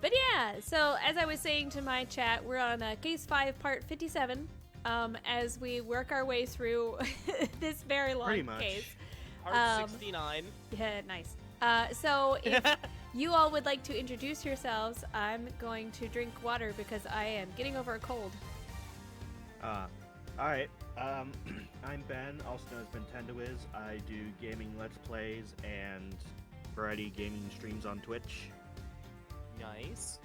But yeah, so as I was saying to my chat, we're on Case 5, Part 57, as we work our way through this very long case. Part 69. Yeah, nice. So if you all would like to introduce yourselves, I'm going to drink water because I am getting over a cold. Alright. I'm Ben, also known as BentendoWiz. I do gaming Let's Plays and variety gaming streams on Twitch. Nice.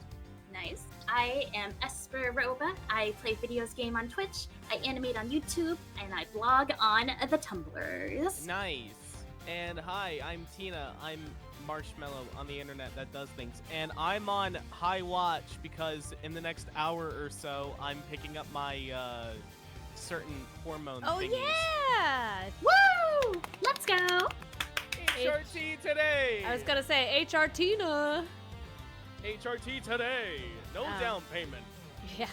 Nice. I am Esperoba. I play videos game on Twitch, I animate on YouTube, and I blog on the Tumblrs. Nice. And hi, I'm Tina. I'm Marshmallow on the internet that does things. And I'm on High Watch because in the next hour or so, I'm picking up my certain hormone thingies. Yeah! Woo! Let's go! HRT today! I was gonna say HR Tina. HRT today! No down payment. Yeah.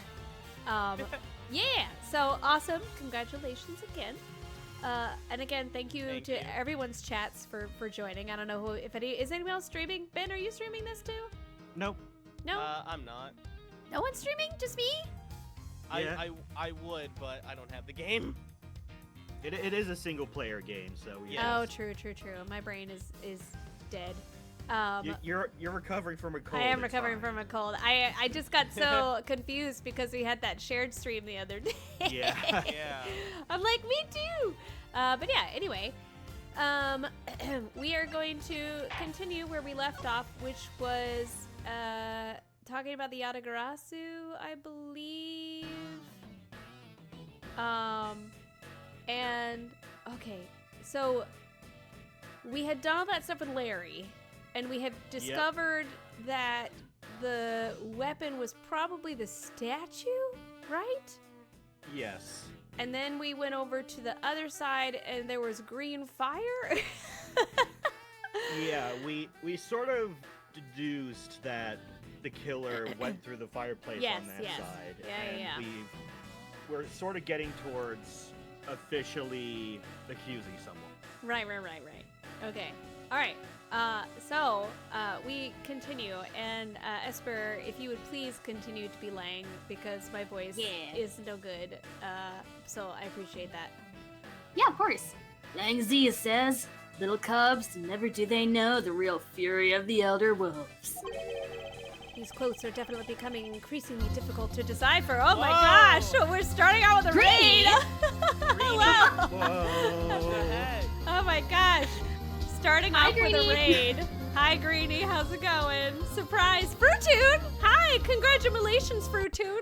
Yeah, so awesome. Congratulations again. And again, thank you to everyone's chats for joining. I don't know is anyone else streaming? Ben, are you streaming this too? Nope. No? I'm not. No one's streaming? Just me? Yeah. I would, but I don't have the game. It is a single player game, so Yes. Oh, true. My brain is dead. You're recovering from a cold. I am recovering from a cold. I just got so confused because we had that shared stream the other day. Yeah. Yeah. I'm like, me too. But yeah, anyway. We are going to continue where we left off, which was talking about the Yatagarasu, I believe. And okay, so we had done all that stuff with Larry, and we had discovered that the weapon was probably the statue, right? Yes. And then we went over to the other side, and there was green fire. Yeah, we sort of deduced that the killer went through the fireplace on that side. Yeah. We're sort of getting towards officially accusing someone. Right. Okay. All right. So we continue, and Esper, if you would please continue to be Lang, because my voice is no good. So I appreciate that. Yeah, of course. Lang Z says, little cubs, never do they know the real fury of the elder wolves. These quotes are definitely becoming increasingly difficult to decipher. Oh my gosh! We're starting out with a raid! Wow! Whoa! Oh my gosh! Starting off with a Greenie. raid. Hi, Greenie. How's it going? Surprise! Fruitoon! Hi! Congratulations, Fruitoon!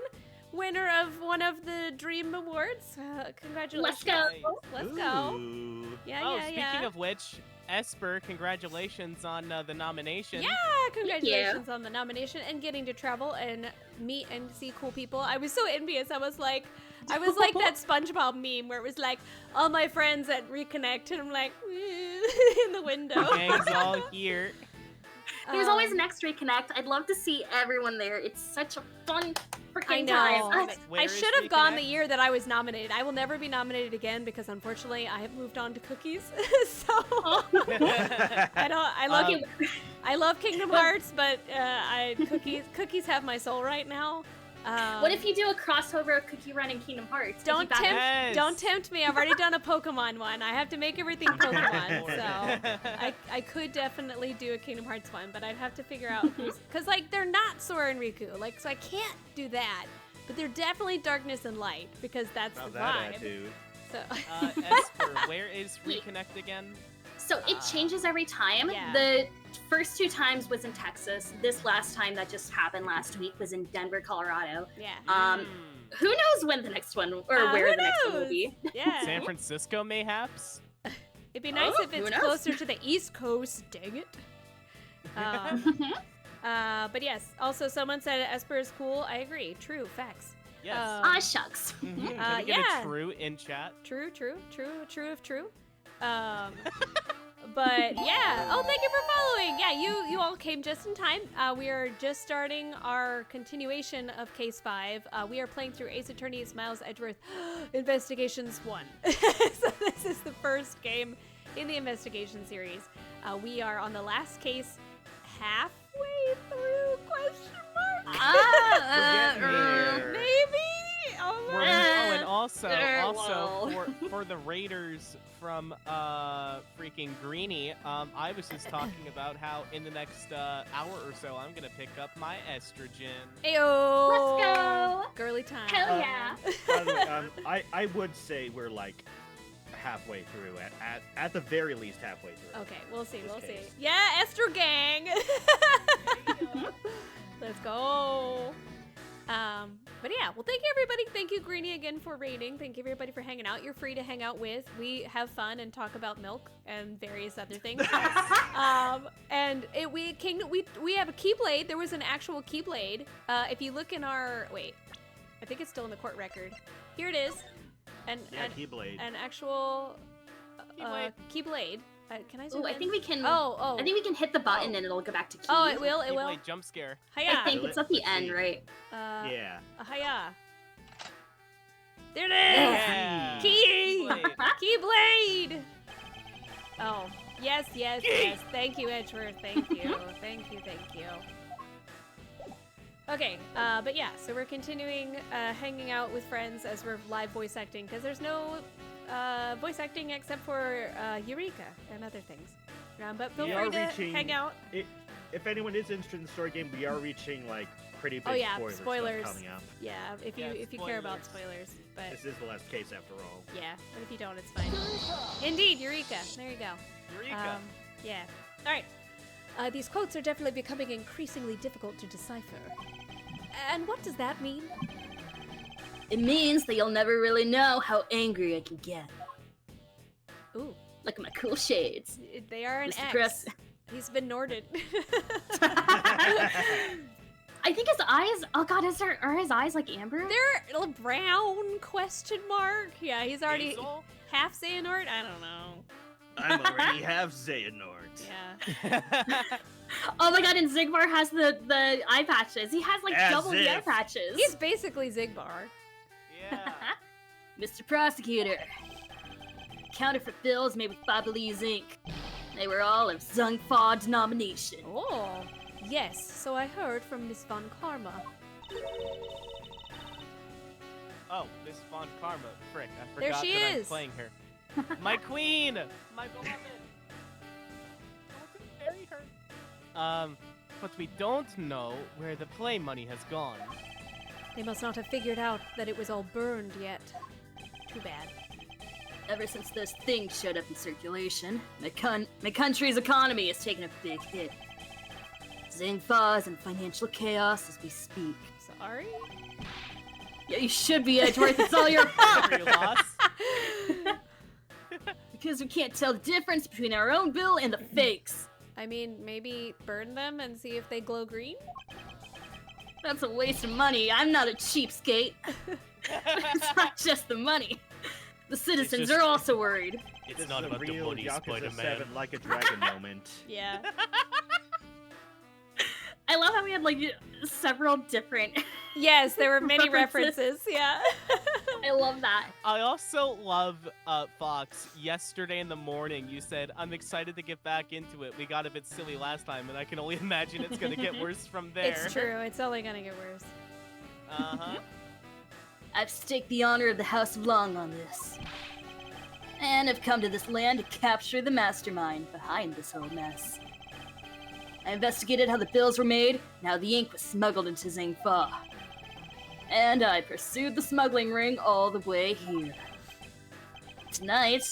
Winner of one of the Dream Awards. Congratulations. Let's go. Let's go. Ooh. Yeah. Speaking of which, Esper, congratulations on the nomination. Yeah, congratulations on the nomination and getting to travel and meet and see cool people. I was so envious. I was like that SpongeBob meme where it was like all my friends at Reconnect, and I'm like in the window. Gang's all here. There's always an X Reconnect. I'd love to see everyone there. It's such a fun I freaking know. time. Where I is should have gone Reconnect? the year that I was nominated. I will never be nominated again because unfortunately I have moved on to cookies. So I love Kingdom Hearts, but cookies have my soul right now. What if you do a crossover of Cookie Run and Kingdom Hearts? Don't tempt, Yes. don't tempt me. I've already done a Pokemon one. I have to make everything Pokemon, so I could definitely do a Kingdom Hearts one, but I'd have to figure out because like they're not Sora and Riku, like so I can't do that. But they're definitely Darkness and Light because that's Not the that vibe. attitude. So Esper, where is Reconnect again? So it changes every time. Yeah. The first 2 times was in Texas. This last time that just happened last week was in Denver, Colorado. yeah, Who knows when the next one or where who the next one will knows? be? Yeah. San Francisco, mayhaps? It'd be nice if who it's knows? closer to the East Coast. Dang it. But yes. Also, someone said Esper is cool. I agree. True. Facts. Yes. Ah, shucks. Can we get yeah. a true in chat? True if true. But yeah. Oh, thank you for following. Yeah, you all came just in time. We are just starting our continuation of Case 5. We are playing through Ace Attorney's Miles Edgeworth Investigations 1. So this is the first game in the investigation series. We are on the last case halfway through, also for the raiders from freaking Greenie, I was just talking about how in the next hour or so I'm gonna pick up my estrogen. Ayo! Let's go! Girly time. Hell yeah! By the way, I would say we're like halfway through, at the very least halfway through. Okay, we'll see. This We'll see. case. Yeah, Esther gang. Let's go. But yeah, well, thank you everybody. Thank you, Greenie, again for raiding. Thank you everybody for hanging out. You're free to hang out with. We have fun and talk about milk and various other things. And we have a keyblade. There was an actual keyblade. If you look in our I think it's still in the court record. Here it is. Keyblade. An actual Keyblade. keyblade. Can I zoom Oh, I in? think we can. Oh. I think we can hit the button and it'll go back to key. Oh, it will. It will. Keyblade jump scare. Hiya. I think it's at the end, right? Yeah. Hiya. There it is. Yeah. Key. Keyblade. Keyblade. Oh, yes. Thank you, Edgeworth. Thank you. Thank you. Okay, but yeah, so we're continuing hanging out with friends as we're live voice acting, because there's no voice acting except for Eureka and other things. But feel We free are to reaching- hang out. If anyone is interested in the story game, we are reaching like pretty big Oh yeah, spoilers spoilers. stuff coming up. Yeah, if you care about spoilers. But This is the last case after all. yeah, but if you don't, it's fine. Indeed, Eureka. There you go. Eureka. Yeah. All right. These quotes are definitely becoming increasingly difficult to decipher. And what does that mean? It means that you'll never really know how angry I can get. Ooh, Look at my cool shades. they are an Mr. X. Press. He's been Norded. I think his eyes. Oh God, are his eyes like amber? They're a brown question mark. Yeah, he's already Hazel? half Xehanort. I don't know. I'm already half Xehanort. Yeah. Oh my God, and Zigbar has the eye patches. He has like As double the eye if. patches. He's basically Zigbar. Yeah. Mr. Prosecutor. Counterfeit bills made with Babalese ink. They were all of Zungfa denomination. Oh, yes. So I heard from Miss Von Karma. Oh, Miss Von Karma. Frick, I There forgot she that I'm is. playing her. My queen! My beloved! I want to marry her. But we don't know where the play money has gone. They must not have figured out that it was all burned yet. Too bad. Ever since those things showed up in circulation, my country's economy has taken a big hit. Zingfa is in financial chaos as we speak. Sorry? Yeah, you should be, Edgeworth. It's all your fault! Your loss. Because we can't tell the difference between our own bill and the fakes. I mean, maybe burn them and see if they glow green? That's a waste of money. I'm not a cheapskate. It's not just the money. The citizens just- are also worried. It's This not is a about the real money, Yakuza Spider-Man. 7 like a dragon moment. Yeah. I love how we had like several different. Yes, there were many References. references. Yeah. I love that. I also love, Fox, yesterday in the morning you said, I'm excited to get back into it. We got a bit silly last time, and I can only imagine it's gonna get worse from there. It's true. It's only gonna get worse. Uh-huh. I've staked the honor of the House of Long on this. And I've come to this land to capture the mastermind behind this whole mess. I investigated how the bills were made and how the ink was smuggled into Zingfa. And I pursued the smuggling ring all the way here. Tonight,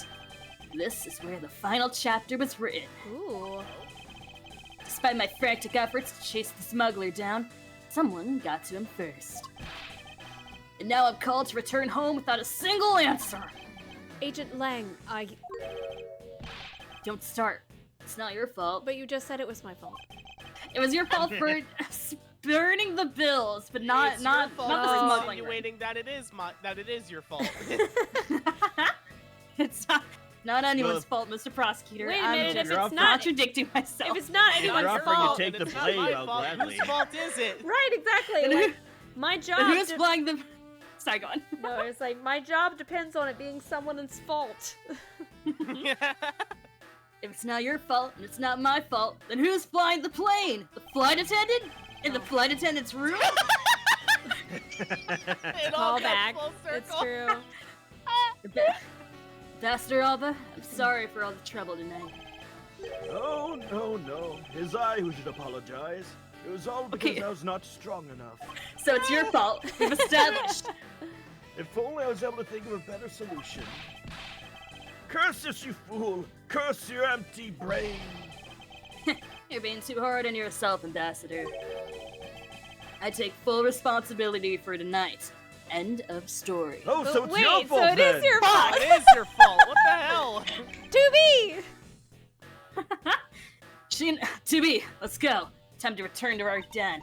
this is where the final chapter was written. Ooh. Despite my frantic efforts to chase the smuggler down, someone got to him first. And now I'm called to return home without a single answer. Agent Lang, Don't start. It's not your fault. but you just said it was my fault. It was your fault for burning the bills, but not It's not your fault not the for smuggling. insinuating that it is your fault. It's not anyone's fault, Mr. Prosecutor. Wait a I'm minute, just if it's not- contradicting myself. If it's not You're anyone's offering to fault, take and the it's not blame my out fault. gladly. Whose fault is it? right? Exactly. Like, my job. Then who's flying the? Sorry, go on. No, it's like my job depends on it being someone's fault. If it's not your fault and it's not my fault, then who's flying the plane? The flight attendant? In the flight attendant's room? It all Call comes back. full It's circle. true. Ambassador Alba, I'm sorry for all the trouble tonight. Oh, no. It is I who should apologize. It was all because Okay. I was not strong enough. So it's your fault. We've established. If only I was able to think of a better solution. Curse this, you fool! Curse your empty brain! You're being too hard on yourself, Ambassador. I take full responsibility for tonight. End of story. Oh, so it's Wait, your so fault it then! is your fault. It is your fault. What the hell? To be! To be, let's go. Time to return to our den.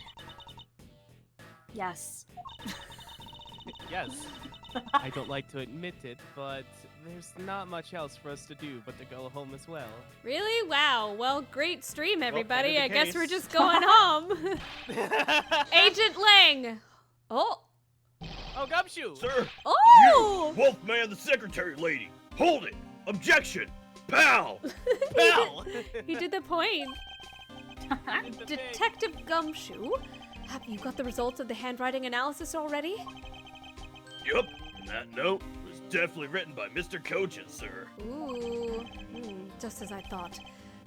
Yes. Yes. I don't like to admit it, but there's not much else for us to do but to go home as well. Really? Wow. Well, great stream, everybody. end I of the guess we're case. just going home. Agent Lang. Oh. Oh, Gumshoe! Sir! Oh! Wolfman the secretary lady! Hold it! Objection! Pow! Pal! He did the point. It's a thing. Detective Gumshoe, have you got the results of the handwriting analysis already? Yup, and that note was definitely written by Mr. Coaches, sir. Ooh. Just as I thought.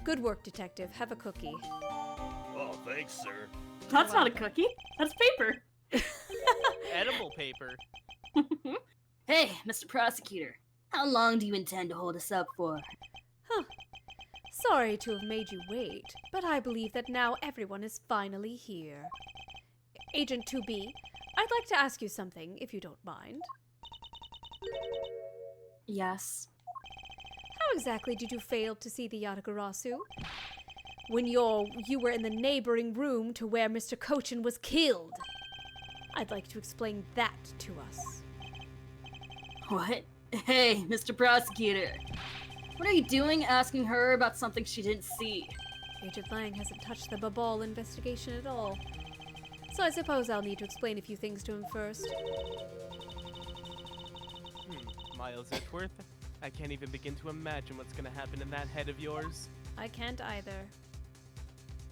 Good work, Detective. Have a cookie. Oh, thanks, sir. That's not a cookie. That's paper. Edible paper. Hey, Mr. Prosecutor. How long do you intend to hold us up for? Sorry to have made you wait, but I believe that now everyone is finally here. Agent 2B, I'd like to ask you something, if you don't mind. Yes. How exactly did you fail to see the Yatagarasu? When you were in the neighboring room to where Mr. Cochin was killed. I'd like to explain that to us. What? Hey, Mr. Prosecutor. What are you doing asking her about something she didn't see? Agent Lang hasn't touched the Babal investigation at all. So I suppose I'll need to explain a few things to him first. Miles Edgeworth, I can't even begin to imagine what's gonna happen in that head of yours. I can't either.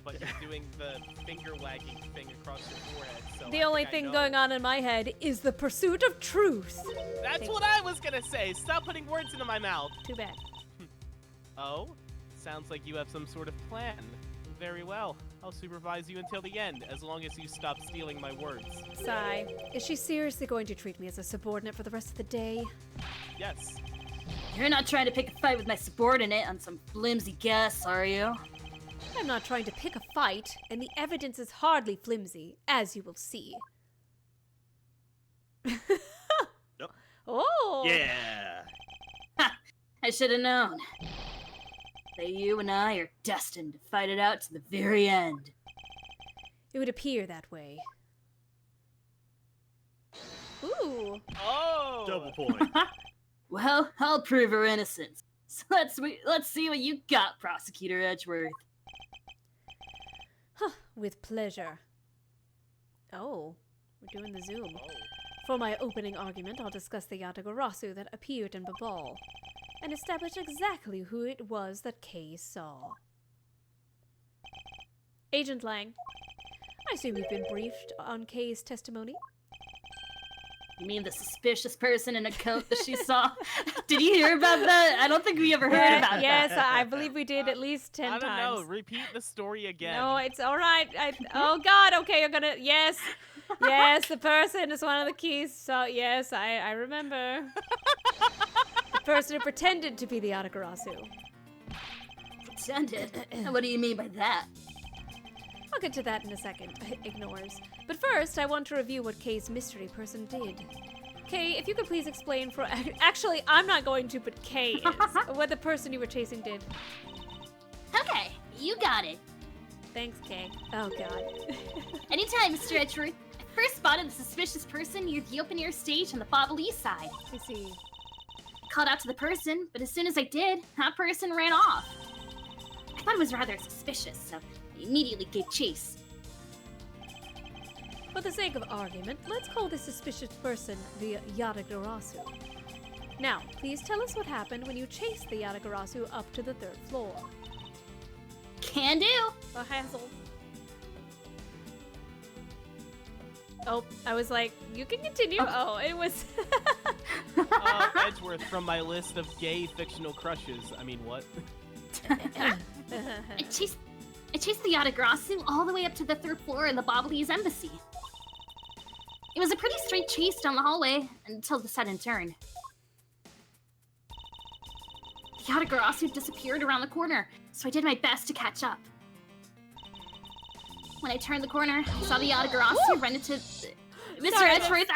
But you're doing the finger wagging thing across your forehead, so The only thing going on in my head is the pursuit of truth. That's what I was gonna say! Stop putting words into my mouth! Too bad. Oh? Sounds like you have some sort of plan. Very well. I'll supervise you until the end, as long as you stop stealing my words. Sigh. Is she seriously going to treat me as a subordinate for the rest of the day? Yes. You're not trying to pick a fight with my subordinate on some flimsy guess, are you? I'm not trying to pick a fight, and the evidence is hardly flimsy, as you will see. Nope. Oh! Yeah! I should have known. That you and I are destined to fight it out to the very end. It would appear that way. Ooh. Oh! Double point. Well, I'll prove her innocence. So let's see what you got, Prosecutor Edgeworth. Huh, with pleasure. Oh, we're doing the Zoom. Oh. For my opening argument, I'll discuss the Yatagarasu that appeared in Babal, and establish exactly who it was that Kay saw. Agent Lang, I assume you've been briefed on Kay's testimony? You mean the suspicious person in a coat that she saw? Did you hear about that? I don't think we ever heard about Yes, that. I believe we did at least 10 I don't times. know. Repeat the story again. No, it's all right. Oh God, okay, you're gonna. Yes, the person is one of the keys. So yes, I remember. The person who pretended to be the Yatagarasu. Pretended? What do you mean by that? I'll get to that in a second. Ignores. But first, I want to review what Kay's mystery person did. Kay, if you could please explain for. Actually, I'm not going to, but Kay is. What the person you were chasing did. Okay, you got it. Thanks, Kay. Oh God. Anytime, Mr. Edgeworth. I first spotted the suspicious person near the open air stage on the Bobble East side. I see. I called out to the person, but as soon as I did, that person ran off. I thought it was rather suspicious, so I immediately gave chase. For the sake of argument, let's call the suspicious person the Yatagarasu. Now, please tell us what happened when you chased the Yatagarasu up to the 3rd floor. Can do. A hassle. Oh, I was like, you can continue. Oh, it was. Edgeworth from my list of gay fictional crushes. I mean, what? I chased the Yatagarasu all the way up to the 3rd floor of the Bobbly's embassy. It was a pretty straight chase down the hallway until the sudden turn. The Yatagarasu disappeared around the corner, so I did my best to catch up. When I turned the corner, I saw the Yatagarasu run into Mr. Sorry, Edgeworth.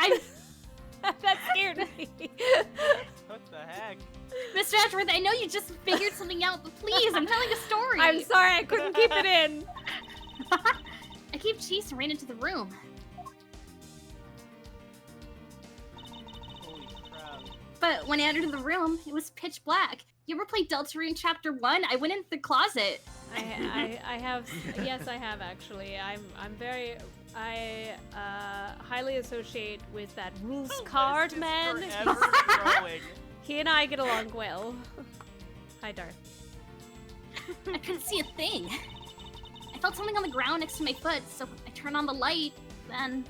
That scared me. What the heck? Mr. Edgeworth, I know you just figured something out, but please, I'm telling a story. I'm sorry, I couldn't keep it in. I gave chase and ran into the room. Holy crap. But when I entered the room, it was pitch black. You ever played Deltarune Chapter 1? I went into the closet. I have, yes, I have actually. I highly associate with that rules card This is man. forever growing. He and I get along well. Hi, Darth. I couldn't see a thing. I felt something on the ground next to my foot, so I turned on the light, then...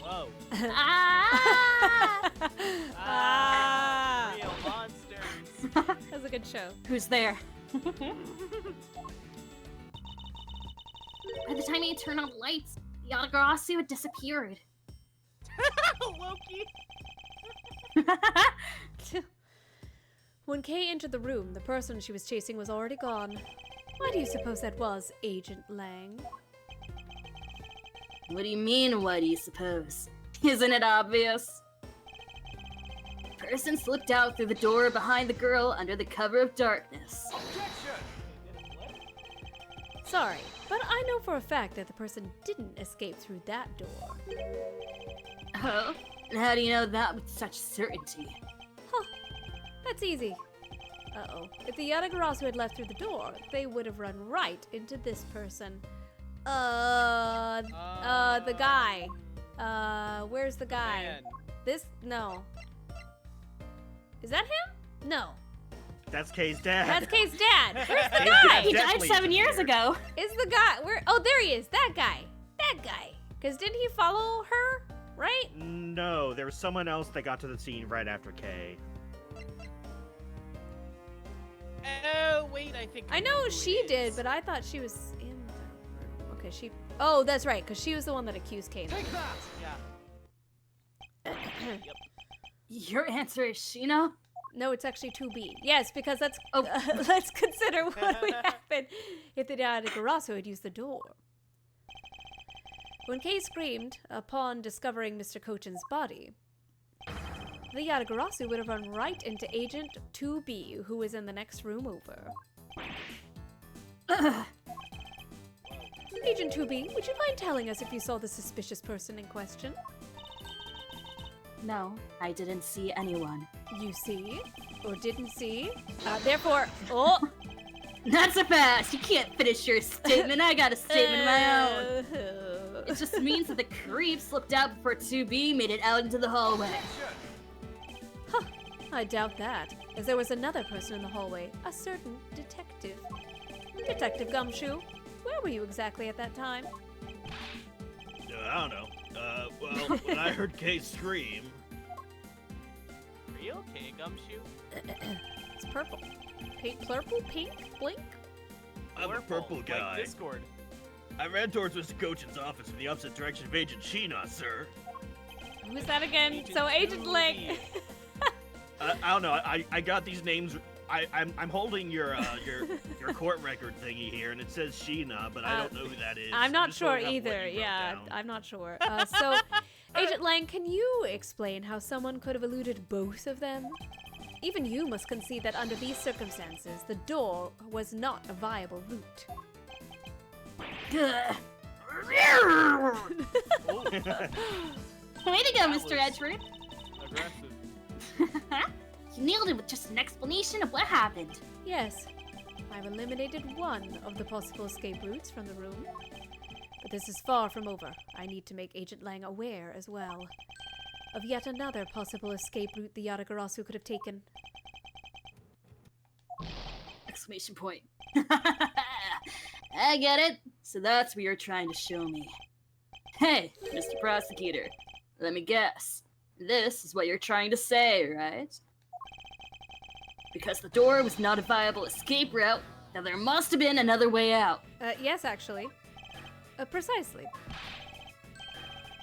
Whoa. Ah! Real monsters. That was a good show. Who's there? By the time I turned on the lights, the Yatagarasu had disappeared. Loki. When Kay entered the room, the person she was chasing was already gone. Why do you suppose that was, Agent Lang? What do you mean, what do you suppose? Isn't it obvious? The person slipped out through the door behind the girl under the cover of darkness. Sorry, but I know for a fact that the person didn't escape through that door. Oh? And how do you know that with such certainty? Huh. That's easy. Uh-oh. If the Yatagarasu had left through the door, they would have run right into this person. The guy. Where's the guy? Man. No. Is that him? No. That's Kay's dad. That's Kay's dad. Where's the Kay's guy? dad He died definitely 7 years disappeared. ago. Is the guy where? Oh, there he is. That guy. That guy. Because didn't he follow her? Right? No, there was someone else that got to the scene right after Kay. Oh, wait, I think I know who she it did, is. but I thought she was in the room. Okay, she. Oh, that's right, because she was the one that accused Kay. Yeah. Your answer is Sheena? No, it's actually 2B. Yes, because that's. Oh. Let's consider what would happen if the Yatagarasu had used the door. When Kay screamed upon discovering Mr. Cochin's body, the Yatagarasu would have run right into Agent 2B, who was in the next room over. Agent 2B, would you mind telling us if you saw the suspicious person in question? No, I didn't see anyone. You see? Or didn't see? Therefore, oh! Not so fast! You can't finish your statement. I got a statement of my own. It just means that the creep slipped out before 2B made it out into the hallway. Huh, I doubt that, as there was another person in the hallway, a certain detective. Detective Gumshoe, where were you exactly at that time? I don't know. Well, when I heard Kay scream, Are you okay, Gumshoe? It's purple. Purple? Pink? Blink? I'm a purple guy. Like Discord. I ran towards Mr. Cochin's office in the opposite direction of Agent Sheena, sir. Who's that again? Agent So Agent Lee. Lang. I don't know. I got these names. I'm holding your court record thingy here, and it says Sheena, but I don't know who that is. I'm not just sure going off what either. you wrote Yeah, down. I'm not sure. So, Agent Lang, can you explain how someone could have eluded both of them? Even you must concede that under these circumstances, the door was not a viable route. Gah. Oh, Way to go, That Mr. was- Edgeworth. aggressive. You nailed it with just an explanation of what happened. Yes, I've eliminated one of the possible escape routes from the room. But this is far from over. I need to make Agent Lang aware as well of yet another possible escape route the Yatagarasu could have taken. Exclamation point. I get it. So that's what you're trying to show me. Hey, Mr. Prosecutor. Let me guess. This is what you're trying to say, right? Because the door was not a viable escape route, then there must have been another way out. Yes, actually. Precisely.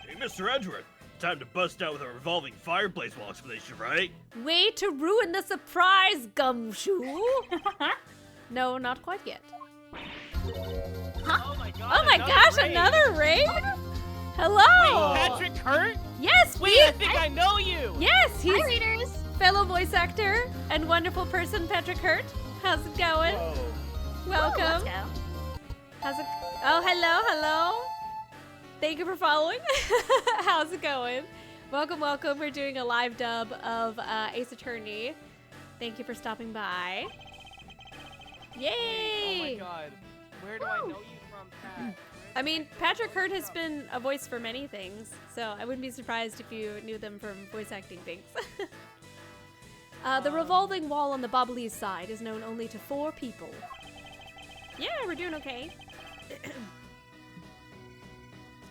Hey, Mr. Edgeworth, time to bust out with a revolving fireplace wall explanation, right? Way to ruin the surprise, Gumshoe! No, not quite yet. Oh my god. Oh my gosh, raid. another raid? Hello! Wait, Patrick Hurt? Yes, Wait, I think I know you. Yes, he's Hi, readers. fellow voice actor and wonderful person, Patrick Hurt. How's it going? Whoa. Welcome. Let's go. How's it? Oh, hello. Thank you for following. How's it going? Welcome. We're doing a live dub of Ace Attorney. Thank you for stopping by. Yay! Oh my god. Where do I know you from, Pat? I mean, Patrick Hurt has been a voice for many things, so I wouldn't be surprised if you knew them from voice acting things. The revolving wall on the Bobbly's side is known only to 4 people. Yeah, we're doing okay.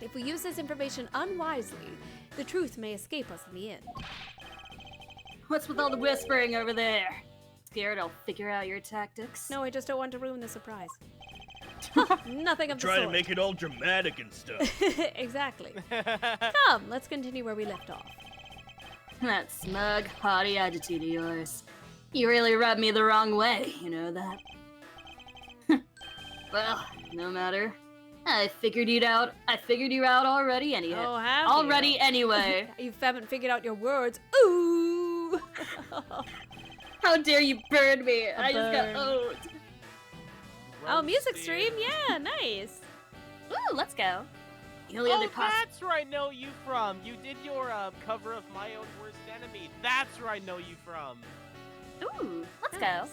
If we use this information unwisely, the truth may escape us in the end. What's with all the whispering over there? Scared I'll figure out your tactics? No, I just don't want to ruin the surprise. Nothing of the Trying sort. to make it all dramatic and stuff. Exactly. Come, let's continue where we left off. That smug, haughty attitude of yours. You really rubbed me the wrong way, you know that? Well, no matter. I figured you out already anyhow. Oh, have Already you? anyway. You haven't figured out your words. Ooh! How dare you burn me? I just got burn. owned. Oh, music Roasted. stream? Yeah, nice. Ooh, let's go. The only Oh, other that's where I know you from. You did your cover of My Own Worst Enemy. That's where I know you from. Ooh, let's go. Nice.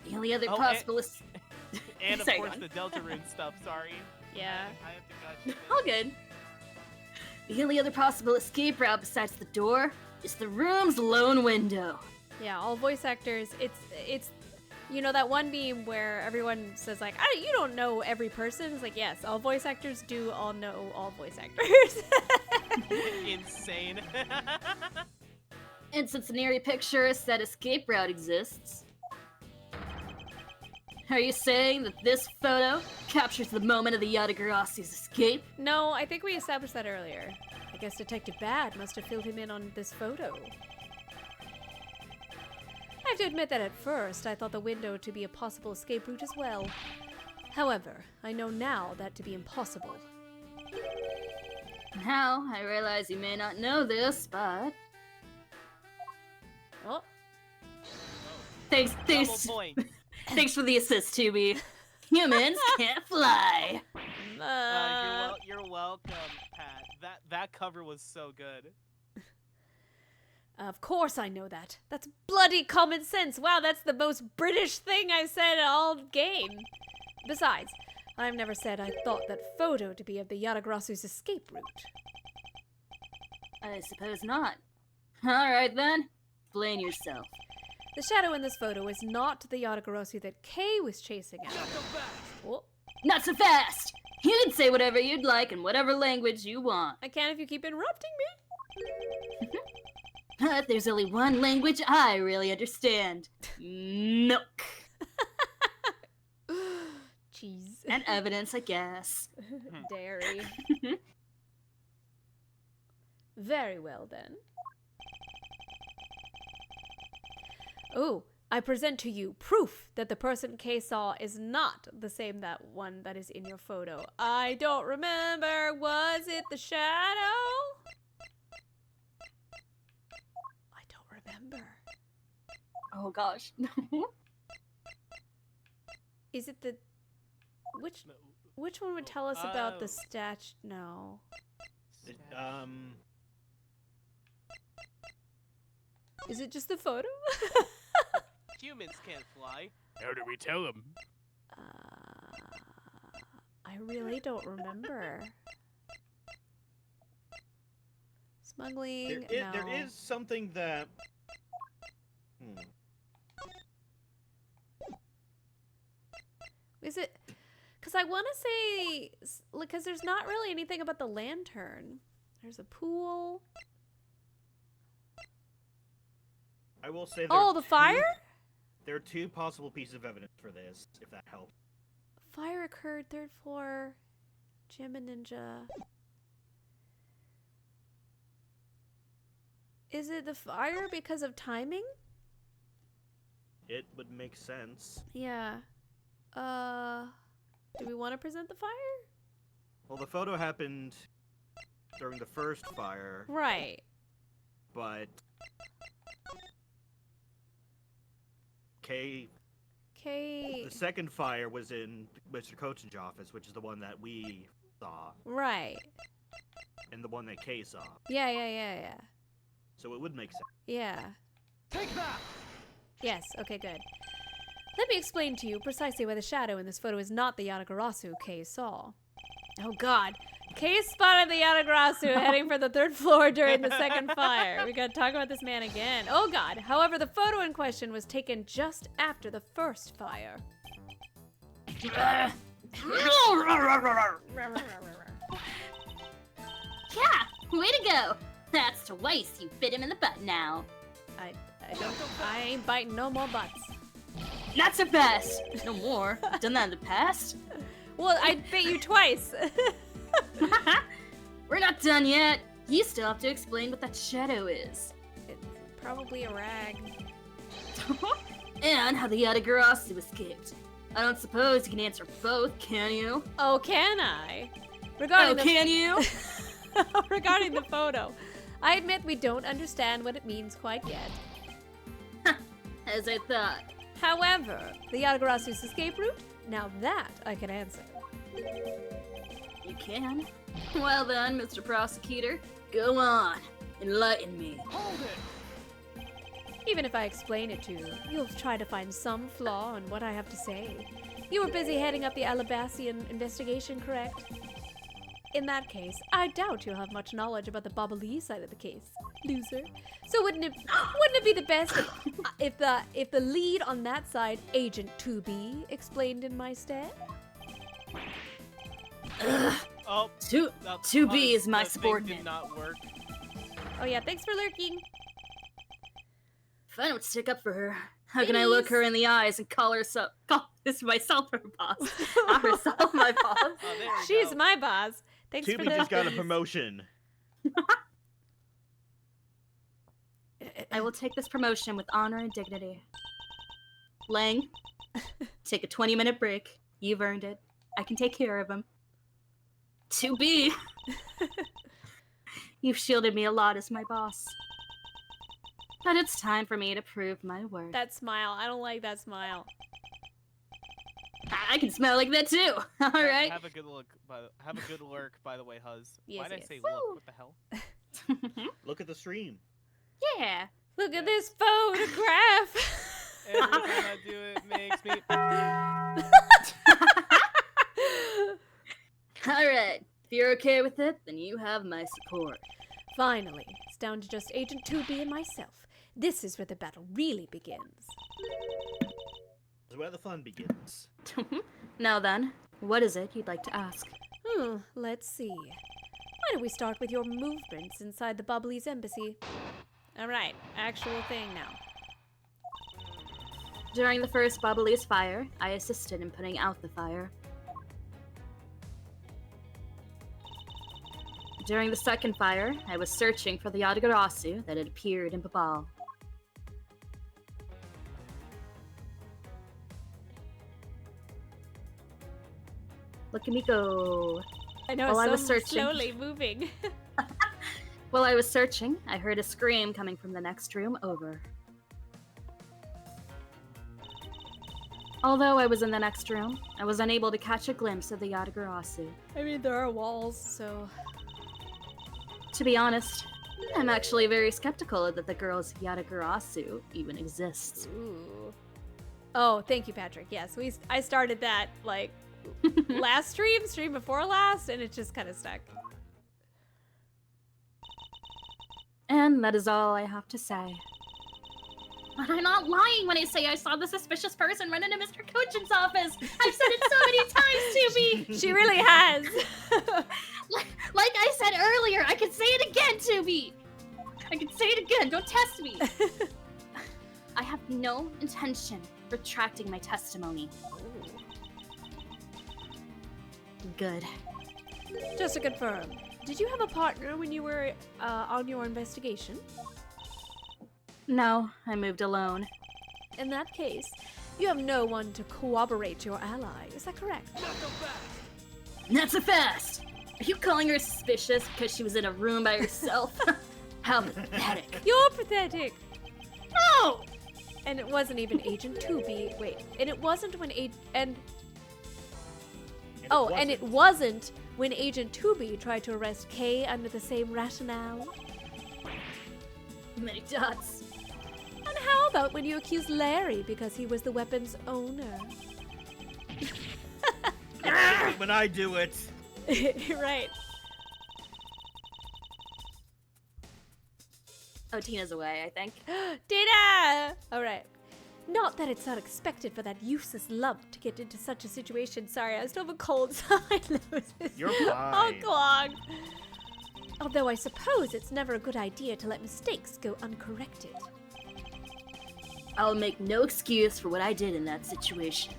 The only other Oh, possible is And of Sorry, course go on. the Delta Rune stuff. Sorry. Yeah. I have to cut you. all good. The only other possible escape route besides the door is the room's lone window. Yeah, all voice actors, it's you know that one meme where everyone says like, you don't know every person? It's like, yes, all voice actors do all know all voice actors. Insane. And since an eerie picture said escape route exists, are you saying that this photo captures the moment of the Yatagarasi's escape? No, I think we established that earlier. I guess Detective Bad must have filled him in on this photo. I have to admit that at first I thought the window to be a possible escape route as well. However, I know now that to be impossible. Now, I realize you may not know this, but Oh, thanks Double point. thanks for the assist, Tubi. Humans can't fly. You're welcome, Pat. That cover was so good. of course I know that. That's bloody common sense. Wow, that's the most British thing I've said all game. Besides, I've never said I thought that photo to be of the Yatagrasu's escape route. I suppose not. Alright then, explain yourself. The shadow in this photo is not the Yatagarasu that Kay was chasing after. Oh, Not so fast! You can say whatever you'd like in whatever language you want. I can if you keep interrupting me. But there's only one language I really understand. Milk. Jeez. And evidence, I guess. Dairy. Very well then. Oh, I present to you proof that the person Kay saw is not the same that one that is in your photo. I don't remember. Was it the shadow? I don't remember. Oh gosh. Is it the which one would tell us about the statue? No. Is it just the photo? Humans can't fly. How do we tell them? I really don't remember. Smuggling? No. There is something that. Is it? Because I want to say, because there's not really anything about the lantern. There's a pool. I will say. Oh, the fire? There are two possible pieces of evidence for this, if that helps. Fire occurred, 3rd floor, gym and ninja. Is it the fire because of timing? It would make sense. Yeah. Do we want to present the fire? Well, the photo happened during the first fire, Right. but the second fire was in Mr. Coachin's office, which is the one that we saw, Right. and the one that Kay saw. Yeah. So it would make sense. Yeah. Take that! Yes, okay, good. Let me explain to you precisely why the shadow in this photo is not the Yatagarasu Kay saw. Oh god. Kay spotted the Yatagarasu heading for the 3rd floor during the second fire. We gotta talk about this man again. Oh god. However, the photo in question was taken just after the first fire. Yeah, way to go. That's twice you bit him in the butt now. I ain't biting no more butts. Not so fast. No more. Done that in the past. Well, I bit you twice. We're not done yet. You still have to explain what that shadow is. It's probably a rag. And how the Yatagarasu escaped. I don't suppose you can answer both, can you? Oh, can I? Can you? Regarding the photo, I admit we don't understand what it means quite yet. As I thought. However, the Yatagarasu's escape route, now that I can answer. You can? Well then, Mr. Prosecutor, go on. Enlighten me. Hold it! Even if I explain it to you, you'll try to find some flaw in what I have to say. You were busy heading up the Alabastian investigation, correct? In that case, I doubt you'll have much knowledge about the Bobbly side of the case, loser. So wouldn't it be the best if the lead on that side, Agent 2B, explained in my stead? Oh, 2B is my the thing subordinate. Did not work. Oh yeah, thanks for lurking. If I don't stick up for her, how can I look her in the eyes and call myself her boss? Not herself my boss. Oh, there we She's go. my boss. Thanks for Tubi the just got a promotion. I will take this promotion with honor and dignity. Lang, take a 20-minute break. You've earned it. I can take care of him. 2B, you've shielded me a lot as my boss. But it's time for me to prove my worth. That smile. I don't like that smile. I can smell like that too. All right. Have a good look. Have a good lurk, by the way, Huz. Yes, Why did yes. I say look? What the hell? Look at the stream. Yeah. Look at this photograph. Every time I do it makes me. All right. If you're okay with it, then you have my support. Finally, it's down to just Agent 2B and myself. This is where the battle really begins. This is where the fun begins. Now then, what is it you'd like to ask? Let's see. Why don't we start with your movements inside the Bubbly's embassy? Alright, actual thing now. During the first Bobbly's fire, I assisted in putting out the fire. During the second fire, I was searching for the Yatagarasu that had appeared in Babal. Look at me go. I know, While I it's was so searching. slowly moving. While I was searching, I heard a scream coming from the next room over. Although I was in the next room, I was unable to catch a glimpse of the Yatagarasu. I mean, there are walls, so... To be honest, I'm actually very skeptical that the girl's Yatagarasu even exists. Ooh. Oh, thank you, Patrick. Yes, I started that, like, last stream before last, and it just kind of stuck. And that is all I have to say. But I'm not lying when I say I saw the suspicious person run into Mr. Coachin's office. I've said it so many times, Tubi. She really has. Like I said earlier, I can say it again, Tubi! I can say it again, don't test me! I have no intention of retracting my testimony. Good. Just to confirm, did you have a partner when you were on your investigation? No, I moved alone. In that case, you have no one to corroborate your ally. Is that correct? Not so fast! Are you calling her suspicious because she was in a room by herself? How pathetic. You're pathetic! No! And it wasn't even Agent 2B. Wait, and it wasn't when and it wasn't when Agent 2B tried to arrest Kay under the same rationale. Many dots. And how about when you accused Larry because he was the weapon's owner? When I do it. Right. Oh, Tina's away, I think. Tina! Alright. Not that it's unexpected for that useless lump to get into such a situation. Sorry, I still have a cold, so I lose this. You're Oh, fine. clog. Although I suppose it's never a good idea to let mistakes go uncorrected. I'll make no excuse for what I did in that situation.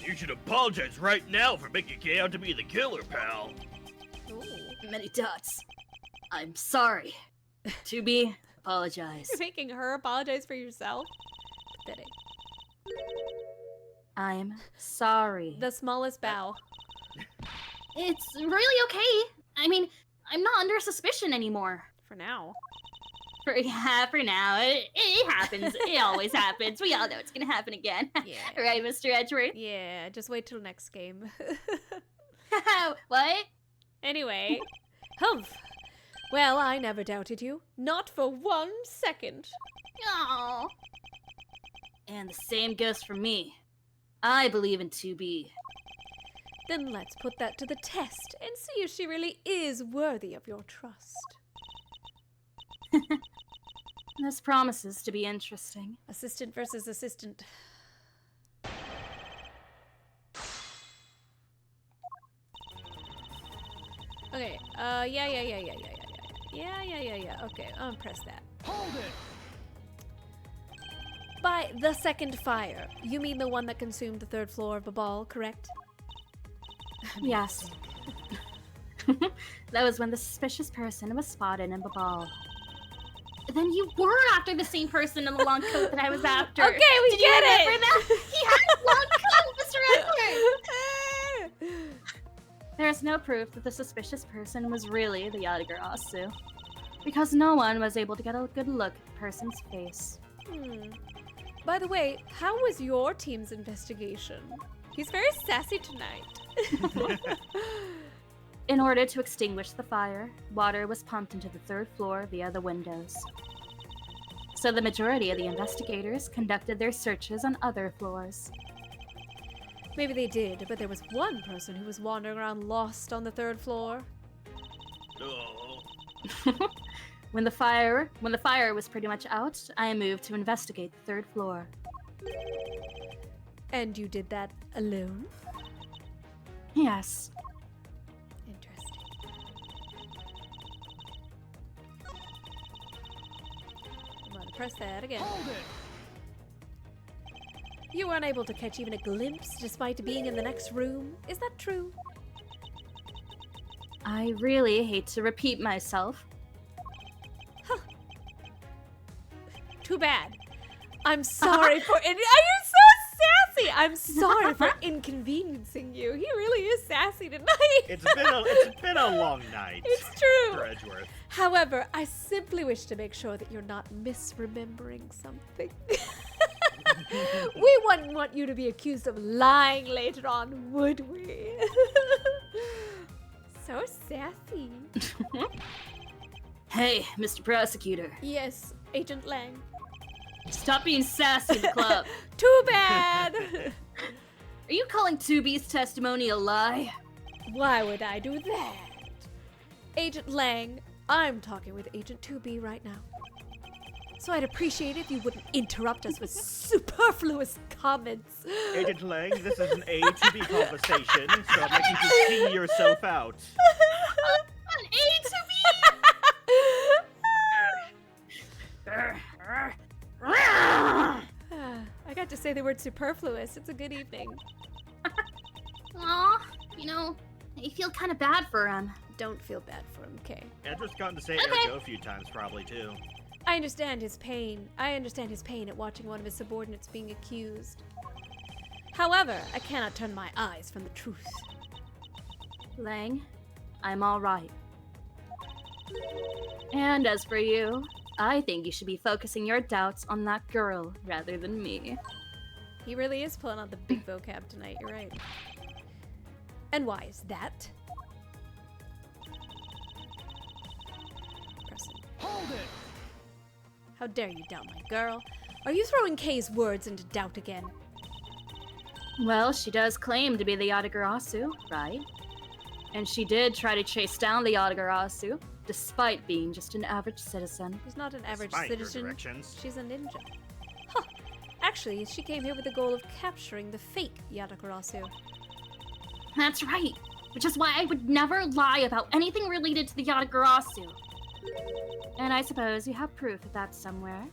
You should apologize right now for making Kay out to be the killer, pal. Ooh. Many dots. I'm sorry. To be, apologize. You're making her apologize for yourself? Pathetic. I'm sorry. The smallest bow. It's really okay. I mean, I'm not under suspicion anymore. For now. For now. It happens. It always happens. We all know it's gonna happen again. Yeah. Right, Mr. Edgeworth? Yeah, just wait till next game. What? Anyway. Humph. Well, I never doubted you. Not for 1 second. Aww. And the same goes for me. I believe in 2B. Then let's put that to the test and see if she really is worthy of your trust. This promises to be interesting. Assistant versus assistant. Okay, yeah. Okay, press that. Hold it! By the second fire, you mean the one that consumed the 3rd floor of the ball, correct? Yes. That was when the suspicious person was spotted in the ball. Then you were after the same person in the long coat that I was after. Okay, we Did get you it! remember that? He had a long coat, Mr. Edward! There is no proof that the suspicious person was really the Yatagarasu, because no one was able to get a good look at the person's face. By the way, how was your team's investigation? He's very sassy tonight. In order to extinguish the fire, water was pumped into the 3rd floor via the windows. So the majority of the investigators conducted their searches on other floors. Maybe they did, but there was one person who was wandering around lost on the 3rd floor. Oh. When the fire was pretty much out, I moved to investigate the 3rd floor. And you did that alone? Yes. Interesting. I'm gonna press that again. Hold it! You were unable to catch even a glimpse despite being in the next room. Is that true? I really hate to repeat myself. Too bad. I'm sorry for it. Are you so sassy? I'm sorry for inconveniencing you. He really is sassy tonight. It's been a long night. It's true. For Edgeworth. However, I simply wish to make sure that you're not misremembering something. We wouldn't want you to be accused of lying later on, would we? So sassy. Hey, Mr. Prosecutor. Yes, Agent Lang. Stop being sassy in the club. Too bad. Are you calling 2B's testimony a lie? Why would I do that? Agent Lang, I'm talking with Agent 2B right now. So I'd appreciate it if you wouldn't interrupt us with superfluous comments. Agent Lang, this is an A to B conversation, so I'd like you to see yourself out. want A to I got to say the word superfluous. It's a good evening. Aw, you know, I feel kind of bad for him. Don't feel bad for him, Kay. Edward's gotten to say Okay. ergo a few times, probably, too. I understand his pain. I understand his pain at watching one of his subordinates being accused. However, I cannot turn my eyes from the truth. Lang, I'm all right. And as for you, I think you should be focusing your doubts on that girl rather than me. He really is pulling out the big vocab tonight, you're right. And why is that? Preston. Hold it! How dare you doubt my girl? Are you throwing Kay's words into doubt again? Well, she does claim to be the Yatagarasu, right? And she did try to chase down the Yatagarasu, despite being just an average citizen. She's not an average Despite your citizen. directions. She's a ninja. Huh. Actually, she came here with the goal of capturing the fake Yatagarasu. That's right, which is why I would never lie about anything related to the Yatagarasu. And I suppose you have proof of that somewhere.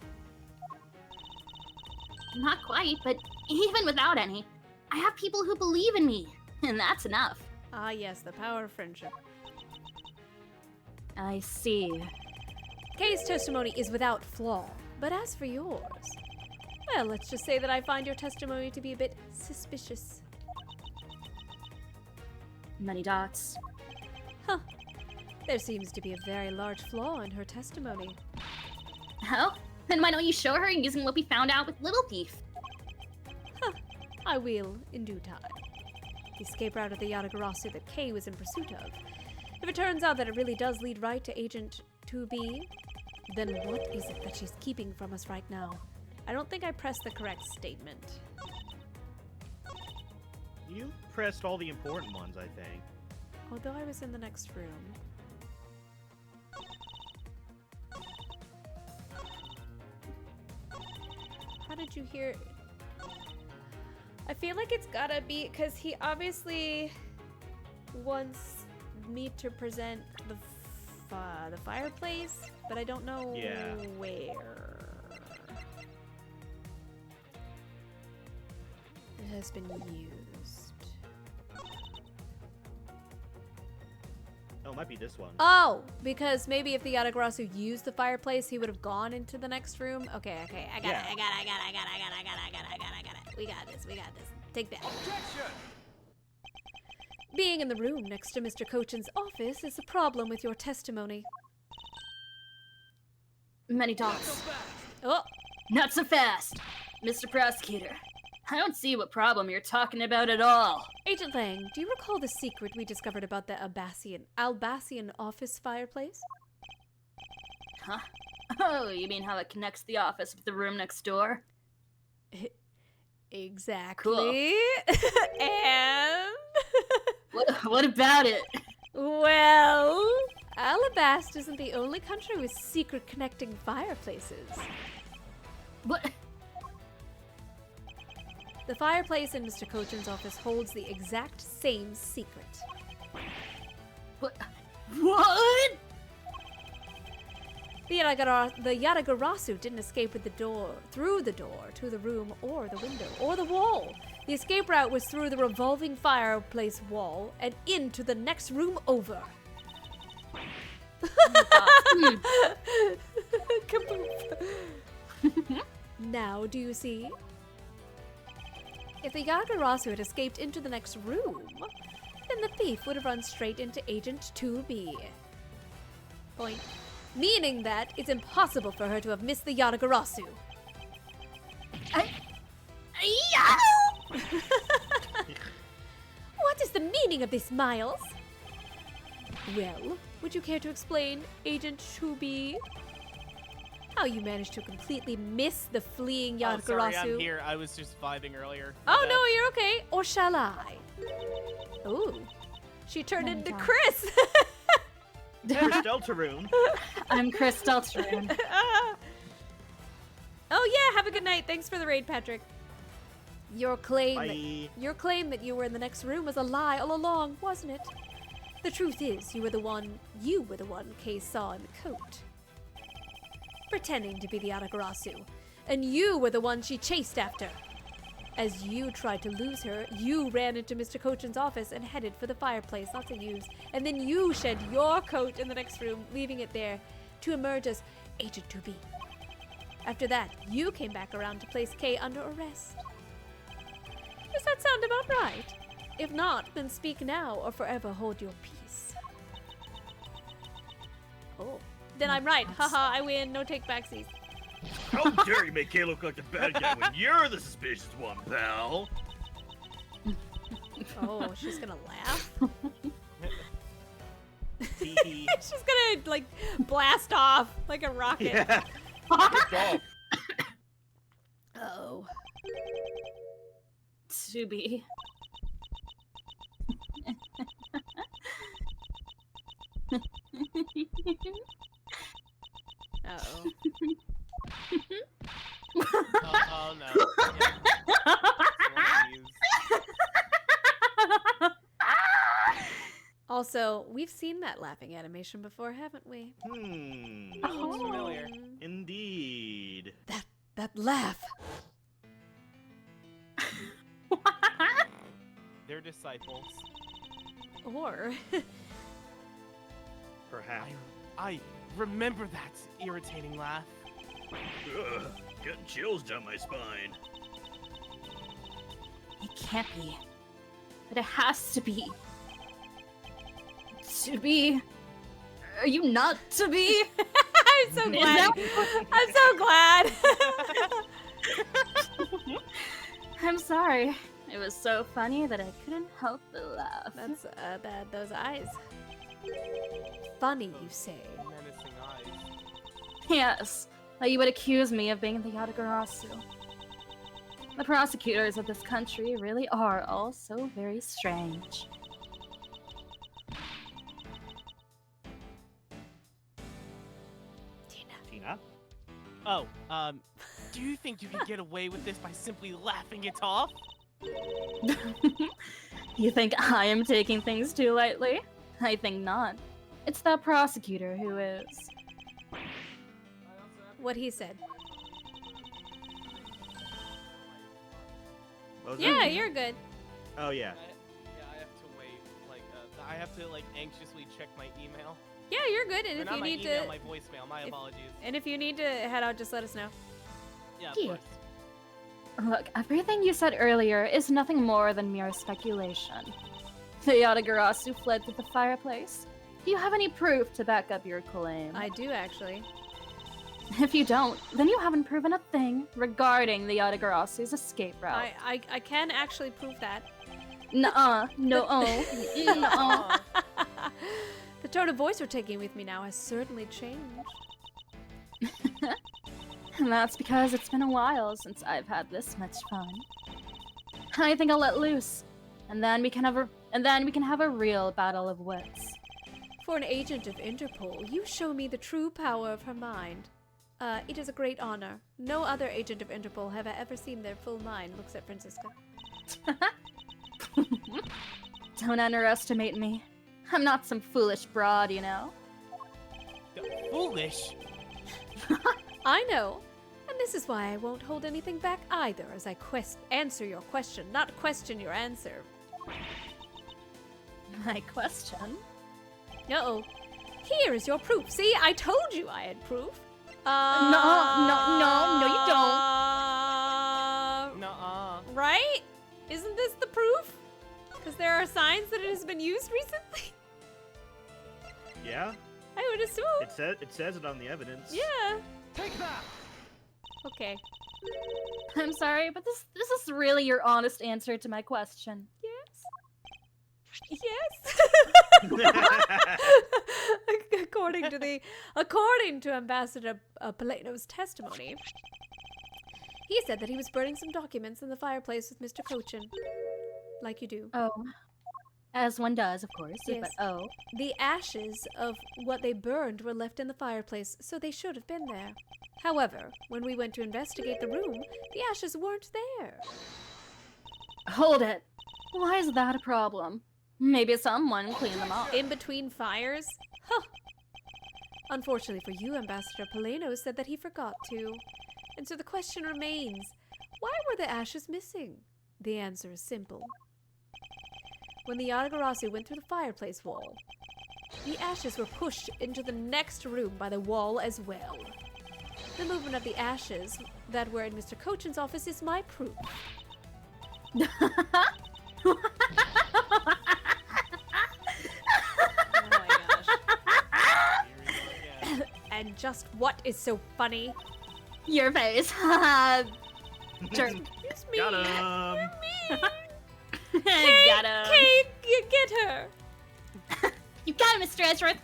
Not quite, but even without any, I have people who believe in me, and that's enough. Ah, yes, the power of friendship. I see. Kay's testimony is without flaw, but as for yours, well, let's just say that I find your testimony to be a bit suspicious. Many dots. Huh. There seems to be a very large flaw in her testimony. Oh, then why don't you show her using what we found out with Little Thief? Huh. I will in due time. The escape route of the Yatagarasu that Kay was in pursuit of. If it turns out that it really does lead right to Agent 2B, then what is it that she's keeping from us right now? I don't think I pressed the correct statement. You pressed all the important ones, I think. Although I was in the next room. How did you hear? I feel like it's gotta be because he obviously wants me to present the fireplace, but I don't know Yeah. where. It has been used. Oh, it might be this one. Oh, because maybe if the Yatagarasu used the fireplace, he would have gone into the next room. Okay, I got Yeah. it. We got this. Take that. Objection! Being in the room next to Mr. Cochin's office is a problem with your testimony. Many So dots. fast! Oh, Not so fast, Mr. Prosecutor. I don't see what problem you're talking about at all. Agent Lang, do you recall the secret we discovered about the Albacian office fireplace? Huh? Oh, you mean how it connects the office with the room next door? Exactly. And What about it? well, Alabast isn't the only country with secret connecting fireplaces. What? The fireplace in Mr. Cochin's office holds the exact same secret. What? The Yatagarasu didn't escape with through the door to the room or the window or the wall. The escape route was through the revolving fireplace wall and into the next room over. Kaboof. Now, do you see? If the Yatagarasu had escaped into the next room, then the thief would have run straight into Agent 2B. Point. Meaning that it's impossible for her to have missed the Yatagarasu. What is the meaning of this, Miles? Well, would you care to explain, Agent 2B? How you managed to completely miss the fleeing Oh, sorry, Yatagarasu? I'm here. I was just vibing earlier. Oh no, you're okay. Or shall I? Ooh, she turned Many into times. Chris. There's Deltarune. I'm Chris Deltarune. Oh yeah, have a good night. Thanks for the raid, Patrick. Your claim Bye. that you were in the next room was a lie all along, wasn't it? The truth is, you were the one Kay saw in the coat, pretending to be the Atagarasu, and you were the one she chased after. As you tried to lose her, you ran into Mr. Cochin's office and headed for the fireplace, lots of yous, and then you shed your coat in the next room, leaving it there to emerge as Agent 2B. After that, you came back around to place Kay under arrest. Does that sound about right? If not, then speak now or forever hold your peace. Oh. Then I'm right. Haha, I win. No take backsies. How dare you make Kay look like the bad guy when you're the suspicious one, pal? Oh, she's gonna laugh? Hee. She's gonna, like, blast off like a rocket. Yeah. It's off. Uh-oh. To be. Uh-oh. Oh no. Yeah. It's one of these. Also, we've seen that laughing animation before, haven't we? That looks familiar. Indeed. That laugh. They're disciples. Or... Perhaps. I remember that irritating laugh. Ugh, getting chills down my spine. It can't be. But it has to be. To be. Are you not to be? I'm so glad. I'm so glad. I'm sorry. It was so funny that I couldn't help but laugh. That's those eyes. Funny, you say? Menacing eyes. Yes, that you would accuse me of being the Yatagarasu. The prosecutors of this country really are all so very strange. Tina? Oh, do you think you can get away with this by simply laughing it off? You think I am taking things too lightly? I think not. It's that prosecutor who is. What he said. What was Yeah, that? you're good. Oh, yeah. I have to wait. Like, I have to anxiously check my email. Yeah, you're good. And Or if not you my need email, to, my voicemail. My apologies. and if you need to head out, just let us know. Yeah, of Yeah. course. Look, everything you said earlier is nothing more than mere speculation. The Yatagarasu fled through the fireplace. Do you have any proof to back up your claim? I do actually. If you don't, then you haven't proven a thing regarding the Yatagarasu's escape route. I can actually prove that. Nuh-uh. No-oh. Nuh-uh. The tone of voice you're taking with me now has certainly changed. And that's because it's been a while since I've had this much fun. I think I'll let loose, and then we can have a real battle of wits. For an agent of Interpol, you show me the true power of her mind. It is a great honor. No other agent of Interpol have I ever seen their full mind, looks at Francisca. Don't underestimate me. I'm not some foolish broad, you know. Foolish? I know. And this is why I won't hold anything back either, as I answer your question, not question your answer. My question? Uh-oh. Here is your proof. See, I told you I had proof. No, you don't. Nuh-uh. Right? Isn't this the proof? Because there are signs that it has been used recently? Yeah? I would assume. It says it on the evidence. Yeah. Take that! Okay. I'm sorry, but this is really your honest answer to my question. Yes. According to Ambassador Paleto's testimony, he said that he was burning some documents in the fireplace with Mr. Cochin. Like you do. Oh. As one does, of course. Yes. But oh. The ashes of what they burned were left in the fireplace, so they should have been there. However, when we went to investigate the room, the ashes weren't there. Hold it. Why is that a problem? Maybe someone cleaned them up. In between fires? Huh. Unfortunately for you, Ambassador Poleno said that he forgot to. And so the question remains, why were the ashes missing? The answer is simple. When the Yatagarasu went through the fireplace wall, the ashes were pushed into the next room by the wall as well. The movement of the ashes that were in Mr. Cochin's office is my proof. Oh my gosh. And just what is so funny? Your face. Jerk. It's me. Got him. Got him. Kay, you get her. You got him, Mr. Edgeworth.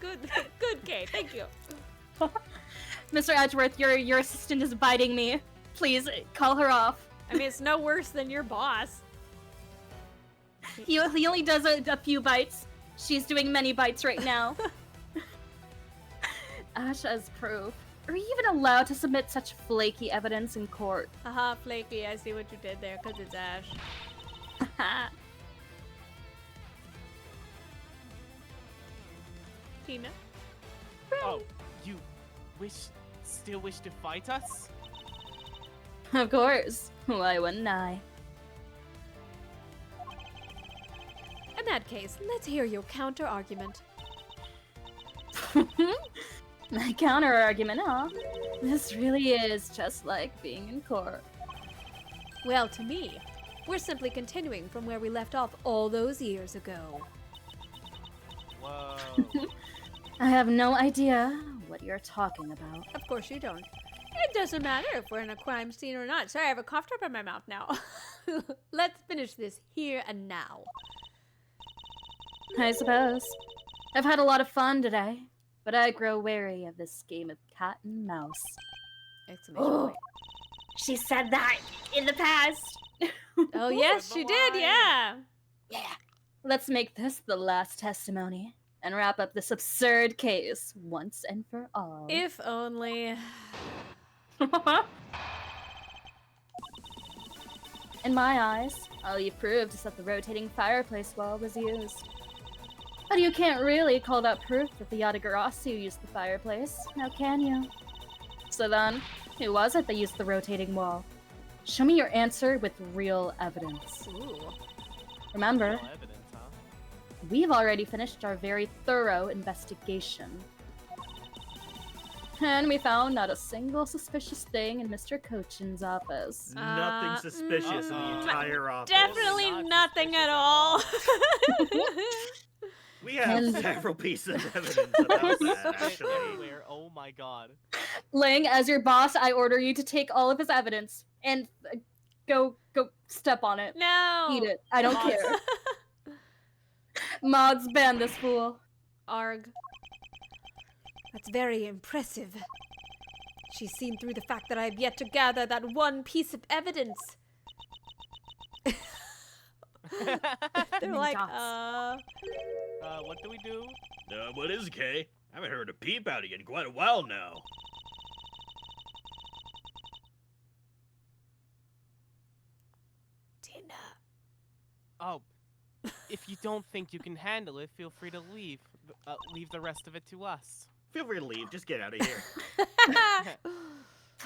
Good, Kay. Thank you. Mr. Edgeworth, your assistant is biting me. Please call her off. I mean, it's no worse than your boss. He only does a few bites. She's doing many bites right now. Ash as proof. Are you even allowed to submit such flaky evidence in court? Haha, Flaky, I see what you did there, because it's Ash. Tina? Oh, you still wish to fight us? Of course. Why wouldn't I? In that case, let's hear your counter-argument. My counter-argument, huh? This really is just like being in court. Well, to me, we're simply continuing from where we left off all those years ago. Whoa. I have no idea what you're talking about. Of course you don't. It doesn't matter if we're in a crime scene or not. Sorry, I have a cough drop in my mouth now. Let's finish this here and now. I suppose. I've had a lot of fun today, but I grow wary of this game of cat and mouse. Exclamation point. She said that in the past. Oh, yes, she did, yeah. Yeah. Let's make this the last testimony and wrap up this absurd case once and for all. If only. In my eyes, all you proved is that the rotating fireplace wall was used. But you can't really call that proof that the Yatagarasu used the fireplace, now can you? So then, who was it that used the rotating wall? Show me your answer with real evidence. Ooh. Remember, No evidence, huh? we've already finished our very thorough investigation. And we found not a single suspicious thing in Mr. Cochin's office. Nothing suspicious in the entire office. Definitely Not nothing suspicious at at all. We have And- several pieces of evidence about that, actually. Everywhere. Oh my god. Ling, as your boss, I order you to take all of his evidence and go step on it. No. Eat it. I don't Mods. care. Mods, ban this fool. Arg. That's very impressive. She's seen through the fact that I've yet to gather that one piece of evidence. They're like, Dots. What do we do? What is it, Kay? I haven't heard a peep out of you in quite a while now. Tina. Oh, if you don't think you can handle it, feel free to leave. Leave the rest of it to us. Feel free to leave. Just get out of here.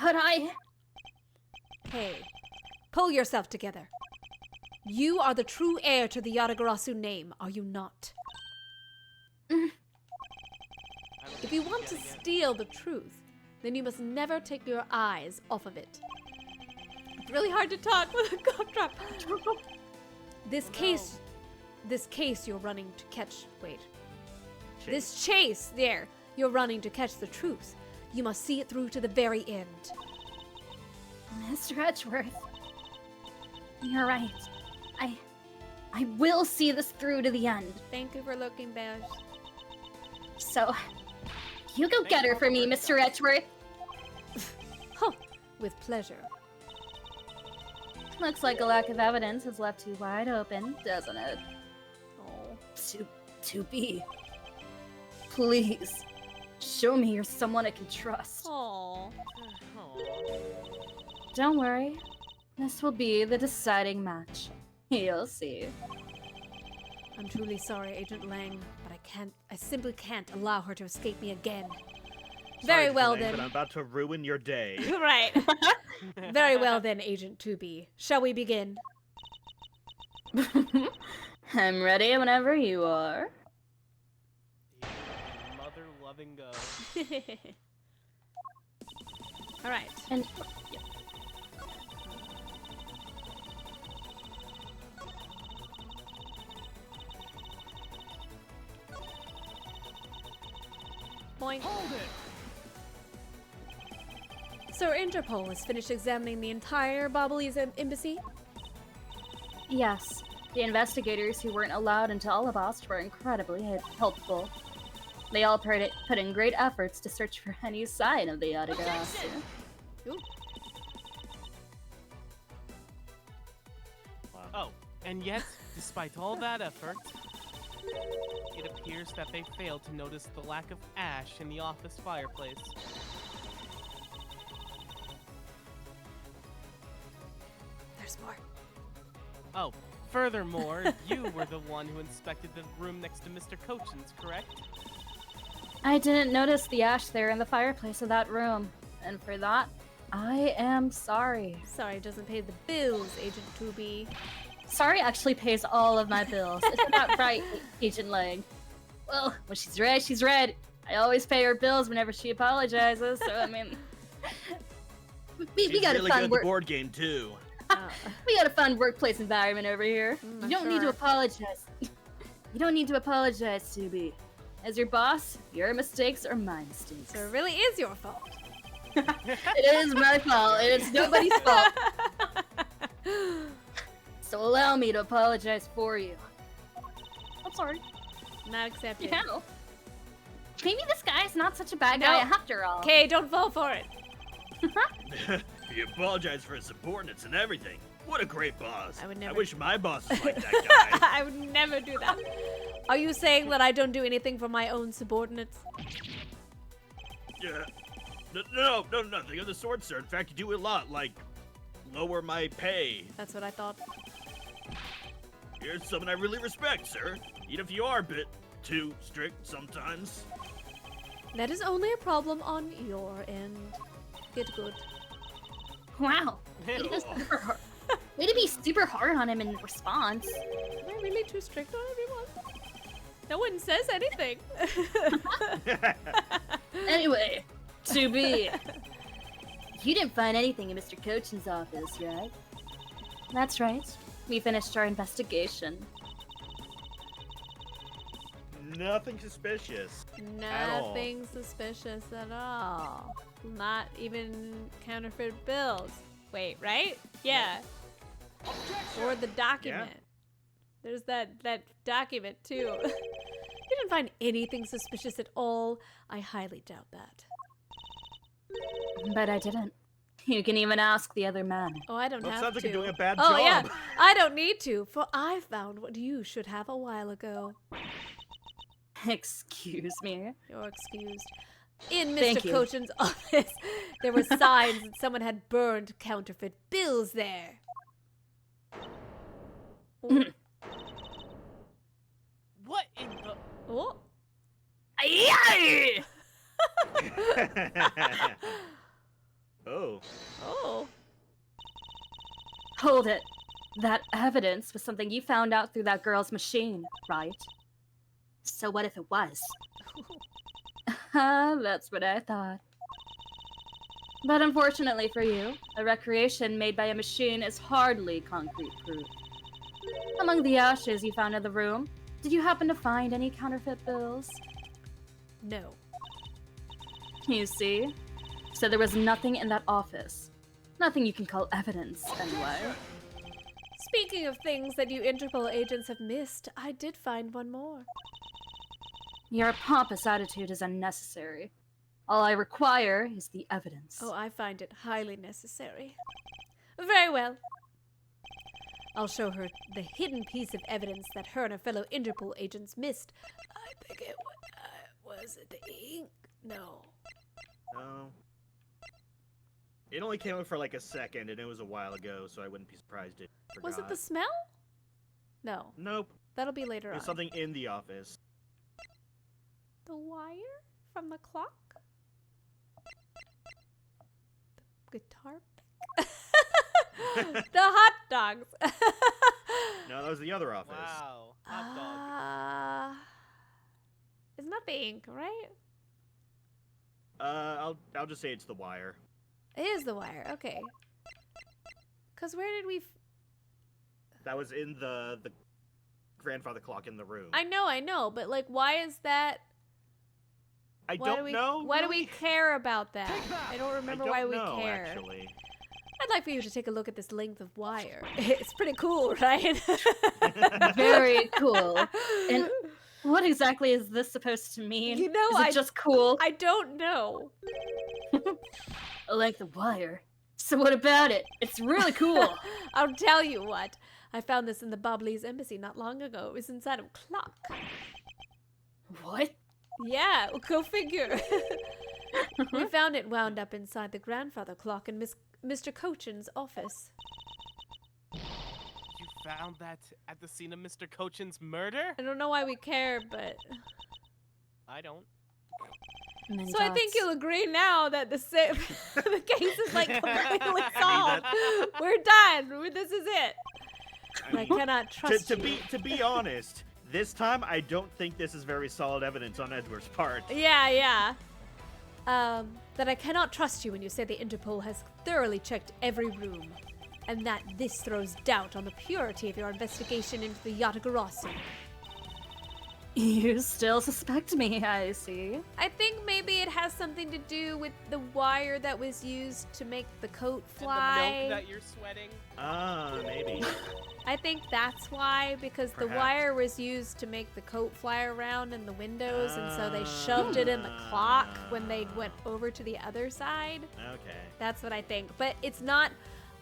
But Hey, pull yourself together. You are the true heir to the Yatagarasu name, are you not? I don't If think you she's want to getting it. steal the truth, then you must never take your eyes off of it. It's really hard to talk with a cough drop. This case you're running to catch. Wait. This chase, there, you're running to catch the truth. You must see it through to the very end. Mr. Edgeworth, you're right. I will see this through to the end. Thank you for looking, Bears. So, you go get her for me, Mr. Edgeworth. Huh, with pleasure. Looks like a lack of evidence has left you wide open, doesn't it? Oh. To be. Please, show me you're someone I can trust. Aw. Aw. Don't worry, this will be the deciding match. You'll see. I'm truly sorry, Agent Lang, but I simply can't allow her to escape me again. Very Sorry, well Lang, then. But I'm about to ruin your day. Right. Very well then, Agent 2B. Shall we begin? I'm ready whenever you are. Mother loving go. All right. And Point. Sir Interpol has finished examining the entire Bobbly's embassy. yes, the investigators who weren't allowed into Alabast were incredibly helpful. They all put in great efforts to search for any sign of the Yadagarasi. Ooh. Oh, and yet, despite all that effort, it appears that they failed to notice the lack of ash in the office fireplace. There's more. Oh, furthermore, you were the one who inspected the room next to Mr. Cochin's, correct? I didn't notice the ash there in the fireplace of that room, and for that, I am sorry. Sorry, it doesn't pay the bills, Agent 2B. Sorry actually pays all of my bills. Isn't that right, Agent Lang? Well, when she's red, she's red. I always pay her bills whenever she apologizes, so I mean... we She's got really a good fun at the board game, too. We got a fun workplace environment over here. I'm You don't need to sure. apologize. You don't need to apologize, Subi. As your boss, your mistakes are my mistakes. So it really is your fault. It is my fault, and it's nobody's fault. So allow me to apologize for you. I'm sorry. Not accepted. Yeah. Maybe this guy's not such a bad No. guy after all. Okay, don't fall for it. He apologized for his subordinates and everything. What a great boss. I would never- wish my boss was like that guy. I would never do that. Are you saying that I don't do anything for my own subordinates? Yeah. No, nothing of the sort, sir. In fact, you do a lot, like lower my pay. That's what I thought. You're someone I really respect, sir. Even if you are a bit too strict sometimes. That is only a problem on your end. Get good. Wow. Way to, go super hard. Way to be super hard on him in response. Am I really too strict on everyone? No one says anything. Anyway, to be. You didn't find anything in Mr. Cochin's office, right? That's right. We finished our investigation. Nothing suspicious. At all. Nothing suspicious at all. Not even counterfeit bills. Wait, right? Yeah. Or the document. There's that document too. You didn't find anything suspicious at all. I highly doubt that. But I didn't. You can even ask the other man. Oh, I don't Well, it have sounds like to. you're doing a bad oh job. yeah, I don't need to, for I found what you should have a while ago. Excuse me. You're excused. In Thank Mr. you. Cochin's office, there were signs that someone had burned counterfeit bills there. Oh. What in the... Oh. Aye! Oh. Oh. Hold it. That evidence was something you found out through that girl's machine, right? So what if it was? That's what I thought. But unfortunately for you, a recreation made by a machine is hardly concrete proof. Among the ashes you found in the room, did you happen to find any counterfeit bills? No. You see? So there was nothing in that office. Nothing you can call evidence, anyway. Speaking of things that you Interpol agents have missed, I did find one more. Your pompous attitude is unnecessary. All I require is the evidence. Oh, I find it highly necessary. Very well. I'll show her the hidden piece of evidence that her and her fellow Interpol agents missed. I think it was it the ink? No. No. It only came out for like a second, and it was a while ago, so I wouldn't be surprised if it Was it forgot. the smell? No. Nope. That'll be later on. There's something in the office. The wire from the clock? The guitar pick? The hot dogs! No, that was the other office. Wow. Hot dog. It's not the ink, right? I'll just say it's the wire. It is the wire, okay. Cause where did we... That was in the grandfather clock in the room. I know, but like, why is that... I Why don't do we, know. Why do we really. care about that? I don't I remember don't why we know, care. Actually. I'd like for you to take a look at this length of wire. It's pretty cool, right? Very cool. And what exactly is this supposed to mean? You know, is it just cool? I don't know. I like the wire. So what about it? It's really cool. I'll tell you what. I found this in the Bobley's embassy not long ago. It was inside of a clock. What? Yeah, go figure. We found it wound up inside the grandfather clock in Mr. Cochin's office. You found that at the scene of Mr. Cochin's murder? I don't know why we care, but... I don't. So I think you'll agree now that the case is like completely solved. We're done. This is it. I cannot trust to you. be honest, this time I don't think this is very solid evidence on Edward's part. Yeah. That I cannot trust you when you say the Interpol has thoroughly checked every room, and that this throws doubt on the purity of your investigation into the Yatagarasu. You still suspect me, I see. I think maybe it has something to do with the wire that was used to make the coat fly. And the milk that you're sweating? Maybe. I think that's why, because the Perhaps. wire was used to make the coat fly around in the windows, and so they shoved it in the clock when they went over to the other side. Okay. That's what I think. But it's not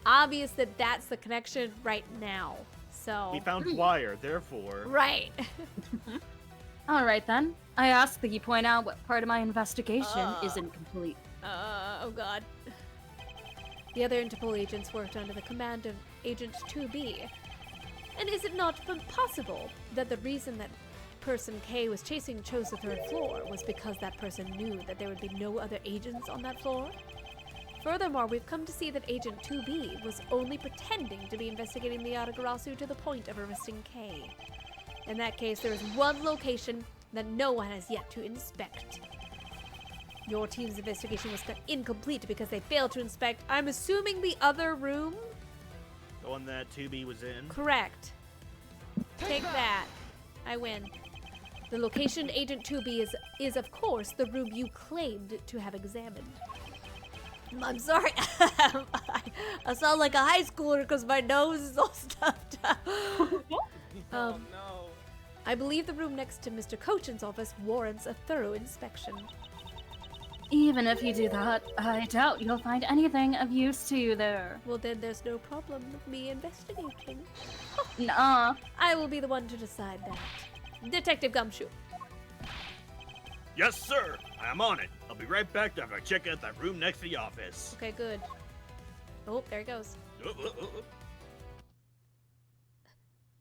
obvious that that's the connection right now. So. We found wire, therefore. Right. All right then. I ask that you point out what part of my investigation is incomplete. Oh god. The other Interpol agents worked under the command of Agent 2B. And is it not possible that the reason that person K was chasing chose the third floor was because that person knew that there would be no other agents on that floor? Furthermore, we've come to see that Agent 2B was only pretending to be investigating the Yatagarasu to the point of arresting K. In that case, there is one location that no one has yet to inspect. Your team's investigation was incomplete because they failed to inspect, I'm assuming, the other room? The one that 2B was in. Correct. Take that. I win. The location Agent 2B is of course, the room you claimed to have examined. I'm sorry. I sound like a high schooler because my nose is all stuffed up. Oh no. I believe the room next to Mr. Cochin's office warrants a thorough inspection. Even if you do that, I doubt you'll find anything of use to you there. Well, then there's no problem with me investigating. Nuh-uh. I will be the one to decide that. Detective Gumshoe. Yes, sir. I'm on it. I'll be right back after I check out that room next to the office. Okay, good. Oh, there it goes.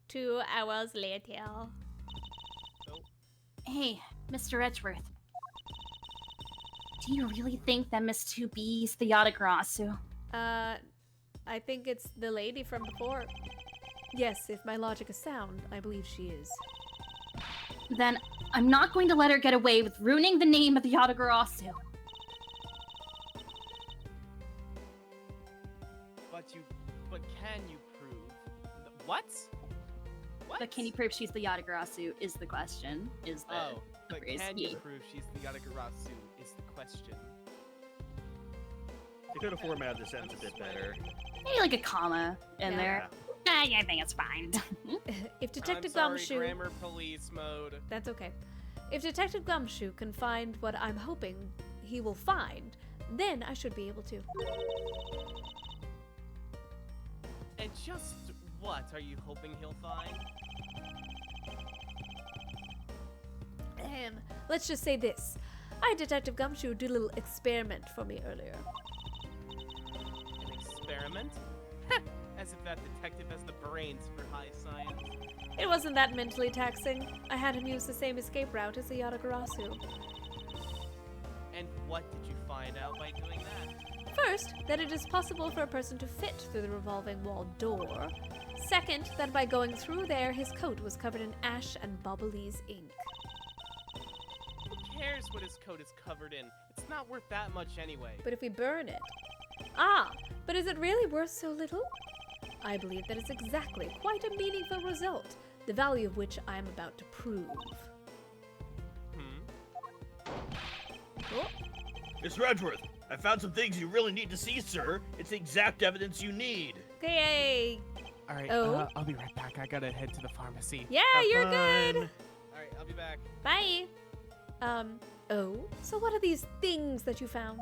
2 hours later. Hey, Mr. Edgeworth. Do you really think that Miss 2B is the Yatagarasu? I think it's the lady from before. Yes, if my logic is sound, I believe she is. Then I'm not going to let her get away with ruining the name of the Yatagarasu. But can you prove? What? What? But can you prove she's the Yatagarasu is the question. Is the Oh, but phrase. can you prove she's the Yatagarasu is the question. They could have formatted the sentence a bit better. Maybe like a comma in Yeah. there. I think it's fine. If Detective I'm sorry, Gumshoe... grammar police mode. That's okay. If Detective Gumshoe can find what I'm hoping he will find, then I should be able to. And just what are you hoping he'll find? Let's just say this. I had Detective Gumshoe do a little experiment for me earlier. An experiment? As if that detective has the brains for high science. It wasn't that mentally taxing. I had him use the same escape route as the Yatagarasu. And what did you find out by doing that? First, that it is possible for a person to fit through the revolving wall door. Second, that by going through there, his coat was covered in ash and Bobbly's ink. Who cares what his coat is covered in? It's not worth that much anyway. But if we burn it... Ah, but is it really worth so little? I believe that is exactly quite a meaningful result, the value of which I am about to prove. Oh, Miss Redworth, I found some things you really need to see, sir. It's the exact evidence you need. okay. All right, Oh. I'll be right back. I gotta head to the pharmacy. Yeah, Have you're fun. good. All right, I'll be back. Bye. Oh, so what are these things that you found?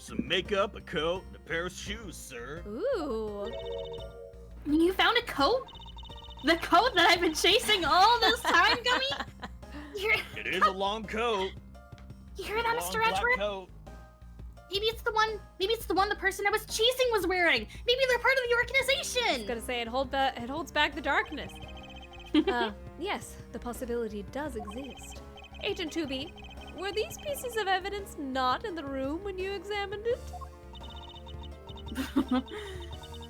Some makeup, a coat, and a pair of shoes, sir. Ooh. You found a coat? The coat that I've been chasing all this time, Gummy? It is a long coat. You hear that, Long Mr. black Edgeworth? coat. Maybe it's the one the person I was chasing was wearing. Maybe they're part of the I was organization. gonna say it holds back the darkness. Yes, the possibility does exist. Agent 2B, were these pieces of evidence not in the room when you examined it?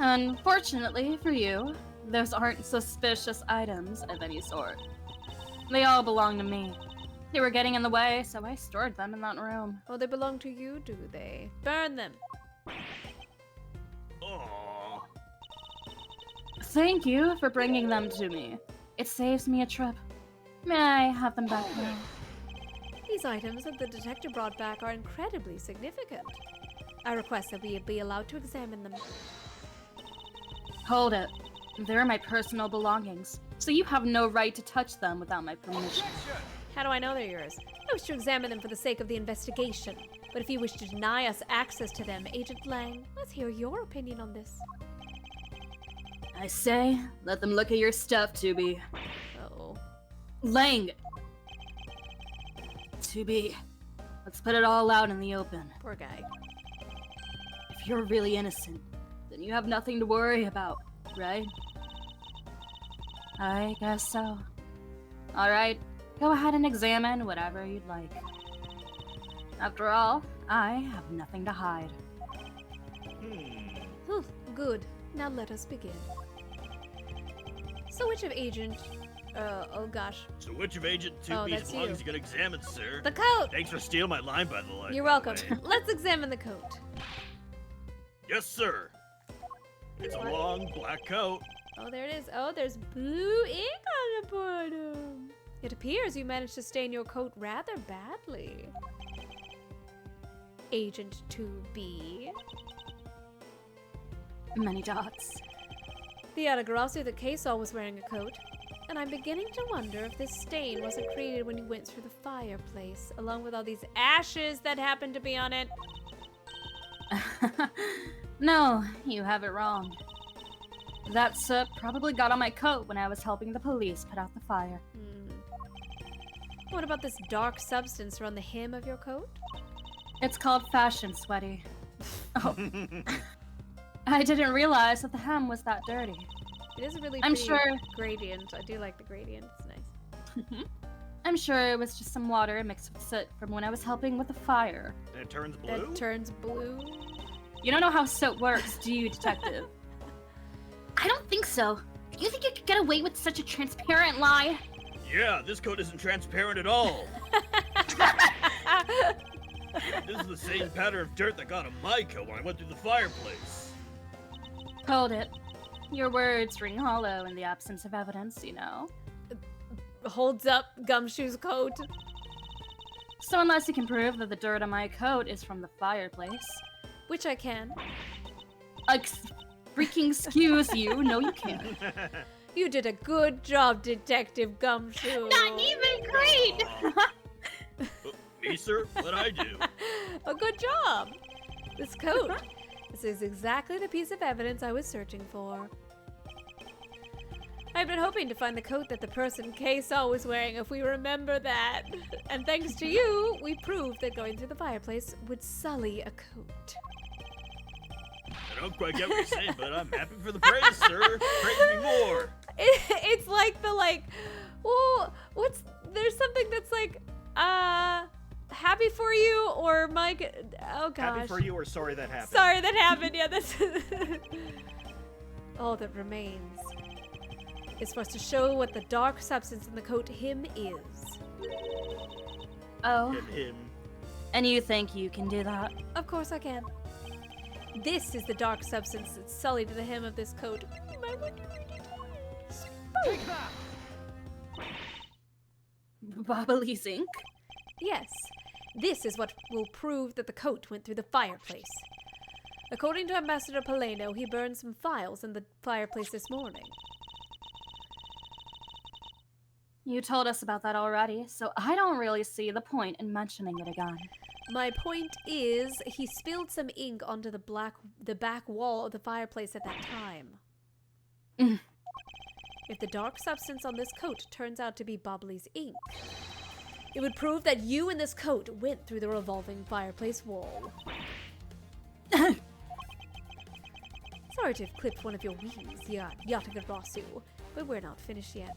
Unfortunately for you, those aren't suspicious items of any sort. They all belong to me. They were getting in the way, so I stored them in that room. Oh, they belong to you, do they? Burn them. Aww. Thank you for bringing them to me. It saves me a trip. May I have them back now? These items that the detective brought back are incredibly significant. I request that we be allowed to examine them. Hold it. They're my personal belongings, so you have no right to touch them without my permission. How do I know they're yours? I wish to examine them for the sake of the investigation. But if you wish to deny us access to them, Agent Lang, let's hear your opinion on this. I say, let them look at your stuff, Tubi. Uh-oh. Lang! Tubi, let's put it all out in the open. Poor guy. If you're really innocent, then you have nothing to worry about, right? I guess so. Alright, go ahead and examine whatever you'd like. After all, I have nothing to hide. Good. Now let us begin. So which of Agent... oh gosh. So which of Agent Oh, 2B's that's belongings you. you gonna examine, sir? The coat! Thanks for stealing my line, by the way. You're by the welcome. way. Let's examine the coat. Yes, sir. It's a long black coat. Oh, there it is. Oh, there's blue ink on the bottom. It appears you managed to stain your coat rather badly. Agent 2B. Many dots. The Yatagarasu that Kei saw was wearing a coat, and I'm beginning to wonder if this stain wasn't created when you went through the fireplace, along with all these ashes that happened to be on it. No, you have it wrong. That soot probably got on my coat when I was helping the police put out the fire. What about this dark substance around the hem of your coat? It's called fashion sweaty. Oh. I didn't realize that the hem was that dirty. It is a really I'm pretty sure- gradient. I do like the gradient. It's nice. I'm sure it was just some water mixed with soot from when I was helping with the fire. And it turns blue? That turns blue. You don't know how soot works, do you, detective? I don't think so. You think you could get away with such a transparent lie? Yeah, this coat isn't transparent at all. This is the same pattern of dirt that got on my coat when I went through the fireplace. Hold it. Your words ring hollow in the absence of evidence, you know. Holds up Gumshoe's coat. So unless you can prove that the dirt on my coat is from the fireplace... Which I can. Freaking excuse you. No, you can't. You did a good job, Detective Gumshoe. Not even great! Me, sir? What'd I do? A good job. This coat. This is exactly the piece of evidence I was searching for. I've been hoping to find the coat that the person Kay saw was wearing, if we remember that. And thanks to you, we proved that going through the fireplace would sully a coat. I don't quite get what you're saying, but I'm happy for the praise, sir. Praise me more. It's like well, there's something that's like, happy for you or Mike. Oh gosh. Happy for you or sorry that happened? Sorry that happened. Yeah, that's all that remains is for us to show what the dark substance in the coat him is. Oh, Him. and you think you can do that? Of course I can. This is the dark substance that's sullied the hem of this coat. Bobbly's ink? Yes, this is what will prove that the coat went through the fireplace. According to Ambassador Paleno, he burned some files in the fireplace this morning. You told us about that already, so I don't really see the point in mentioning it again. My point is, he spilled some ink onto the back wall of the fireplace at that time. Mm. If the dark substance on this coat turns out to be Bobbly's ink, it would prove that you and this coat went through the revolving fireplace wall. Sorry to have clipped one of your wings, Yatagarasu, but we're not finished yet.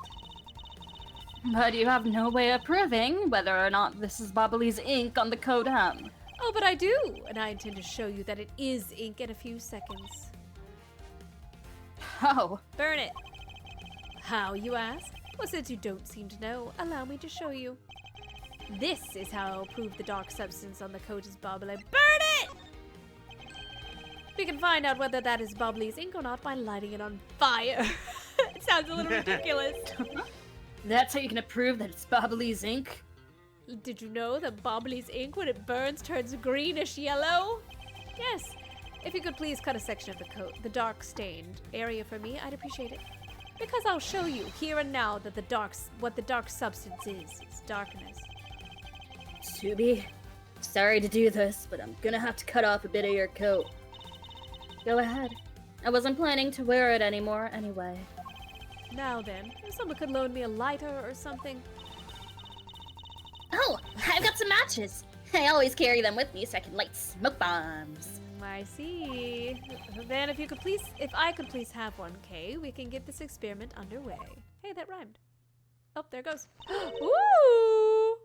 But you have no way of proving whether or not this is Bobbly's ink on the coat hem. Oh, but I do, and I intend to show you that it is ink in a few seconds. How? Burn it! How, you ask? Well, since you don't seem to know, allow me to show you. This is how I'll prove the dark substance on the coat is Bobbly. Burn it! We can find out whether that is Bobbly's ink or not by lighting it on fire. It sounds a little ridiculous. That's how you're gonna prove that it's Bobbly's ink? Did you know that Bobbly's ink, when it burns, turns greenish yellow? Yes. If you could please cut a section of the coat, the dark stained area for me, I'd appreciate it. Because I'll show you here and now that what the dark substance is. It's darkness. Tsubi, sorry to do this, but I'm gonna have to cut off a bit of your coat. Go ahead. I wasn't planning to wear it anymore anyway. Now then, if someone could loan me a lighter or something. Oh, I've got some matches. I always carry them with me so I can light smoke bombs. I see. Then if I could please have one, Kay, we can get this experiment underway. Hey, that rhymed. Oh, there it goes. Ooh!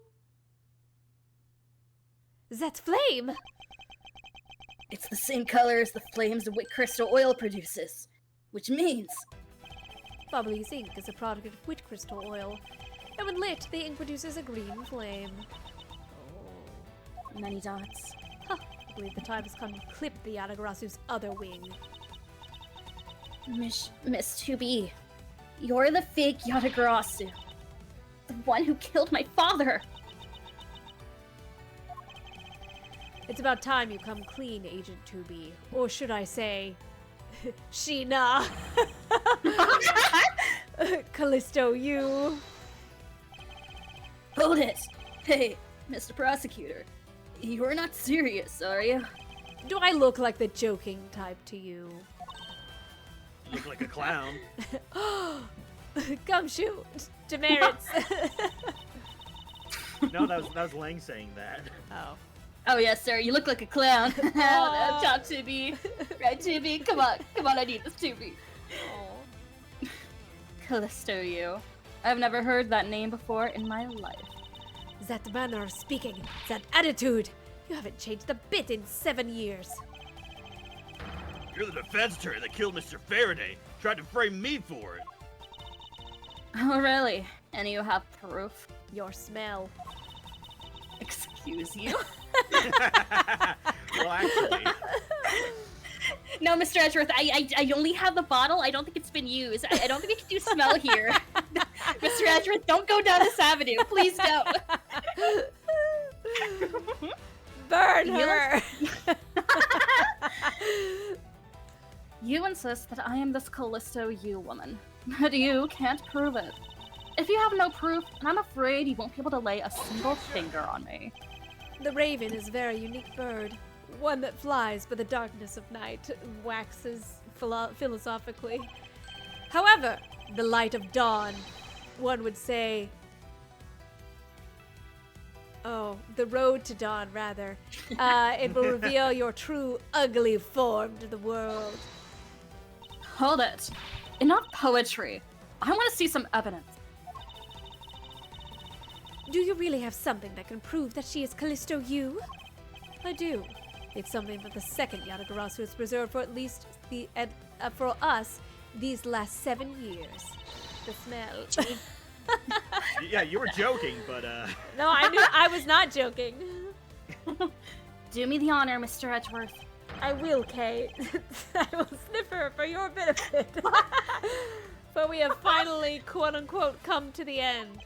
That's flame! It's the same color as the flames the wit crystal oil produces, which means Bobbly's ink is a product of wit crystal oil, and when lit, the ink produces a green flame. Oh. many dots. Huh. I believe the time has come to clip the Yatagarasu's other wing. Miss 2B, you're the fake Yatagarasu. The one who killed my father. It's about time you come clean, Agent 2B. Or should I say, Sheena. Callisto, you. Hold it! Hey, Mr. Prosecutor. You're not serious, are you? Do I look like the joking type to you? You look like a clown. Gumshoe, demerits. No, that was Lang saying that. Oh. Oh yes, sir. You look like a clown. Top Tubi. Right, Tubi? Come on, I need this Tubi. Oh. Callisto, you. I've never heard that name before in my life. That manner of speaking, that attitude. You haven't changed a bit in 7 years. You're the defense attorney that killed Mr. Faraday. Tried to frame me for it. Oh really? And you have proof? Your smell. Excuse you? Well, actually, No, Mr. Edgeworth, I only have the bottle. I don't think it's been used. I don't think we can do smell here. Mr. Edgeworth, don't go down this avenue. Please don't. Burn her! You insist that I am this Callisto you woman, but you can't prove it. If you have no proof, I'm afraid you won't be able to lay a single finger on me. The raven is a very unique bird. One that flies by the darkness of night, waxes philosophically. However, the light of dawn, one would say... Oh, the road to dawn, rather. It will reveal your true ugly form to the world. Hold it. In not poetry, I want to see some evidence. Do you really have something that can prove that she is Callisto you? I do. It's something that the second Yatagarasu has preserved for at least for us these last 7 years. The smell. Yeah, you were joking, but No, I was not joking. Do me the honor, Mr. Edgeworth. I will, Kay. I will sniff her for your benefit. But we have finally, quote-unquote, come to the end.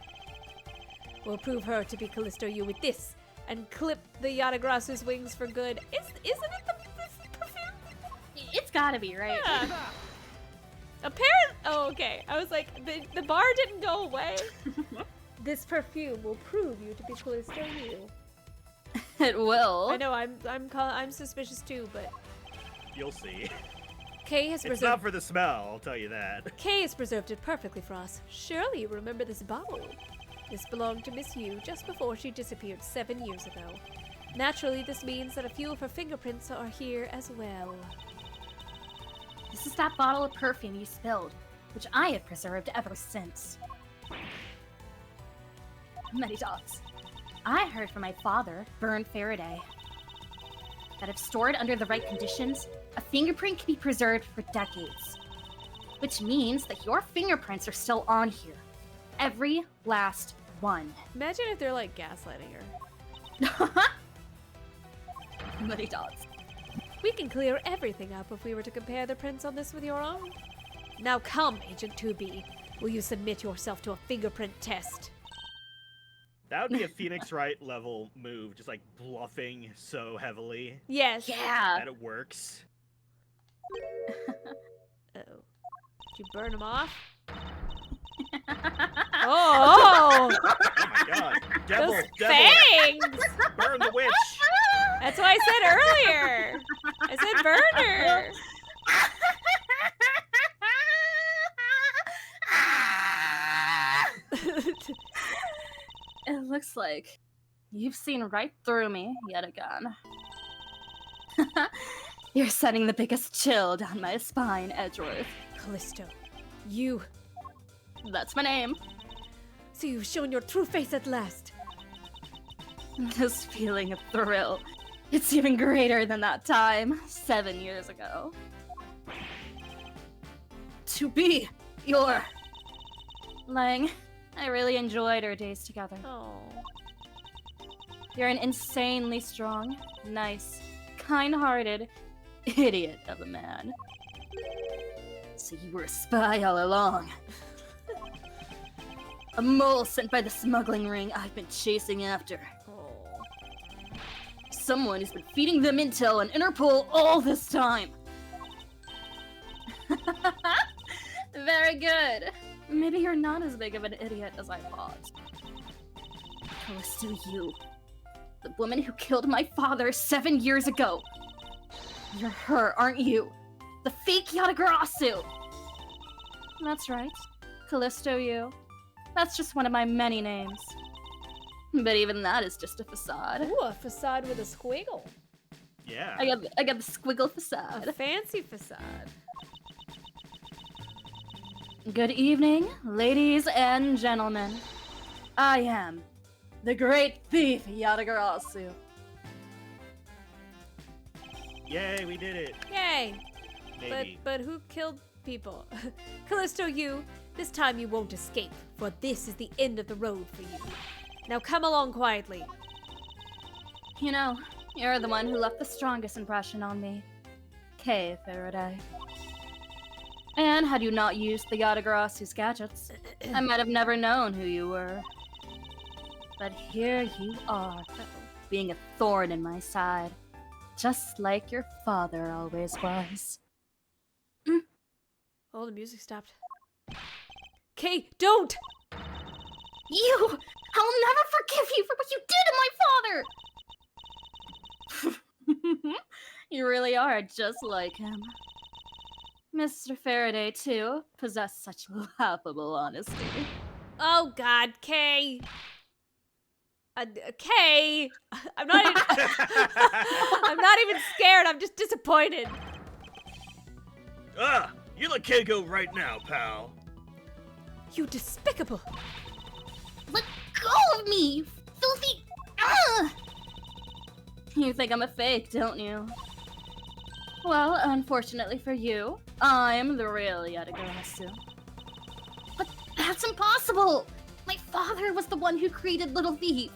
We'll prove her to be Callisto you with this, and clip the Yatagrasu's wings for good. Isn't it the perfume? It's gotta be, right? Yeah. Oh, okay. I was like, the bar didn't go away. This perfume will prove you to be Callisto you. It will. I know. I'm suspicious too, but you'll see. Kay has It's preserved. not for the smell, I'll tell you that. Kay has preserved it perfectly for us. Surely you remember this bottle. This belonged to Miss Yu just before she disappeared 7 years ago. Naturally, this means that a few of her fingerprints are here as well. This is that bottle of perfume you spilled, which I have preserved ever since. Many dogs. I heard from my father, Bern Faraday, that if stored under the right conditions, a fingerprint can be preserved for decades. Which means that your fingerprints are still on here. Every last one. Imagine if they're like gaslighting her. Many dogs. We can clear everything up if we were to compare the prints on this with your own. Now come, Agent 2B. Will you submit yourself to a fingerprint test? That would be a Phoenix Wright level move, just like bluffing so heavily Yes. Yeah. that it works. Uh-oh. Did you burn them off? Oh! Oh my god. Devil, Those devil, fangs! burn the witch! That's what I said earlier. I said burner. It looks like you've seen right through me yet again. You're sending the biggest chill down my spine, Edgeworth. Callisto, you. That's my name. So you've shown your true face at last. This feeling of thrill. It's even greater than that time, 7 years ago. To be your... Lang, I really enjoyed our days together. Oh. You're an insanely strong, nice, kind-hearted idiot of a man. So you were a spy all along. A mole sent by the smuggling ring I've been chasing after. Oh. Someone who's been feeding them intel and Interpol all this time. Very good. Maybe you're not as big of an idiot as I thought. Callisto, you. The woman who killed my father 7 years ago. You're her, aren't you? The fake Yatagarasu! That's right. Callisto, you. That's just one of my many names. But even that is just a facade. Ooh, a facade with a squiggle. Yeah. I got the squiggle facade. A fancy facade. Good evening, ladies and gentlemen. I am the great thief Yatagarasu. Yay, we did it. Yay. Maybe. But who killed people? Callisto, you. This time you won't escape, for this is the end of the road for you. Now come along quietly. You know, you're the one who left the strongest impression on me. Kay Faraday. And had you not used the Yatagarasu's gadgets, I might have never known who you were. But here you are, being a thorn in my side, just like your father always was. Oh, the music stopped. Kay, don't! You! I'll never forgive you for what you did to my father! You really are just like him. Mr. Faraday, too, possessed such laughable honesty. Oh God, Kay. Kay, I'm not even. I'm not even scared. I'm just disappointed. You let Kay go right now, pal. You despicable! Let go of me, you filthy. Ah! You think I'm a fake, don't you? Well, unfortunately for you, I'm the real Yatagarasu. But that's impossible. My father was the one who created Little Thief.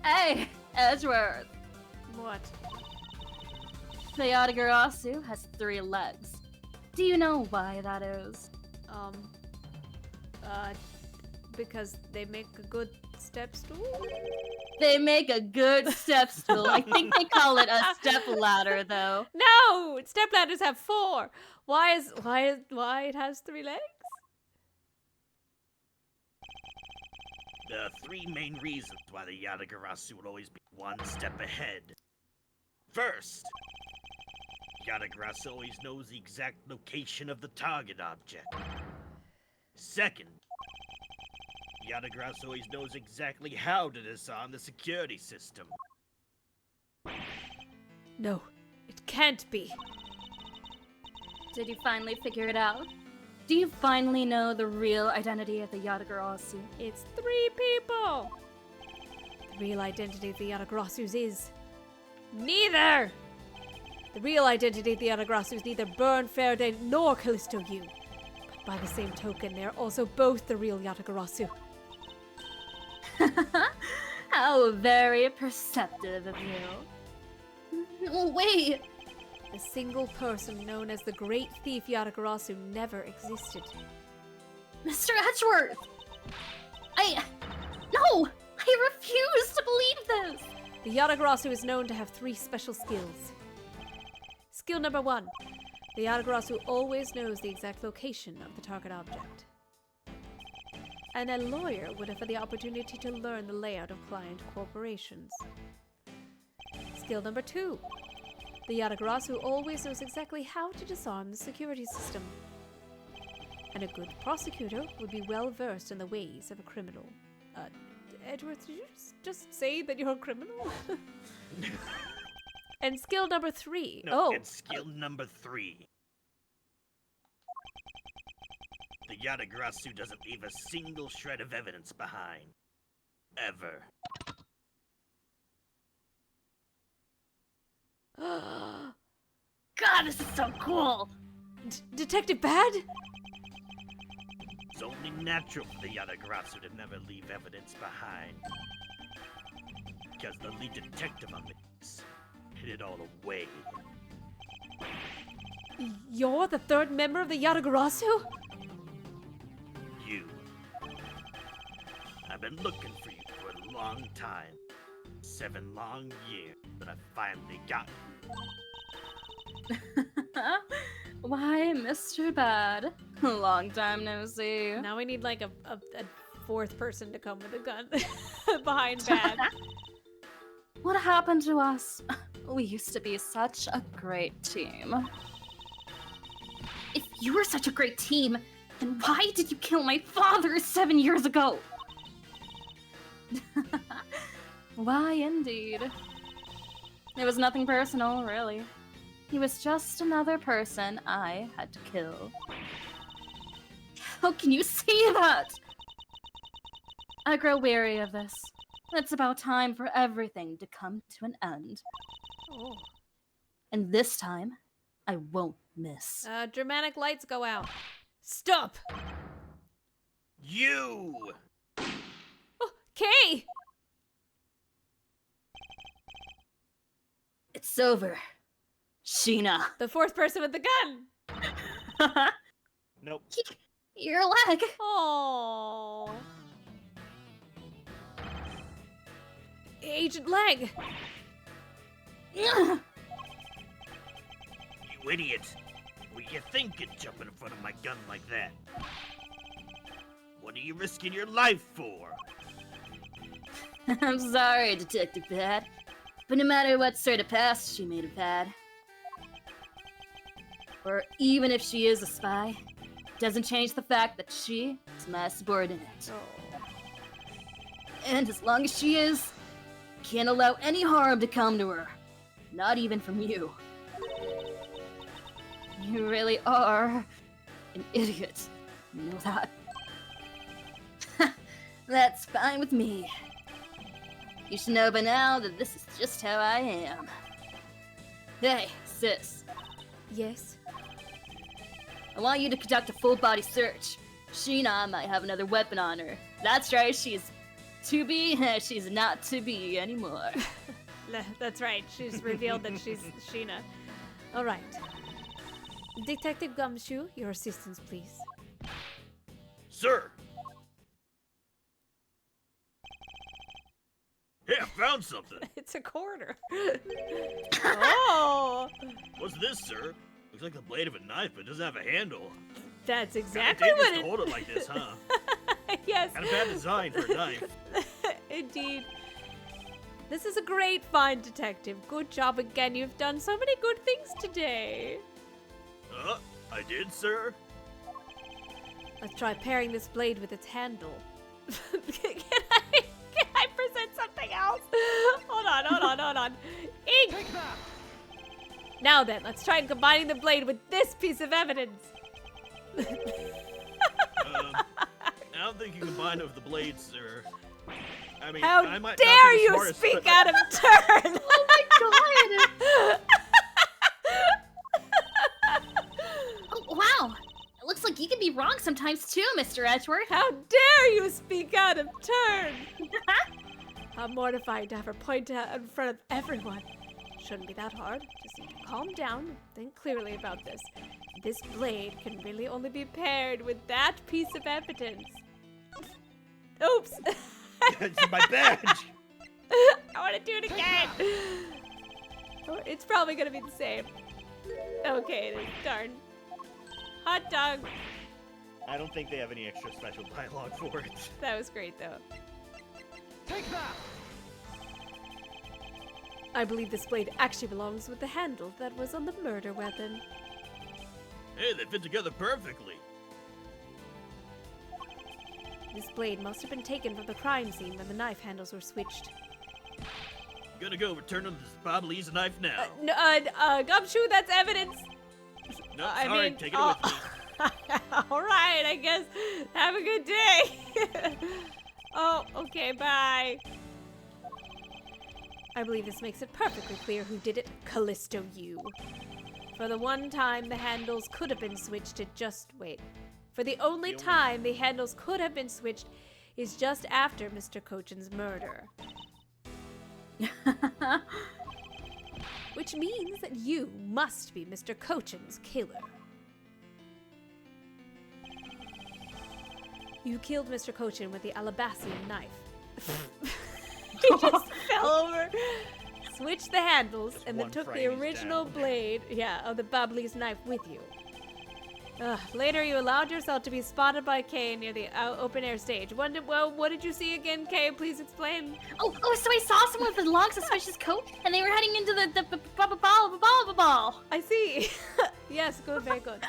Hey, Edgeworth. What? The Yatagarasu has 3 legs. Do you know why that is? Because they make a good step stool? They make a good step stool. I think they call it a step ladder, though. No! Step ladders have 4! Why it has 3 legs? There are 3 main reasons why the Yatagarasu would always be 1 step ahead. First, Yatagarasu always knows the exact location of the target object. Second, Yatagarasu always knows exactly how to disarm the security system. No, it can't be. Did you finally figure it out? Do you finally know the real identity of the Yatagarasu? It's 3 people! The real identity of the Yatagarasus is... neither! The real identity of the Yatagarasu is neither Burn, Faraday, nor Callisto U. But by the same token, they are also both the real Yatagarasu. How very perceptive of you. No way. The single person known as the Great Thief Yatagarasu never existed. Mr. Edgeworth! No! I refuse to believe this! The Yatagarasu is known to have 3 special skills. Skill number 1. The Yatagarasu always knows the exact location of the target object. And a lawyer would have had the opportunity to learn the layout of client corporations. Skill number 2. The Yatagarasu always knows exactly how to disarm the security system. And a good prosecutor would be well versed in the ways of a criminal. Edgeworth, did you just say that you're a criminal? And skill number 3. No, it's skill number 3. The Yatagarasu doesn't leave a single shred of evidence behind. Ever. God, this is so cool! Detective Bad? It's only natural for the Yatagarasu to never leave evidence behind. Because the lead detective on this hid it all away. You're the 3rd member of the Yatagarasu? You. I've been looking for you for a long time. 7 long years, but I finally got you. Why, Mr. Bad? Long time no see. Now we need like a 4th person to come with a gun behind Bad. What happened to us? We used to be such a great team. If you were such a great team, then why did you kill my father 7 years ago? Why, indeed. It was nothing personal, really. He was just another person I had to kill. How can you say that? I grow weary of this. It's about time for everything to come to an end. Oh. And this time, I won't miss. Dramatic lights go out. Stop! You! Oh, Kay! It's over. Sheena. The 4th person with the gun! Nope. Your leg. Oh. Agent Leg! You idiot! What do you thinking, jumping in front of my gun like that? What are you risking your life for? I'm sorry, Detective Bad. But no matter what sort of past she may have had, or even if she is a spy, doesn't change the fact that she is my subordinate. Oh. And as long as she is, can't allow any harm to come to her. Not even from you. You really are an idiot. You know that? That's fine with me. You should know by now that this is just how I am. Hey, sis. Yes? I want you to conduct a full-body search. Sheena might have another weapon on her. That's right, she's to be, she's not to be anymore. That's right. She's revealed that she's Sheena. All right. Detective Gumshoe, your assistance, please. Sir! Hey, I found something! It's a quarter. Oh! What's this, sir? Looks like the blade of a knife, but it doesn't have a handle. That's Kinda exactly dangerous what to it... hold it like this, huh? Yes. Kind of bad design for a knife. Indeed. This is a great find, Detective. Good job again. You've done so many good things today. I did, sir? Let's try pairing this blade with its handle. Can I present something else? Hold on. Ink! Now then, let's try combining the blade with this piece of evidence. I don't think you can combine it with the blade, sir. I mean, How I might not dare be the you smartest, speak but, out of turn! Oh my god! Oh, wow! It looks like you can be wrong sometimes too, Mr. Edgeworth. How dare you speak out of turn! I'm mortified to have her point out in front of everyone. Shouldn't be that hard. Just need to calm down and think clearly about this. This blade can really only be paired with that piece of evidence. Oops! It's my badge! I want to do it again! Oh, it's probably gonna be the same. Okay, it is. Darn. Hot dog. I don't think they have any extra special dialogue for it. That was great, though. I believe this blade actually belongs with the handle that was on the murder weapon. Hey, they fit together perfectly. This blade must have been taken from the crime scene when the knife handles were switched. Gotta go return them to this Bob-Lee's knife now. Gumshoe, that's evidence! No, I sorry, mean, take it with me. Alright, I guess. Have a good day! Oh, okay, bye. I believe this makes it perfectly clear who did it. Callisto, you. For the one time the handles could have been switched, For the only time the handles could have been switched is just after Mr. Cochin's murder. Which means that you must be Mr. Cochin's killer. You killed Mr. Cochin with the Alabassian knife. He just fell over, switched the handles, and then one took the frame is original down. blade, of the Bubbly's knife with you. Later, you allowed yourself to be spotted by Kay near the open-air stage. What did you see again, Kay? Please explain. Oh, so I saw someone with a long, suspicious coat, and they were heading into the ball. I see. Yes, good, very good.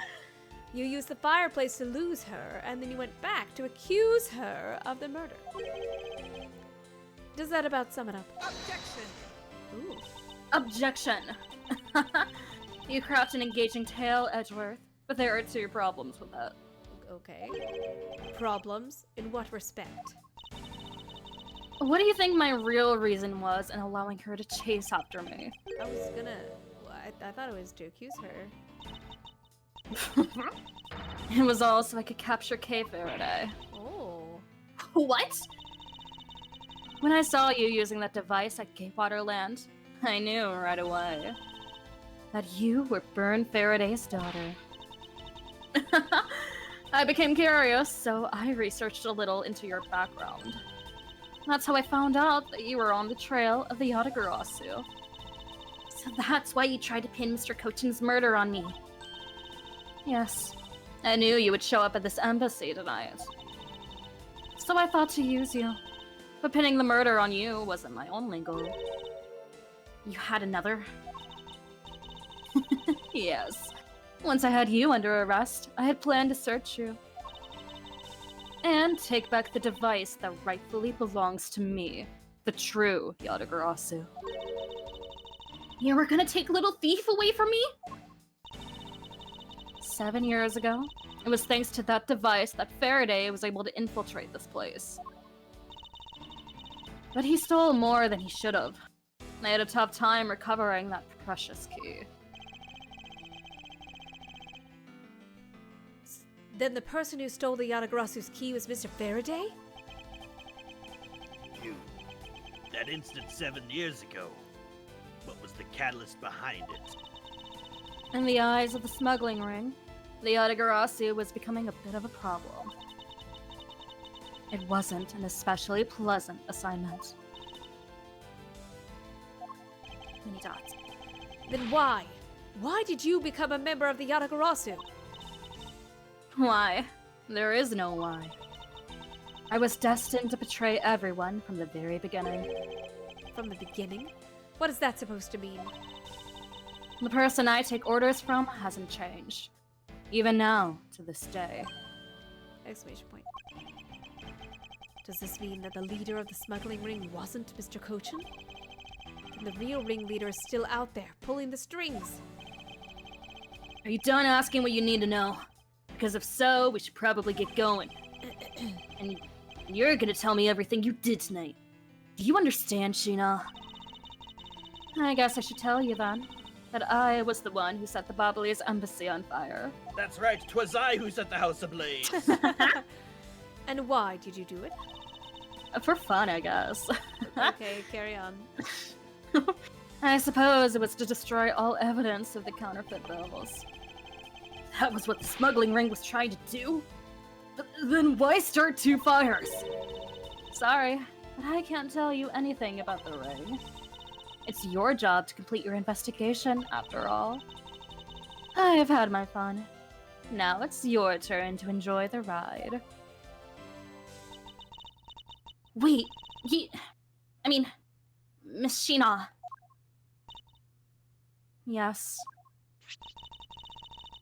You used the fireplace to lose her, and then you went back to accuse her of the murder. Does that about sum it up? Objection! Ooh. Objection. You craft an engaging tale, Edgeworth, but there are two problems with that. Okay. Problems? In what respect? What do you think my real reason was in allowing her to chase after me? I was gonna... I thought it was to accuse her. It was all so I could capture Kay Faraday. Oh. What? When I saw you using that device at Gatewater Land, I knew right away that you were Byrne Faraday's daughter. I became curious, so I researched a little into your background. That's how I found out that you were on the trail of the Yatagarasu. So that's why you tried to pin Mr. Cochin's murder on me. Yes, I knew you would show up at this embassy tonight. So I thought to use you. But pinning the murder on you wasn't my only goal. You had another? Yes. Once I had you under arrest, I had planned to search you. And take back the device that rightfully belongs to me. The true Yatagarasu. You were gonna take little thief away from me? 7 years ago. It was thanks to that device that Faraday was able to infiltrate this place. But he stole more than he should have. I had a tough time recovering that precious key. Then the person who stole the Yatagarasu's key was Mr. Faraday? That incident 7 years ago. What was the catalyst behind it? In the eyes of the smuggling ring, the Yatagarasu was becoming a bit of a problem. It wasn't an especially pleasant assignment. Many dots. Then why? Why did you become a member of the Yatagarasu? Why? There is no why. I was destined to betray everyone from the very beginning. From the beginning? What is that supposed to mean? The person I take orders from hasn't changed. Even now, to this day. Exclamation point. Does this mean that the leader of the smuggling ring wasn't Mr. Kochin? And the real ringleader is still out there, pulling the strings? Are you done asking what you need to know? Because if so, we should probably get going. And you're gonna tell me everything you did tonight. Do you understand, Sheena? I guess I should tell you then, that I was the one who set the Bobbly's embassy on fire. That's right, 'twas I who set the house ablaze. And why did you do it? For fun, I guess. Okay, carry on. I suppose it was to destroy all evidence of the counterfeit bills. That was what the smuggling ring was trying to do? Then why start 2 fires? Sorry, but I can't tell you anything about the ring. It's your job to complete your investigation, after all. I've had my fun. Now it's your turn to enjoy the ride. Wait, Miss Sheena. Yes.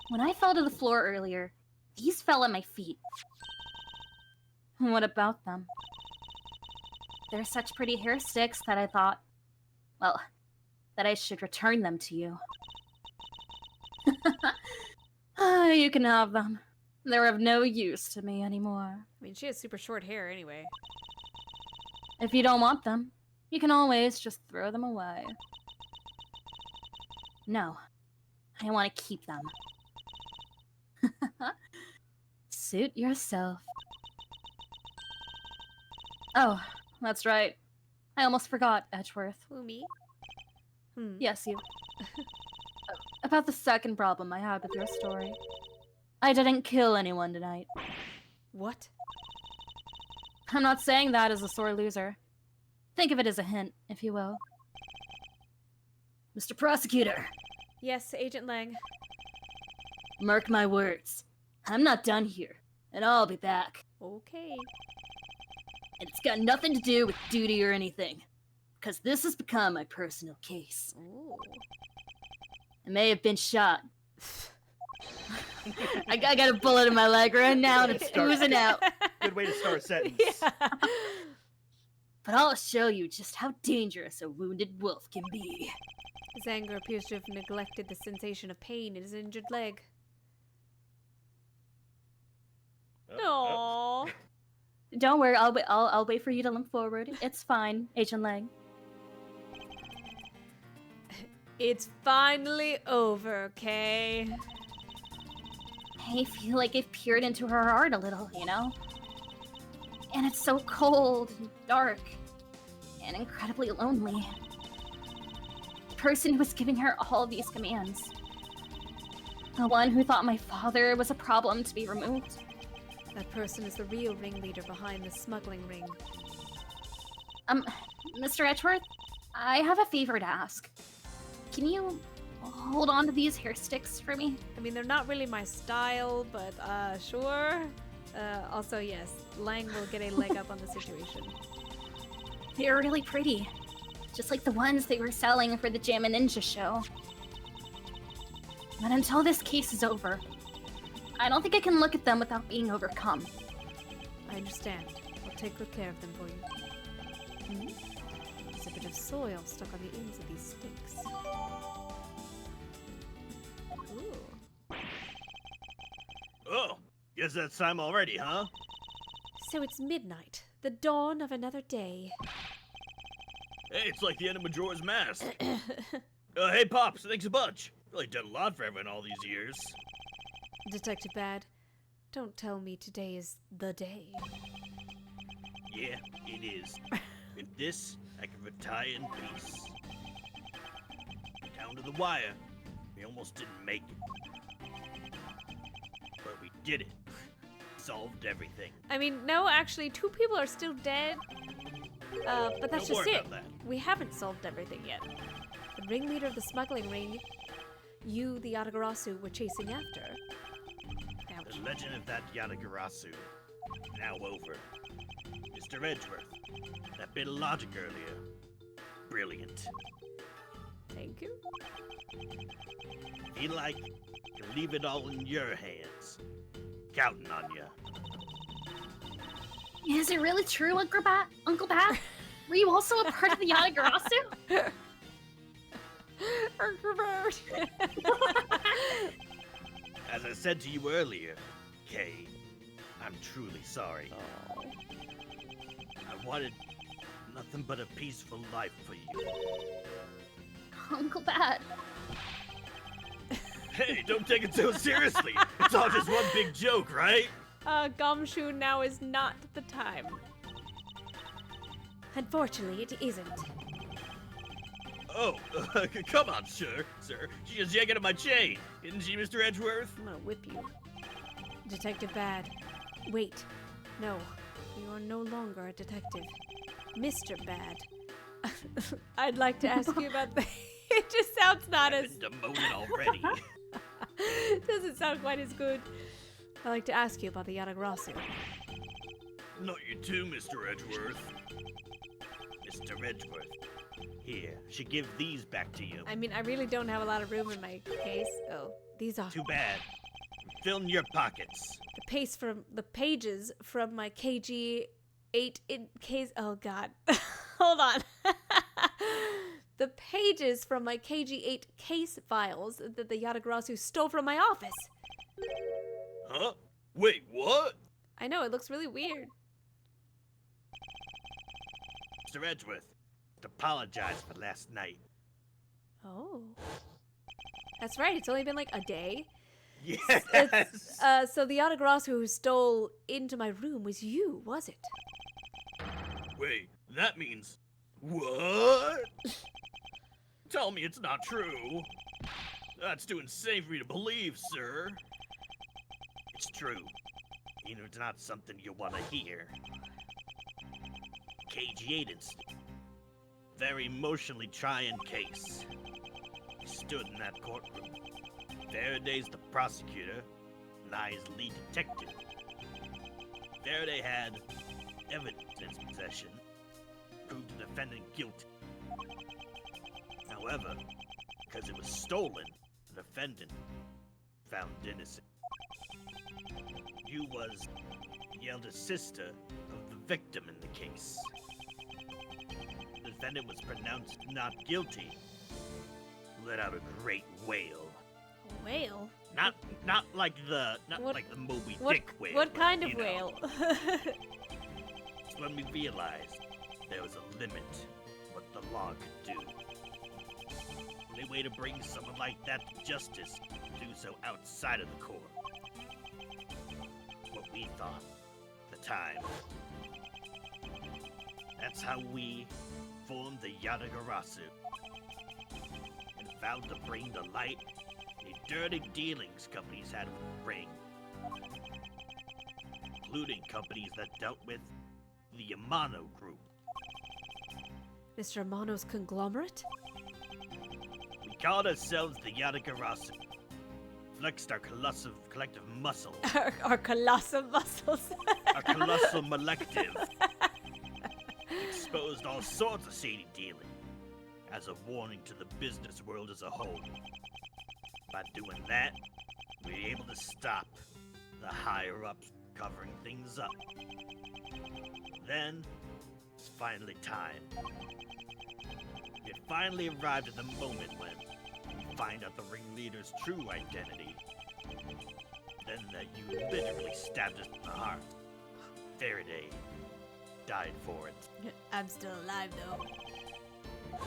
When I fell to the floor earlier, these fell at my feet. What about them? They're such pretty hair sticks that I thought, well, that I should return them to you. You can have them. They're of no use to me anymore. I mean, she has super short hair anyway. If you don't want them, you can always just throw them away. No, I want to keep them. Suit yourself. Oh, that's right. I almost forgot, Edgeworth. Who, me? Yes, you. About the second problem I had with your story. I didn't kill anyone tonight. What? I'm not saying that as a sore loser. Think of it as a hint, if you will. Mr. Prosecutor, Yes, Agent Lang. mark my words. I'm not done here, and I'll be back. Okay. And it's got nothing to do with duty or anything, because this has become my personal case. Ooh. I may have been shot. I got a bullet in my leg right now and it's oozing out. Good way to start a sentence. Yeah. But I'll show you just how dangerous a wounded wolf can be. His anger appears to have neglected the sensation of pain in his injured leg. Aww. Don't worry, I'll wait for you to limp forward. It's fine, Agent Lang. It's finally over, okay? I feel like I've peered into her heart a little, you know? And it's so cold and dark and incredibly lonely. The person who was giving her all these commands. The one who thought my father was a problem to be removed. That person is the real ringleader behind the smuggling ring. Mr. Edgeworth, I have a favor to ask. Can you hold on to these hair sticks for me? I mean, they're not really my style, but sure. Also, yes, Lang will get a leg up on the situation. They're really pretty. Just like the ones they were selling for the Jam and Ninja show. But until this case is over, I don't think I can look at them without being overcome. I understand. I'll take good care of them for you. There's a bit of soil stuck on the ends of these sticks. Ooh. Guess that's time already, huh? So it's midnight, the dawn of another day. Hey, it's like the end of Majora's Mask. Hey, Pops, thanks a bunch. Really done a lot for everyone all these years. Detective Bad, don't tell me today is the day. Yeah, it is. With this, I can retire in peace. Down to the wire, we almost didn't make it. But we did it. Solved everything. I mean, no, actually, 2 people are still dead. But that's Don't just worry it. about that. We haven't solved everything yet. The ringleader of the smuggling ring, you, the Yatagarasu, were chasing after. Ouch. The legend of that Yatagarasu, now over. Mr. Edgeworth, that bit of logic earlier. Brilliant. Thank you. Feel like you can leave it all in your hands. Counting on ya. Is it really true, Uncle Bat? Were you also a part of the Yatagarasu? As I said to you earlier, Kay, I'm truly sorry. I wanted nothing but a peaceful life for you. Uncle Bat. Hey, don't take it so seriously. It's all just one big joke, right? Gumshoe, now is not the time. Unfortunately, it isn't. Oh, come on, sir. She just yanked out of my chain. Didn't she, Mr. Edgeworth? I'm gonna whip you. Detective Bad. Wait. No. You are no longer a detective. Mr. Bad. I'd like to ask you about the... It just sounds not I've as... been demoted already. Doesn't sound quite as good. I'd like to ask you about the Yatagarasu. Not you too, Mr. Edgeworth. Mr. Edgeworth. Here, should give these back to you. I mean, I really don't have a lot of room in my case. Oh, these are Too bad. Fill in your pockets. the pages from my KG8 in case. Oh God, hold on. The pages from my KG8 case files that the Yatagarasu stole from my office. Huh? Wait, what? I know, it looks really weird. Mr. Edgeworth, apologize for last night. Oh, that's right. It's only been like a day. Yes. So the Yatagarasu who stole into my room was you, was it? Wait, that means what? Tell me it's not true. That's too insane for me to believe, sir. It's true. Even if it's not something you want to hear. KG8 incident. Very emotionally trying case. He stood in that courtroom. Faraday's the prosecutor, and I is lead detective. Faraday had evidence in his possession, proved the defendant guilty. However, because it was stolen, the defendant found innocent. You was the eldest sister of the victim in the case. The defendant was pronounced not guilty, let out a great wail. A whale? Not like the Moby Dick whale. What but, kind of you know, whale? It's when we realized there was a limit what the law could do. The only way to bring someone like that to justice is to do so outside of the court. What we thought at the time. That's how we formed the Yatagarasu and vowed to bring to light the dirty dealings companies had with the ring, including companies that dealt with the Yamano group. Mr. Amano's conglomerate? We called ourselves the Yatagarasu, flexed our collective muscle, Our colossal muscles. our colossal collective, exposed all sorts of shady dealing as a warning to the business world as a whole. By doing that, we were able to stop the higher-ups covering things up. Then, it's finally time. It finally arrived at the moment when we find out the ringleader's true identity. Then then that you literally stabbed us in the heart. Faraday died for it. I'm still alive, though.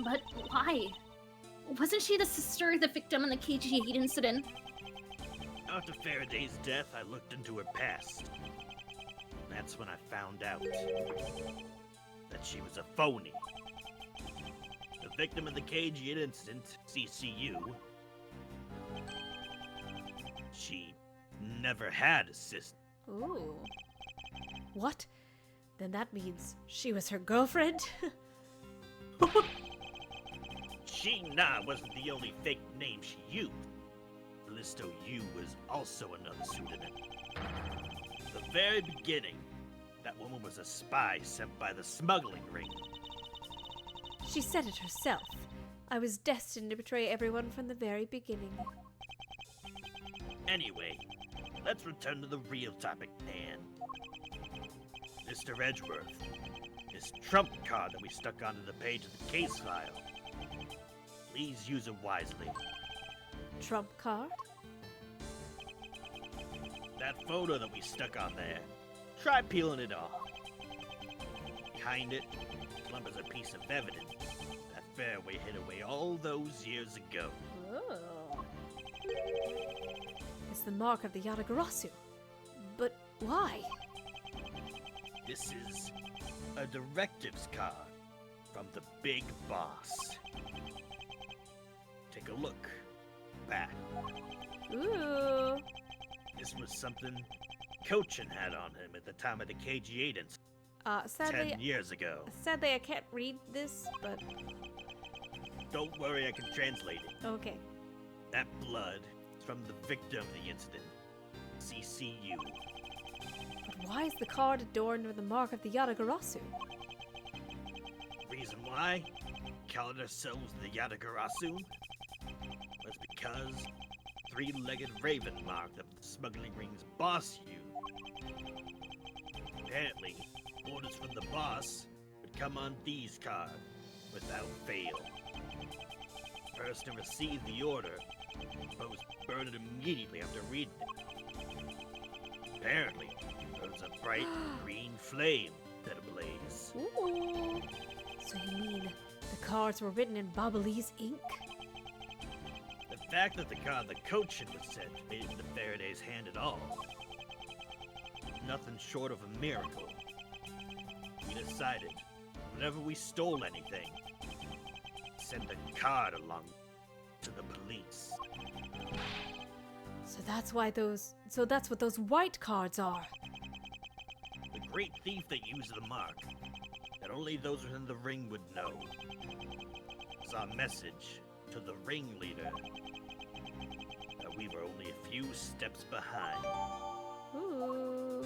But why? Wasn't she the sister of the victim in the KG8 incident? After Faraday's death, I looked into her past. That's when I found out that she was a phony. The victim of the KG8 incident, CCU, she never had a sister. Ooh. What? Then that means she was her girlfriend? She wasn't the only fake name she used. Listo U was also another pseudonym. The very beginning, that woman was a spy sent by the smuggling ring. She said it herself. I was destined to betray everyone from the very beginning. Anyway, let's return to the real topic at hand. Mr. Edgeworth, this trump card that we stuck onto the page of the case file. Please use it wisely. Trump card? That photo that we stuck on there, try peeling it off. Behind it, slumbers a piece of evidence that Fairway hid away all those years ago. Oh. It's the mark of the Yatagarasu. But why? This is a directives card from the big boss. Take a look back. Ooh. This was something Cochin had on him at the time of the KG8 incident, 10 Sadly, years ago. I can't read this, but Don't worry, I can translate it. okay. That blood is from the victim of the incident, CCU. But why is the card adorned with the mark of the Yatagarasu? Reason why we called ourselves the Yatagarasu was because three-legged raven mark that the smuggling ring's boss used. Apparently, orders from the boss would come on these cards without fail. The person who received the order was burn it immediately after reading it. Apparently, there was a bright green flame set ablaze. Ooh. So you mean the cards were written in Babalese ink? The fact that the card the Cochin was sent made it into Faraday's hand at all, nothing short of a miracle. We decided, whenever we stole anything, send a card along to the police. So that's why that's what those white cards are. The great thief that used the mark, that only those within the ring would know, was our message to the ringleader that we were only a few steps behind. Ooh.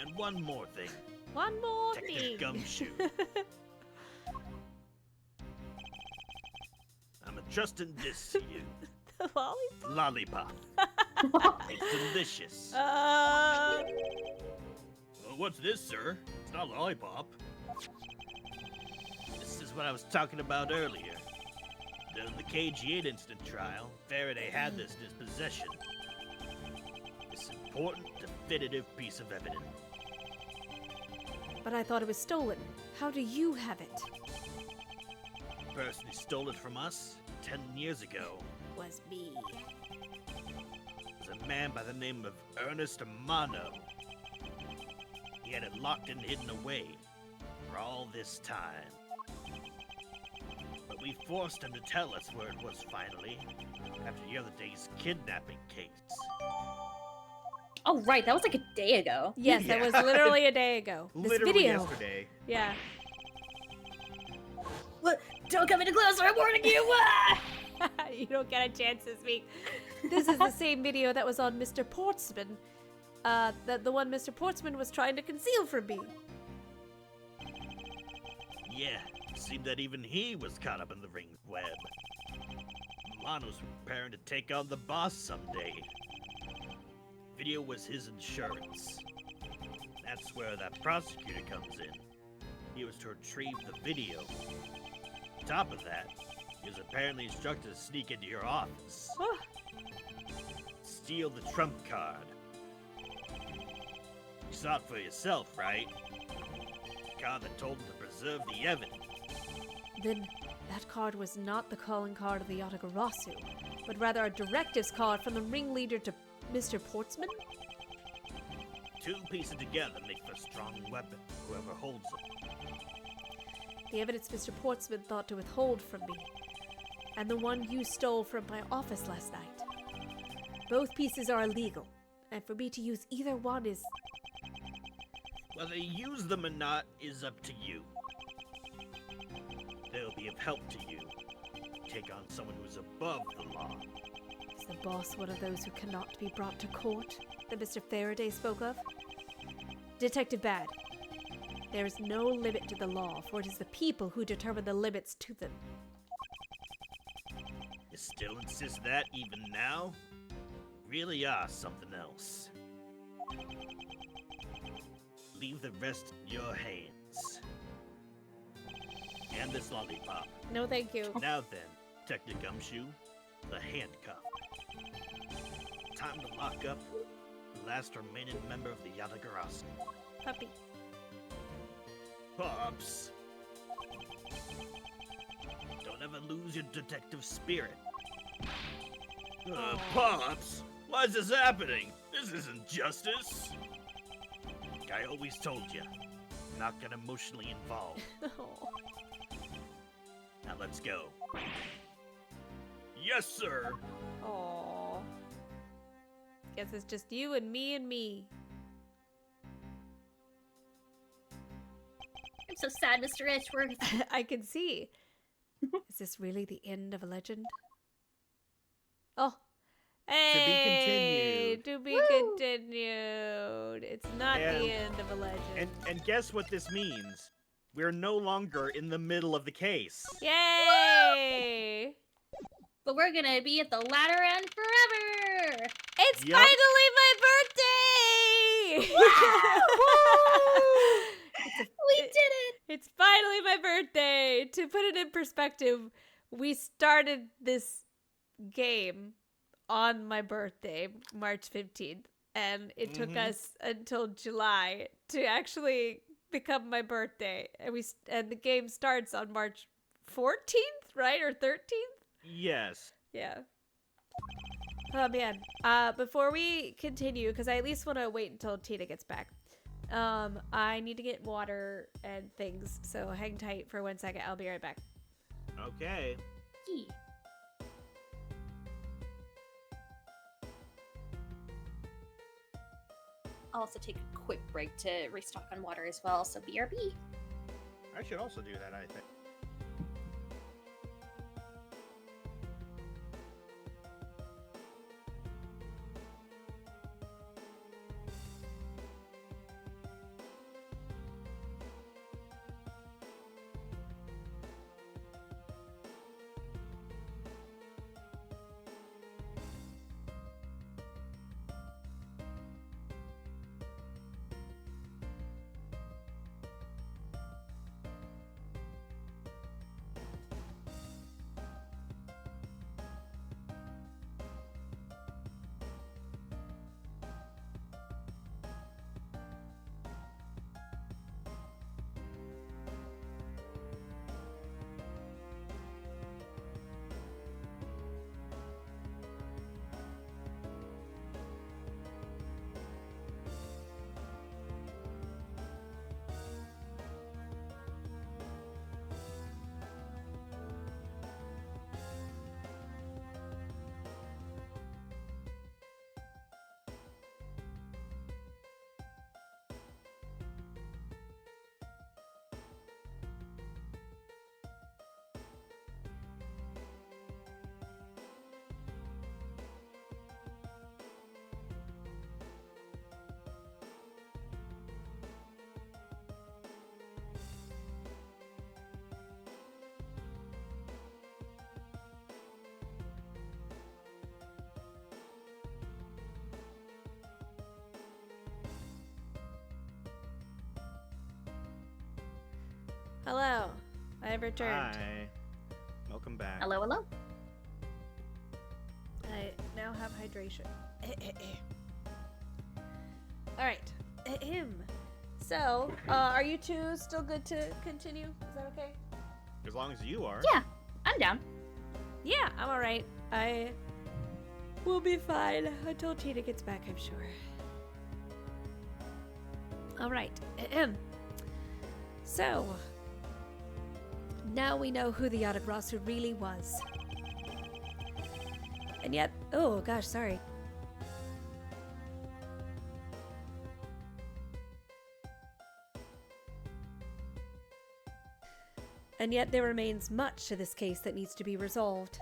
And one more thing, One more Detective thing. Gumshoe. I'm entrusting this to you. The lollipop. Lollipop. It's delicious. Uh, Well, what's this, sir? It's not lollipop. This is what I was talking about earlier. During the KG8 incident trial, Faraday had this in his possession. This important, definitive piece of evidence. but I thought it was stolen. How do you have it? The person who stole it from us 10 years ago Was me. was a man by the name of Ernest Amano. He had it locked and hidden away for all this time. But we forced him to tell us where it was finally, after the other day's kidnapping case. Oh, right. That was like a day ago. Yes, that was literally a day ago. This Literally video. yesterday. Yeah. What? Don't come any closer, I'm warning you! Ah! You don't get a chance this week. This is the same video that was on Mr. Portsman. The one Mr. Portsman was trying to conceal from me. Yeah, it seemed that even he was caught up in the ring's web. Amano's preparing to take on the boss someday. Video was his insurance. That's where that prosecutor comes in. He was to retrieve the video. On top of that, He was apparently instructed to sneak into your office. Oh, Steal the trump card. You saw it for yourself, right? The card that told him to preserve the evidence. then that card was not the calling card of the Yatagarasu, but rather a directives card from the ringleader to Mr. Portsman? Two pieces together make for a strong weapon, whoever holds it. The evidence Mr. Portsman thought to withhold from me, and the one you stole from my office last night. Both pieces are illegal, and for me to use either one is... Whether you use them or not is up to you. They'll be of help to you. Take on someone who's above the law. Is the boss one of those who cannot be brought to court that Mr. Faraday spoke of? Detective Bad, there is no limit to the law, for it is the people who determine the limits to them. You still insist that even now? Really are something else. Leave the rest in your hands. And this lollipop. No, thank you. Now then, Detective Gumshoe, the handcuff. Time to lock up the last remaining member of the Yatagarasu. Puppy. Pops! Don't ever lose your detective spirit. Pops! Why is this happening? This isn't justice! I always told you, not get emotionally involved. Oh. Now let's go. Yes, sir! Aww. Guess it's just you and me and me. I'm so sad, Mr. Edgeworth. I can see. Is this really the end of a legend? Oh. Hey, to be continued. It's not And- the end of a legend. And guess what this means? We're no longer in the middle of the case. Yay! But we're gonna be at the latter end forever! It's Yup. finally my birthday! We did it! It's finally my birthday! To put it in perspective, we started this game on my birthday, March 15th, and it took us until July to actually become my birthday. And the game starts on March 14th, right? Or 13th? Yes. Yeah. Oh man. Before we continue, because I at least want to wait until Tina gets back. I need to get water and things, so hang tight for 1 second. I'll be right back. Okay. Gee. I'll also take a quick break to restock on water as well, so BRB. I should also do that, I think. Hello. I have returned. Hi. Welcome Welcome back. Hello, hello. I now have hydration. All right. So, are you two still good to continue? Is that okay? As long as you are. Yeah, I'm down. Yeah, I'm all right. I will be fine until Tina gets back, I'm sure. All right. So, now we know who the Yatagrasu really was. And yet, oh gosh, sorry. And yet there remains much to this case that needs to be resolved.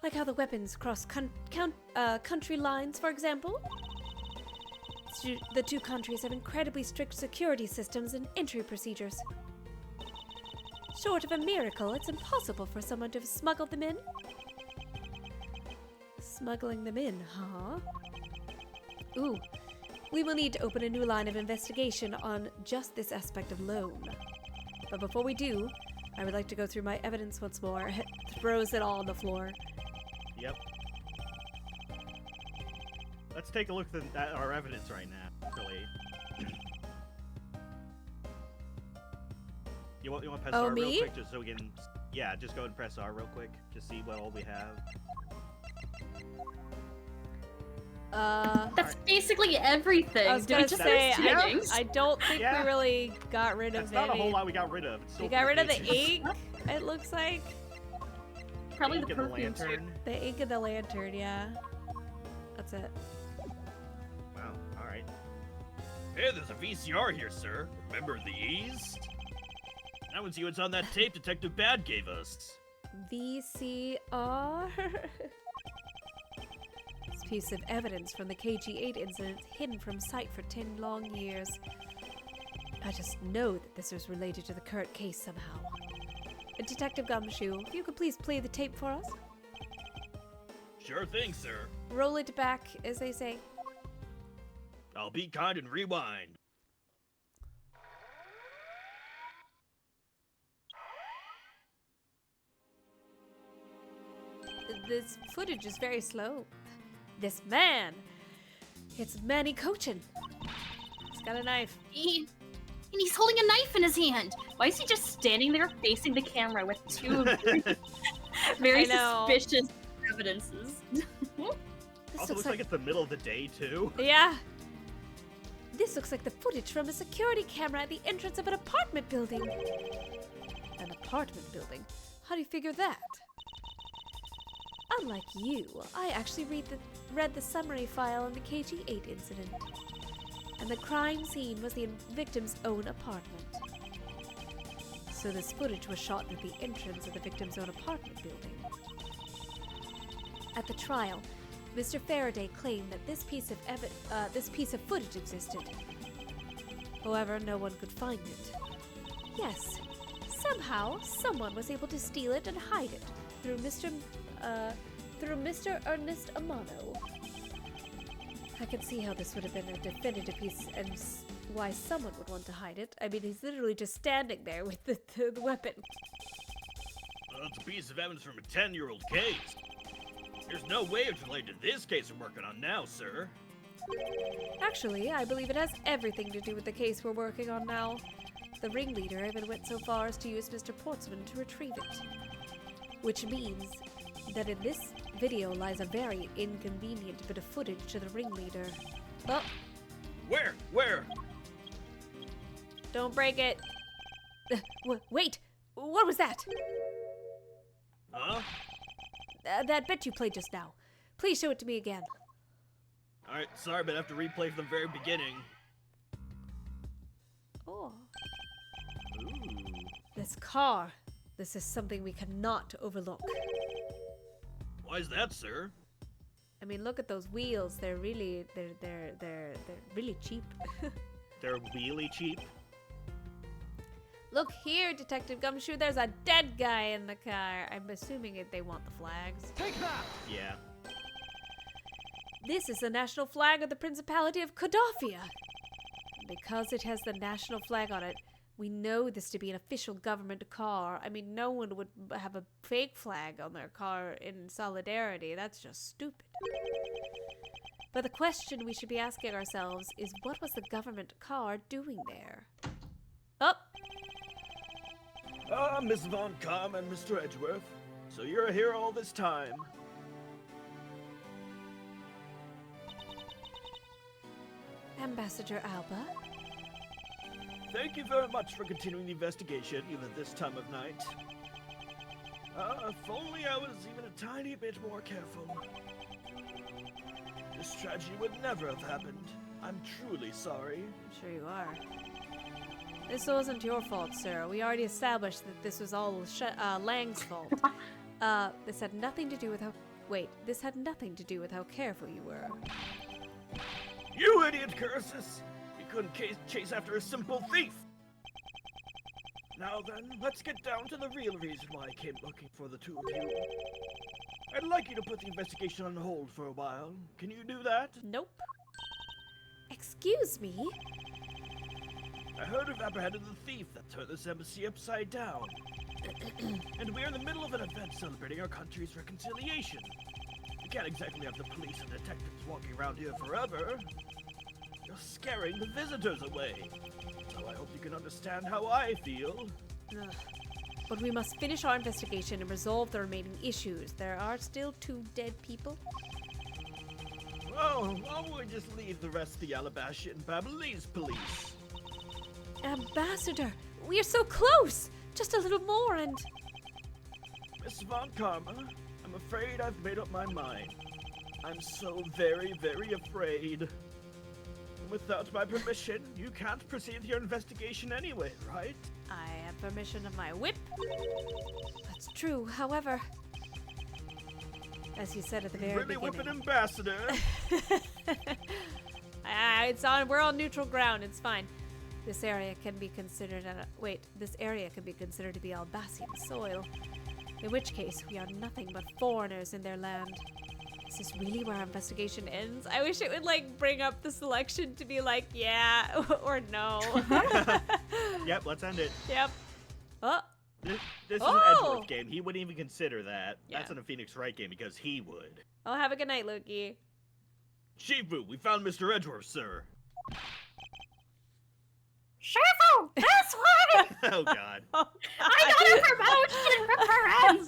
Like how the weapons cross country lines, for example. The two countries have incredibly strict security systems and entry procedures. Short of a miracle, it's impossible for someone to have smuggled them in. Smuggling them in, huh? Ooh, we will need to open a new line of investigation on just this aspect of loan. But before we do, I would like to go through my evidence once more. Throws it all on the floor. Yep. Let's take a look at our evidence right now. Really. You want to press Oh, R real me? quick just so we can... Yeah, just go ahead and press R real quick. Just see what all we have. That's basically everything. I was Do we gonna just say, lose two things? I don't think Yeah. we really got rid of That's not a any. whole lot we got rid of. It's still We got rid of the pretty ink, it looks like. Probably ink the and the perfume too. lantern. The ink and the lantern, yeah. That's it. Wow, alright. Hey, there's a VCR here, sir. Remember the East? I want to see what's on that tape Detective Bad gave us. VCR? This piece of evidence from the KG8 incident hidden from sight for 10 long years. I just know that this was related to the current case somehow. Detective Gumshoe, if you could please play the tape for us. Sure thing, sir. Roll it back, as they say. I'll be kind and rewind. This footage is very slow. This man! It's Manny Cochin. He's got a knife. And he's holding a knife in his hand. Why is he just standing there facing the camera with two very I know. suspicious evidences? This Also looks like it's the middle of the day, too. Yeah. This looks like the footage from a security camera at the entrance of an apartment building. An apartment building? How do you figure that? Unlike you, I actually read the summary file on the KG8 incident. And the crime scene was the victim's own apartment. So this footage was shot at the entrance of the victim's own apartment building. At the trial, Mr. Faraday claimed that this piece of footage existed. However, no one could find it. Yes, somehow someone was able to steal it and hide it through Mr. Ernest Amano. I can see how this would have been a definitive piece and why someone would want to hide it. I mean, he's literally just standing there with the weapon. Well, that's a piece of evidence from a 10-year-old case. There's no way it's related to this case we're working on now, sir. Actually, I believe it has everything to do with the case we're working on now. The ringleader even went so far as to use Mr. Portsman to retrieve it. Which means that in this video lies a very inconvenient bit of footage to the ringleader. Oh, Where? don't break it. Wait, what was that? Huh? That bit you played just now. Please show it to me again. Alright, sorry, but I have to replay from the very beginning. Oh. Ooh. This car. This is something we cannot overlook. Why is that, sir? I mean, look at those wheels. They're really really cheap. They're really cheap. Look here, Detective Gumshoe. There's a dead guy in the car. I'm assuming they want the flags. Yeah. This is the national flag of the Principality of Kodafia. Because it has the national flag on it, We know this to be an official government car. I mean, no one would have a fake flag on their car in solidarity. That's just stupid. But the question we should be asking ourselves is, what was the government car doing there? Oh! Ah, Miss Von Kamm and Mr. Edgeworth. So you're here all this time. Ambassador Alba? Thank you very much for continuing the investigation, even at this time of night. If only I was even a tiny bit more careful. This tragedy would never have happened. I'm truly sorry. I'm sure you are. This wasn't your fault, sir. We already established that this was all Lang's fault. This had nothing to do with how... Wait, this had nothing to do with how careful you were. You idiot, Cursus! We couldn't chase after a simple thief! Now then, let's get down to the real reason why I came looking for the two of you. I'd like you to put the investigation on hold for a while. Can you do that? Nope. Excuse me? I heard we've apprehended the thief that turned this embassy upside down. And we're in the middle of an event celebrating our country's reconciliation. We can't exactly have the police and detectives walking around here forever. You're scaring the visitors away. So I hope you can understand how I feel. Ugh. But we must finish our investigation and resolve the remaining issues. There are still 2 dead people. Well, why don't we just leave the rest of the Alabashi and Babylese police? Ambassador, we are so close! Just a little more and... Miss Von Karma, I'm afraid I've made up my mind. I'm so very, very afraid. Without my permission, you can't proceed with your investigation anyway, right? I have permission of my whip. That's true, however... As you said at the very Really beginning... whipping ambassador! It's on. We're on neutral ground. It's fine. This area can be considered... This area can be considered to be Albacian soil. In which case, we are nothing but foreigners in their land. Is this really where our investigation ends? I wish it would, like, bring up the selection to be like, yeah, or no. Yep, let's end it. Yep. Oh. This is an Oh! Edgeworth game. He wouldn't even consider that. Yeah. That's in a Phoenix Wright game because he would. Oh, have a good night, Loki. Shifu, we found Mr. Edgeworth, sir. Shifu, this way! Oh god. Oh, I got a promotion for friends!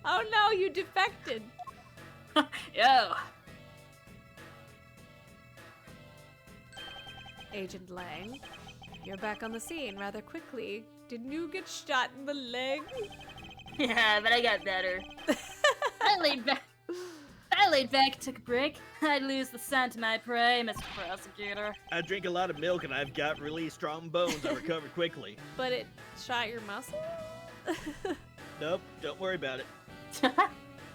oh no, you defected. Yo. Agent Lang, you're back on the scene rather quickly. Didn't you get shot in the leg? Yeah, but I got better. I laid back, took a break. I'd lose the scent of my prey, Mr. Prosecutor. I drink a lot of milk and I've got really strong bones. I recovered quickly. But it shot your muscle? Nope, don't worry about it.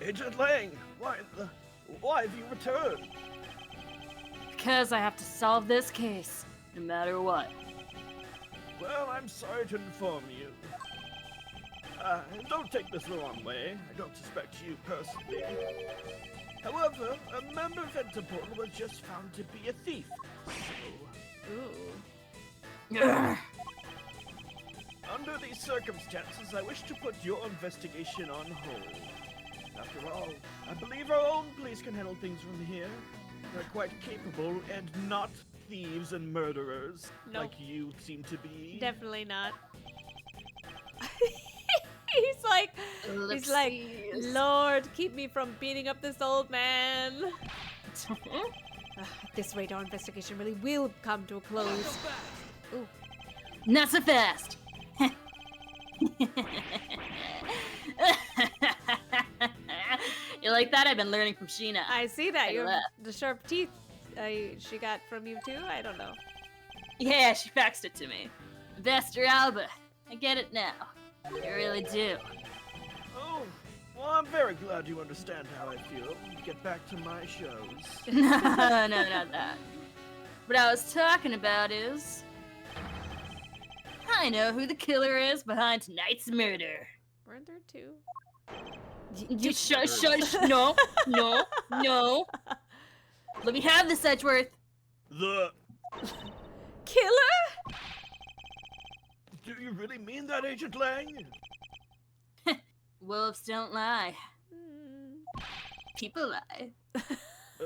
Agent Lang, why have you returned? Because I have to solve this case, no matter what. Well, I'm sorry to inform you. Don't take this the wrong way. I don't suspect you personally. However, a member of Interpol was just found to be a thief. So, Ooh. under these circumstances, I wish to put your investigation on hold. After all, I believe our own police can handle things from here. They're quite capable and not thieves and murderers, Nope. like you seem to be. Definitely not. He's like, Lord, keep me from beating up this old man. At this rate, our investigation really will come to a close. Ooh. Not so fast. You like that? I've been learning from Sheena. I see that. I You're left. the sharp teeth she got from you too? I don't know. Yeah, she faxed it to me. Investor Alba, I get it now. I really do. Oh, well, I'm very glad you understand how I feel. Get back to my shows. No, not that. What I was talking about is... I know who the killer is behind tonight's murder. Weren't there 2? You shush, no. Let me have this, Edgeworth. The Killer? Do you really mean that, Agent Lang? Wolves don't lie. Hmm. People lie.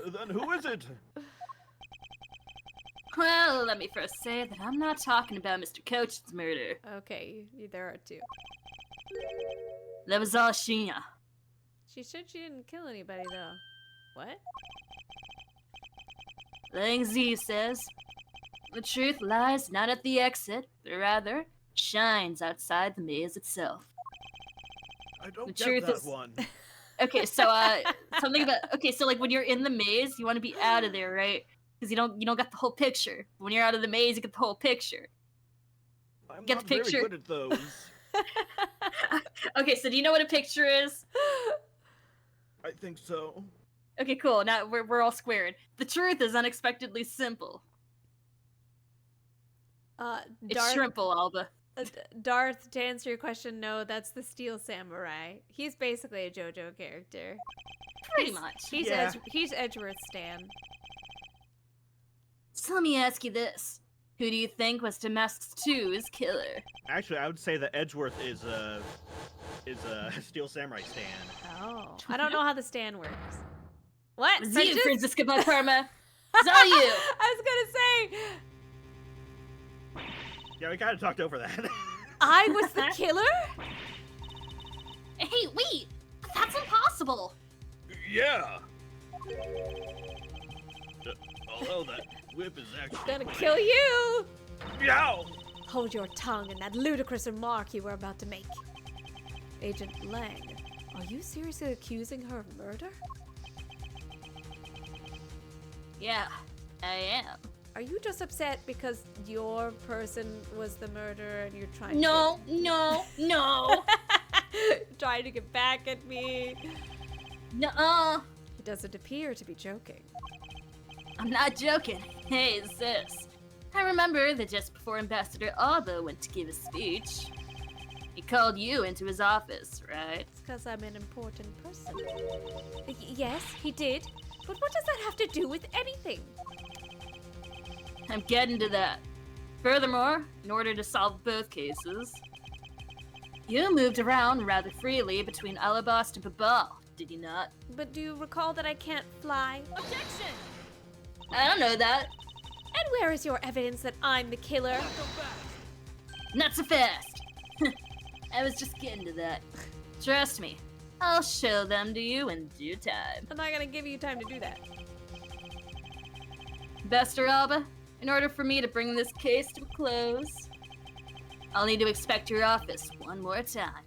Then who is it? Well, let me first say that I'm not talking about Mr. Coach's murder. Okay, there are two. That was all Sheena. She said she didn't kill anybody, though. What? Lang Zi says, the truth lies not at the exit, but rather shines outside the maze itself. I don't The get truth that is- one. Okay, so something about so like when you're in the maze, you want to be out of there, right? Because you don't get the whole picture. When you're out of the maze, you get the whole picture. I'm Get not the very picture. good at those. Okay, so do you know what a picture is? I think so. Okay, cool. Now we're all squared. The truth is unexpectedly simple. It's Darth, shrimple, Alba. Darth, to answer your question, no, that's the Steel Samurai. He's basically a JoJo character. Pretty much. He's Yeah. he's Edgeworth Stan. So let me ask you this. Who do you think was Damascus 2's killer? Actually, I would say that Edgeworth is a Steel Samurai stan. Oh, I don't know how the stand works. What? It was French's? you, Francisca Karma. It's all you. I was gonna say Yeah, we kind of talked over that. I was the killer. Hey, wait! That's impossible! Yeah. Although that whip is actually Gonna quite- kill you. Yow! Hold your tongue in that ludicrous remark you were about to make. Agent Lang, are you seriously accusing her of murder? Yeah, I am. Are you just upset because your person was the murderer and you're trying No. to trying to get back at me? Nuh-uh. He doesn't appear to be joking. I'm not joking. Hey, sis. I remember that just before Ambassador Alba went to give a speech, he called you into his office, right? It's because I'm an important person. Yes, he did. But what does that have to do with anything? I'm getting to that. Furthermore, in order to solve both cases, you moved around rather freely between Alabast and Babal, did you not? But do you recall that I can't fly? Objection! I don't know that. And where is your evidence that I'm the killer? Not so fast. I was just getting to that. Trust me, I'll show them to you in due time. I'm not gonna give you time to do that. Ambassador Alba, in order for me to bring this case to a close, I'll need to inspect your office one more time.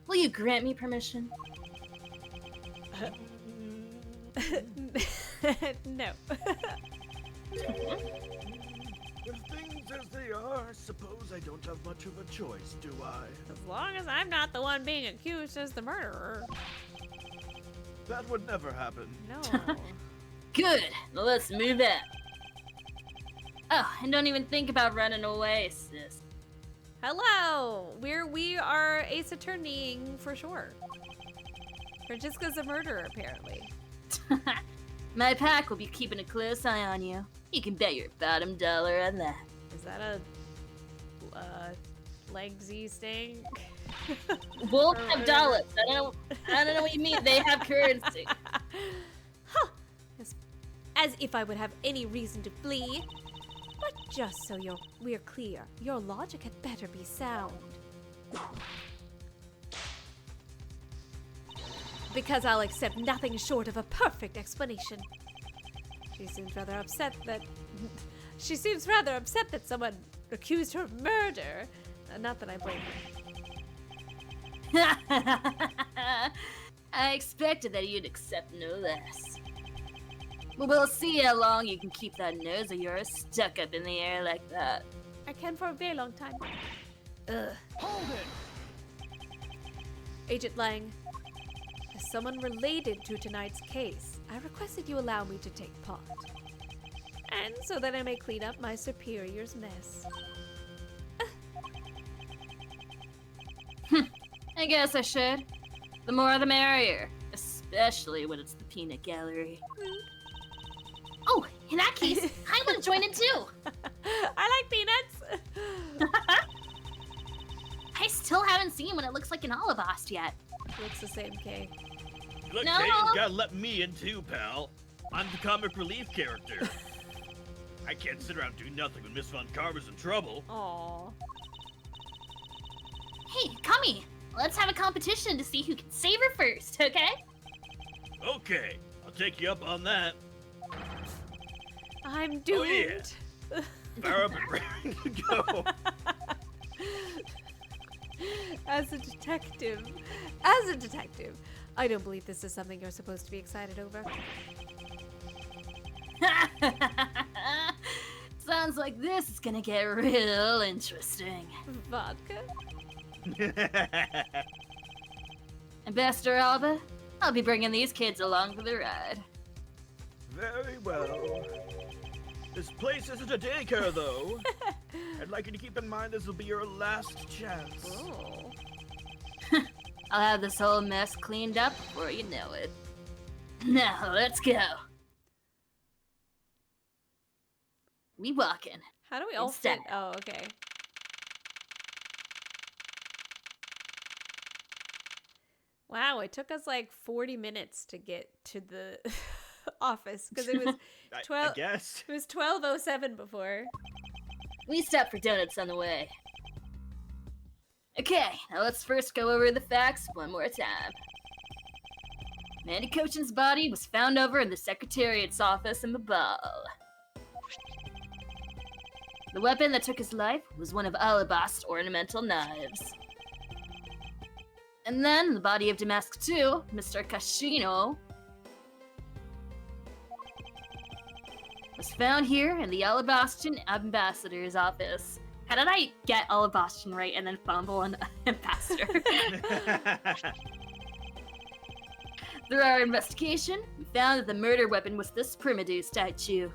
Will you grant me permission? No. With things as they are, I suppose I don't have much of a choice, do I? As long as I'm not the one being accused as the murderer. That would never happen. No. Good. Well, let's move on. Oh, and don't even think about running away, sis. Hello! We are Ace Attorneying for sure. Francesca's a murderer, apparently. My pack will be keeping a close eye on you. You can bet your bottom dollar on that. Is that a legsy sting? Wolves Or have whatever. dollops. I don't know what you mean. They have currency. Huh! As if I would have any reason to flee. But just so we're clear, your logic had better be sound. Because I'll accept nothing short of a perfect explanation. She seems rather upset that someone accused her of murder. Not that I blame her. I expected that you'd accept no less. But we'll see how long you can keep that nose of yours stuck up in the air like that. I can for a very long time. Ugh. Hold it! Agent Lang, as someone related to tonight's case, I requested you allow me to take part. And so that I may clean up my superior's mess. I guess I should. The more the merrier, especially when it's the peanut gallery. Oh, in that case, I want to join in too! I like peanuts! I still haven't seen what it looks like in Alabast yet. Looks the same, Kay. Look, No. Kay, you gotta let me in too, pal. I'm the comic relief character. I can't sit around doing nothing when Miss Von Carver's in trouble. Aww. Hey, Kami, let's have a competition to see who can save her first, okay? Okay, I'll take you up on that. I'm Oh, yeah. doomed. Fire up and ready to go. As a detective, I don't believe this is something you're supposed to be excited over. Sounds like this is gonna get real interesting. Vodka? Ambassador Alba, I'll be bringing these kids along for the ride. Very well. This place isn't a daycare, though. I'd like you to keep in mind this will be your last chance. Oh. I'll have this whole mess cleaned up before you know it. Now, let's go. We walking. How do we all Instead. fit? Oh, okay. Wow, it took us like 40 minutes to get to the office because it was I 12. guess. It was 12:07 before. We stopped for donuts on the way. Okay, now let's first go over the facts one more time. Mandy Cochin's body was found over in the Secretariat's office in the ball. The weapon that took his life was one of Alabast's ornamental knives. And then the body of Damask II, Mr. Kashino, was found here in the Alabastian ambassador's office. How did I get Alabastian right and then fumble on ambassador? Through our investigation, we found that the murder weapon was this Primadew statue.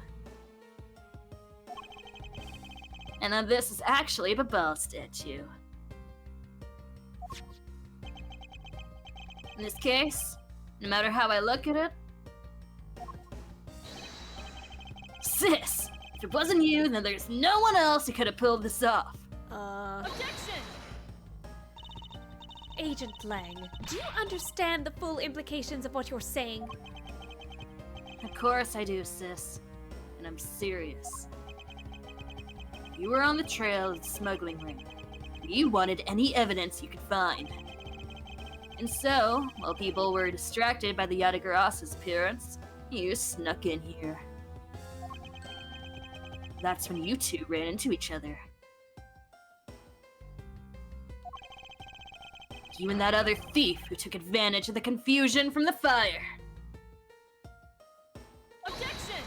And now this is actually a Babal statue. In this case, no matter how I look at it, sis, if it wasn't you, then there's no one else who could have pulled this off. Objection! Agent Lang, do you understand the full implications of what you're saying? Of course I do, sis. And I'm serious. You were on the trail of the smuggling ring. You wanted any evidence you could find. And so, while people were distracted by the Yatagarasa's appearance, you snuck in here. That's when you two ran into each other. You and that other thief who took advantage of the confusion from the fire. Objection!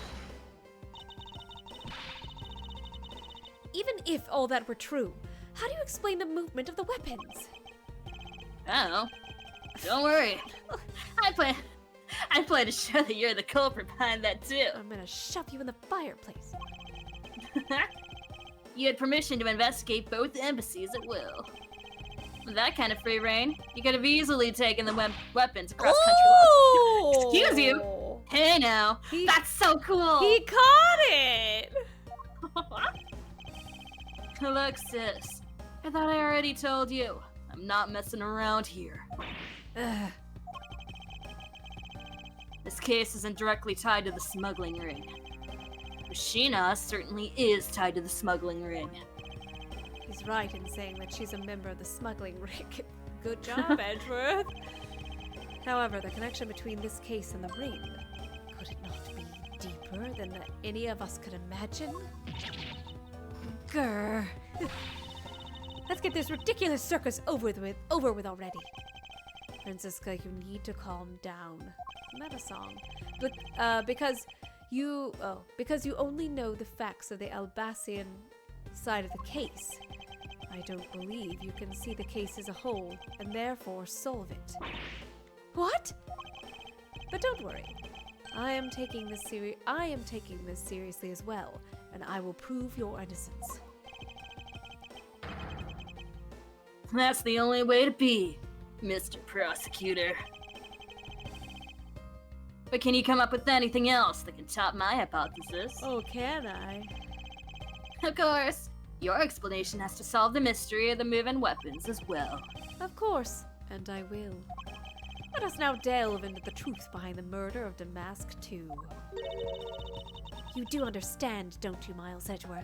Even if all that were true, how do you explain the movement of the weapons? Oh, don't worry. I plan to show that you're the culprit behind that too. I'm gonna shove you in the fireplace. You had permission to investigate both embassies at will. With that kind of free reign, you could have easily taken the weapons across country lines. Excuse you? Hey now, That's so cool! He caught it! Look, sis. I thought I already told you. I'm not messing around here. Ugh. This case isn't directly tied to the smuggling ring. Sheena certainly is tied to the smuggling ring. He's right in saying that she's a member of the smuggling ring. Good job, Edgeworth. However, the connection between this case and the ring, could it not be deeper than any of us could imagine? Grr. Let's get this ridiculous circus over with already. Francisca, you need to calm down. Not a song. But, because you only know the facts of the Albacian side of the case. I don't believe you can see the case as a whole and therefore solve it. What? But don't worry. I am taking this seriously as well, and I will prove your innocence. That's the only way to be, Mr. Prosecutor. But can you come up with anything else that can top my hypothesis? Oh, can I? Of course. Your explanation has to solve the mystery of the moving weapons as well. Of course, and I will. Let us now delve into the truth behind the murder of Damask II. You do understand, don't you, Miles Edgeworth?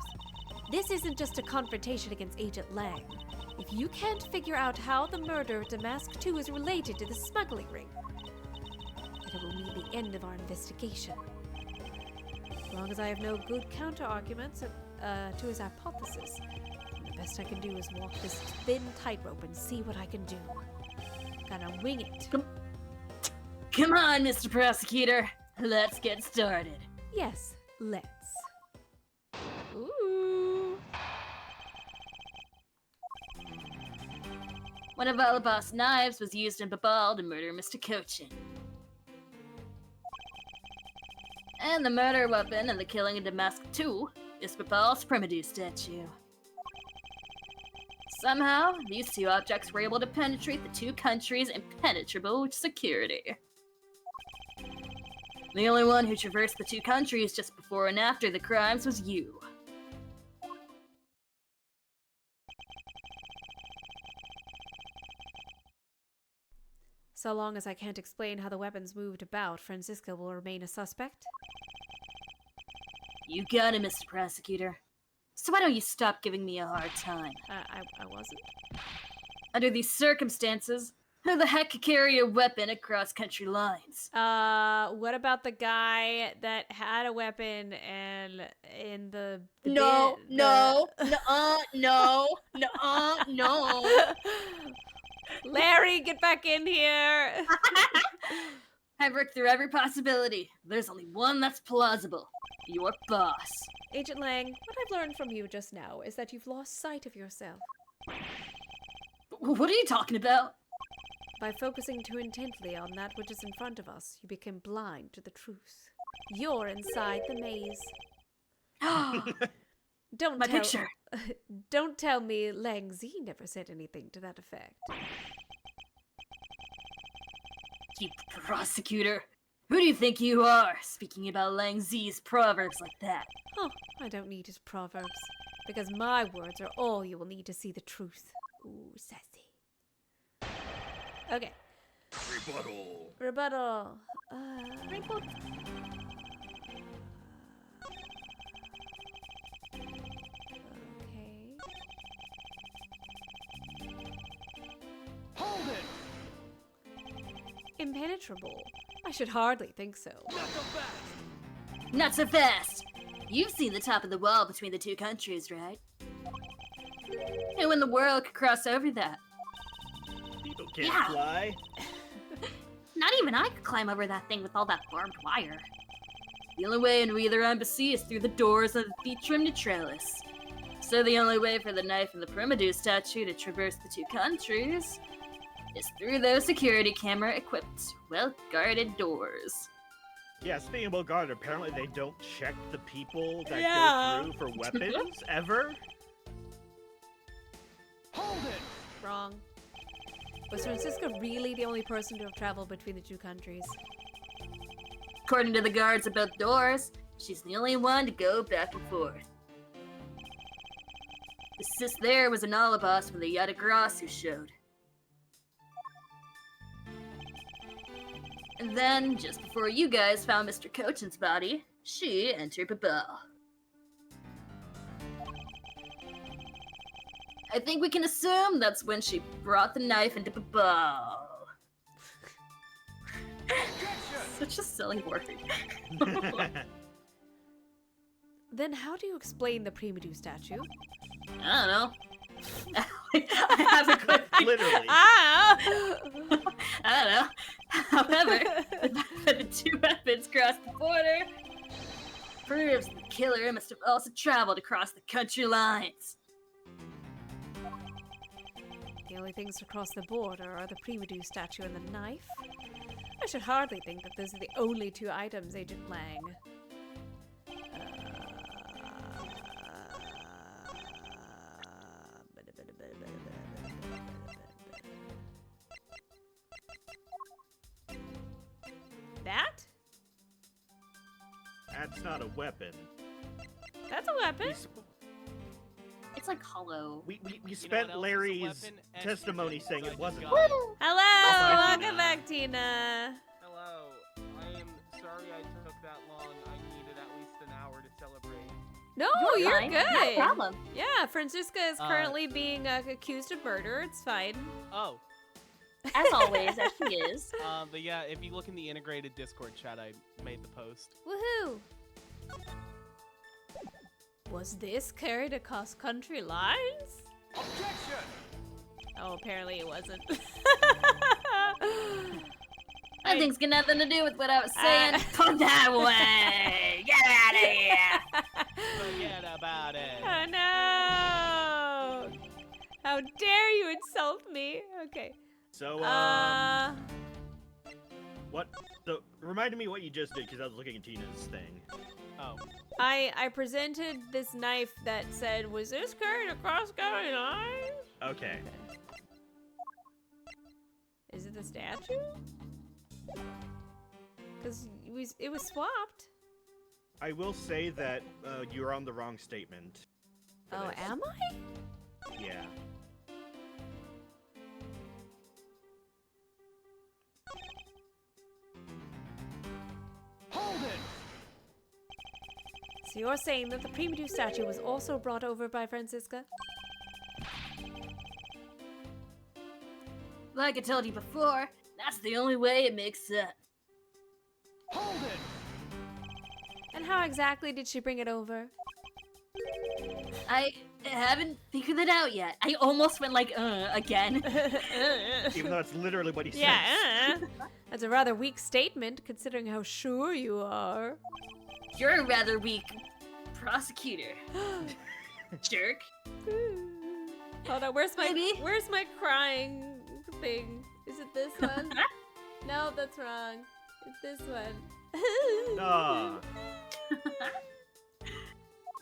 This isn't just a confrontation against Agent Lang. If you can't figure out how the murder of Damask II is related to the smuggling ring, it will mean the end of our investigation. As long as I have no good counter-arguments to his hypothesis, the best I can do is walk this thin tightrope and see what I can do. Gotta wing it. Come on, Mr. Prosecutor. Let's get started. Yes, let's. Ooh. One of Alabas' knives was used in Babal to murder Mr. Cochin. And the murder weapon and the killing of Damask II is Babal's Primadou statue. Somehow, these two objects were able to penetrate the two countries' impenetrable security. The only one who traversed the two countries just before and after the crimes was you. So long as I can't explain how the weapons moved about, Francisca will remain a suspect? You got it, Mr. Prosecutor. So why don't you stop giving me a hard time? I wasn't. Under these circumstances, who the heck could carry a weapon across country lines? What about the guy that had a weapon and in the No. Larry, get back in here! I've worked through every possibility. There's only one that's plausible. Your boss. Agent Lang, what I've learned from you just now is that you've lost sight of yourself. What are you talking about? By focusing too intently on that which is in front of us, you become blind to the truth. You're inside the maze. Don't My tell- picture. Don't tell me Lang Z never said anything to that effect. You prosecutor. Who do you think you are, speaking about Lang Z's proverbs like that? Oh, I don't need his proverbs, because my words are all you will need to see the truth. Ooh, sassy. Okay. Rebuttal. Okay. Hold it! Impenetrable. I should hardly think so. Not so fast! You've seen the top of the wall between the two countries, right? Who in the world could cross over that? People can't Yeah. fly. Not even I could climb over that thing with all that barbed wire. The only way into either embassy is through the doors of the Theatrum Neutralis. So the only way for the knife and the Primadou statue to traverse the two countries is through those security camera-equipped, well-guarded doors. Yeah, speaking of guard, apparently they don't check the people that Yeah. go through for weapons ever. Hold it! Wrong. Was Francisca really the only person to have traveled between the two countries? According to the guards at both doors, she's the only one to go back and forth. The sis there was an alibas when the Yatagrasu showed. And then, just before you guys found Mr. Cochin's body, she entered Babel. I think we can assume that's when she brought the knife into Babel. Such a silly word. Then how do you explain the Primadou statue? I don't know. I have a good Literally. Ah! I don't know. However, the fact that the two weapons crossed the border proves the killer must have also traveled across the country lines. The only things to cross the border are the Primadou statue and the knife. I should hardly think that those are the only two items, Agent Lang. That? That's not a weapon. That's a weapon. He's- It's like hollow. We what spent else is a Larry's weapon? testimony Estrogen, saying so I it just wasn't. got it. Hello, Bye, welcome back, Tina. Hello. I am sorry I took that long. I needed at least an hour to celebrate. No, You're you're fine. good. No problem. Yeah, Francisca is currently being accused of murder. It's fine. Oh. As always, as she is. But yeah, if you look in the integrated Discord chat, I made the post. Woohoo! Was this carried across country lines? Objection! Oh, apparently it wasn't. That thing's got nothing to do with what I was saying. Put that away! Get out of here! Forget about it. Oh no! How dare you insult me? Okay. So, what? So, reminded me what you just did because I was looking at Tina's thing. Oh. I presented this knife that said, "Was this carried across county lines?" Okay. Is it the statue? Because it was swapped. I will say that you're on the wrong statement. for Oh, this. am I? Yeah. Hold it! So you're saying that the primitive statue was also brought over by Francisca? Like I told you before, that's the only way it makes sense. Hold it! And how exactly did she bring it over? I haven't figured it out yet. I almost went like, again. Even though it's literally what he says. Yeah. That's a rather weak statement, considering how sure you are. You're a rather weak prosecutor. Jerk. Hold on, where's Maybe. my crying thing? Is it this one? No, that's wrong. It's this one. Nah.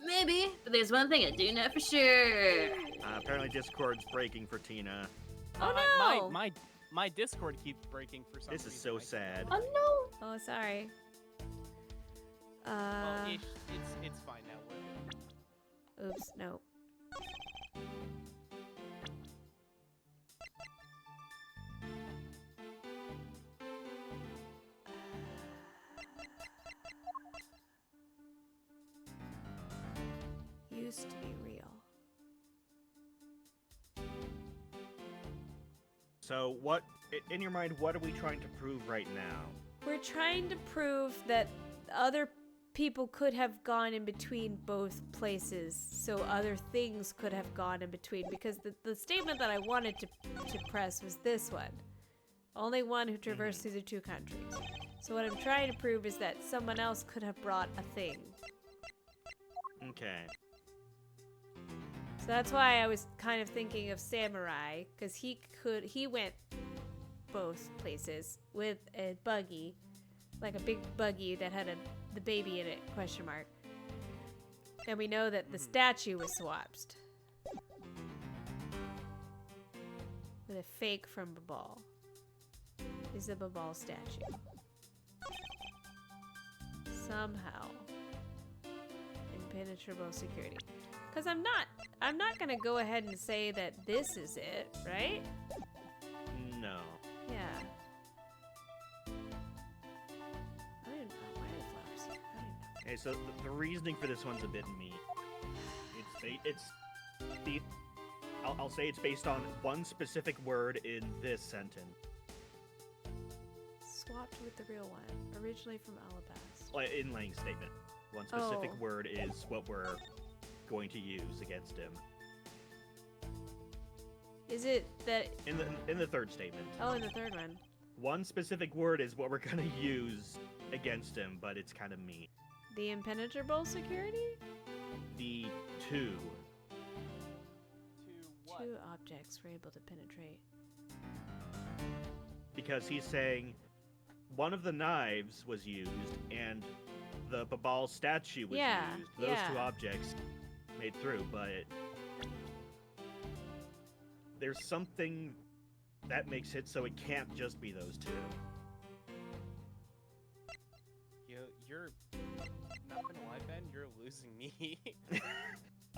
Maybe, but there's one thing I do know for sure. Apparently Discord's breaking for Tina. Oh, no. My Discord keeps breaking for some This reason. is so I- sad. Oh no! Oh, sorry. Well, it's fine now. We're good. Oops, no. Used to be real. So what, in your mind, what are we trying to prove right now? We're trying to prove that other people could have gone in between both places, so other things could have gone in between, because the statement that I wanted to press was this one. Only one who traversed through the two countries. So what I'm trying to prove is that someone else could have brought a thing. Okay. So that's why I was kind of thinking of Samurai, because he went both places with a buggy, like a big buggy that had the baby in it, question mark. And we know that the statue was swapped with a fake from Babal. Is the Babal statue. Somehow. Impenetrable security. Because I'm not gonna go ahead and say that this is it, right? No. Yeah. I don't even know why the flowers here. I don't even know. Okay, so the reasoning for this one's a bit mean. I'll say it's based on one specific word in this sentence. Swapped with the real one, originally from Alabasta. Like in Lang's statement. One specific Oh. word is what we're going to use against him. Is it that? In the third statement. Oh, in the third one. One specific word is what we're gonna use against him, but it's kind of mean. The impenetrable security? The two. To what? Two objects were able to penetrate. Because he's saying one of the knives was used and the Babal statue was Yeah, used. Those two yeah. objects made through, but there's something that makes it so it can't just be those two. You're not gonna lie, Ben. You're losing me.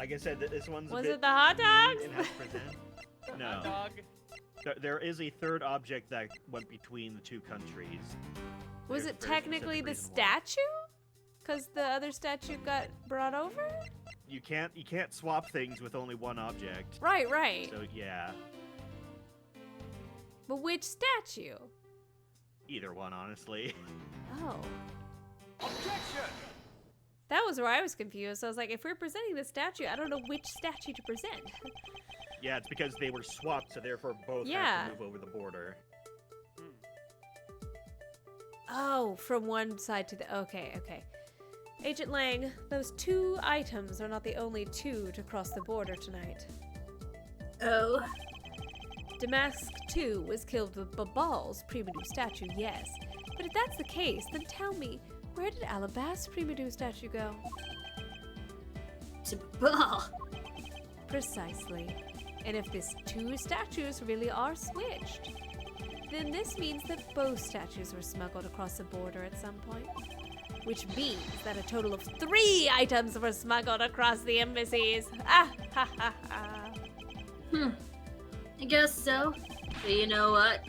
Like I said, this one's Was a bit it the hot dogs? in how to present. No. Dog. There is a third object that went between the two countries. Was There's it a very technically specific the reason why. statue? Because the other statue got brought over? You can't swap things with only one object. Right, right. So yeah, But which statue? either one, honestly. Oh. That was where I was confused. I was like, if we're presenting the statue, I don't know which statue to present. Yeah, it's because they were swapped, so therefore both Yeah. have to move over the border. Oh, from one side to the... Okay, okay. Agent Lang, those 2 items are not the only 2 to cross the border tonight. Oh, Damask, too, was killed with Babal's Primadou statue, yes. But if that's the case, then tell me, where did Alabast's Primadou statue go? to ball. Precisely. And if these 2 statues really are switched, then this means that both statues were smuggled across the border at some point. Which means that a total of 3 items were smuggled across the embassies. Ah, ha, ha, ha. I guess so. But you know what?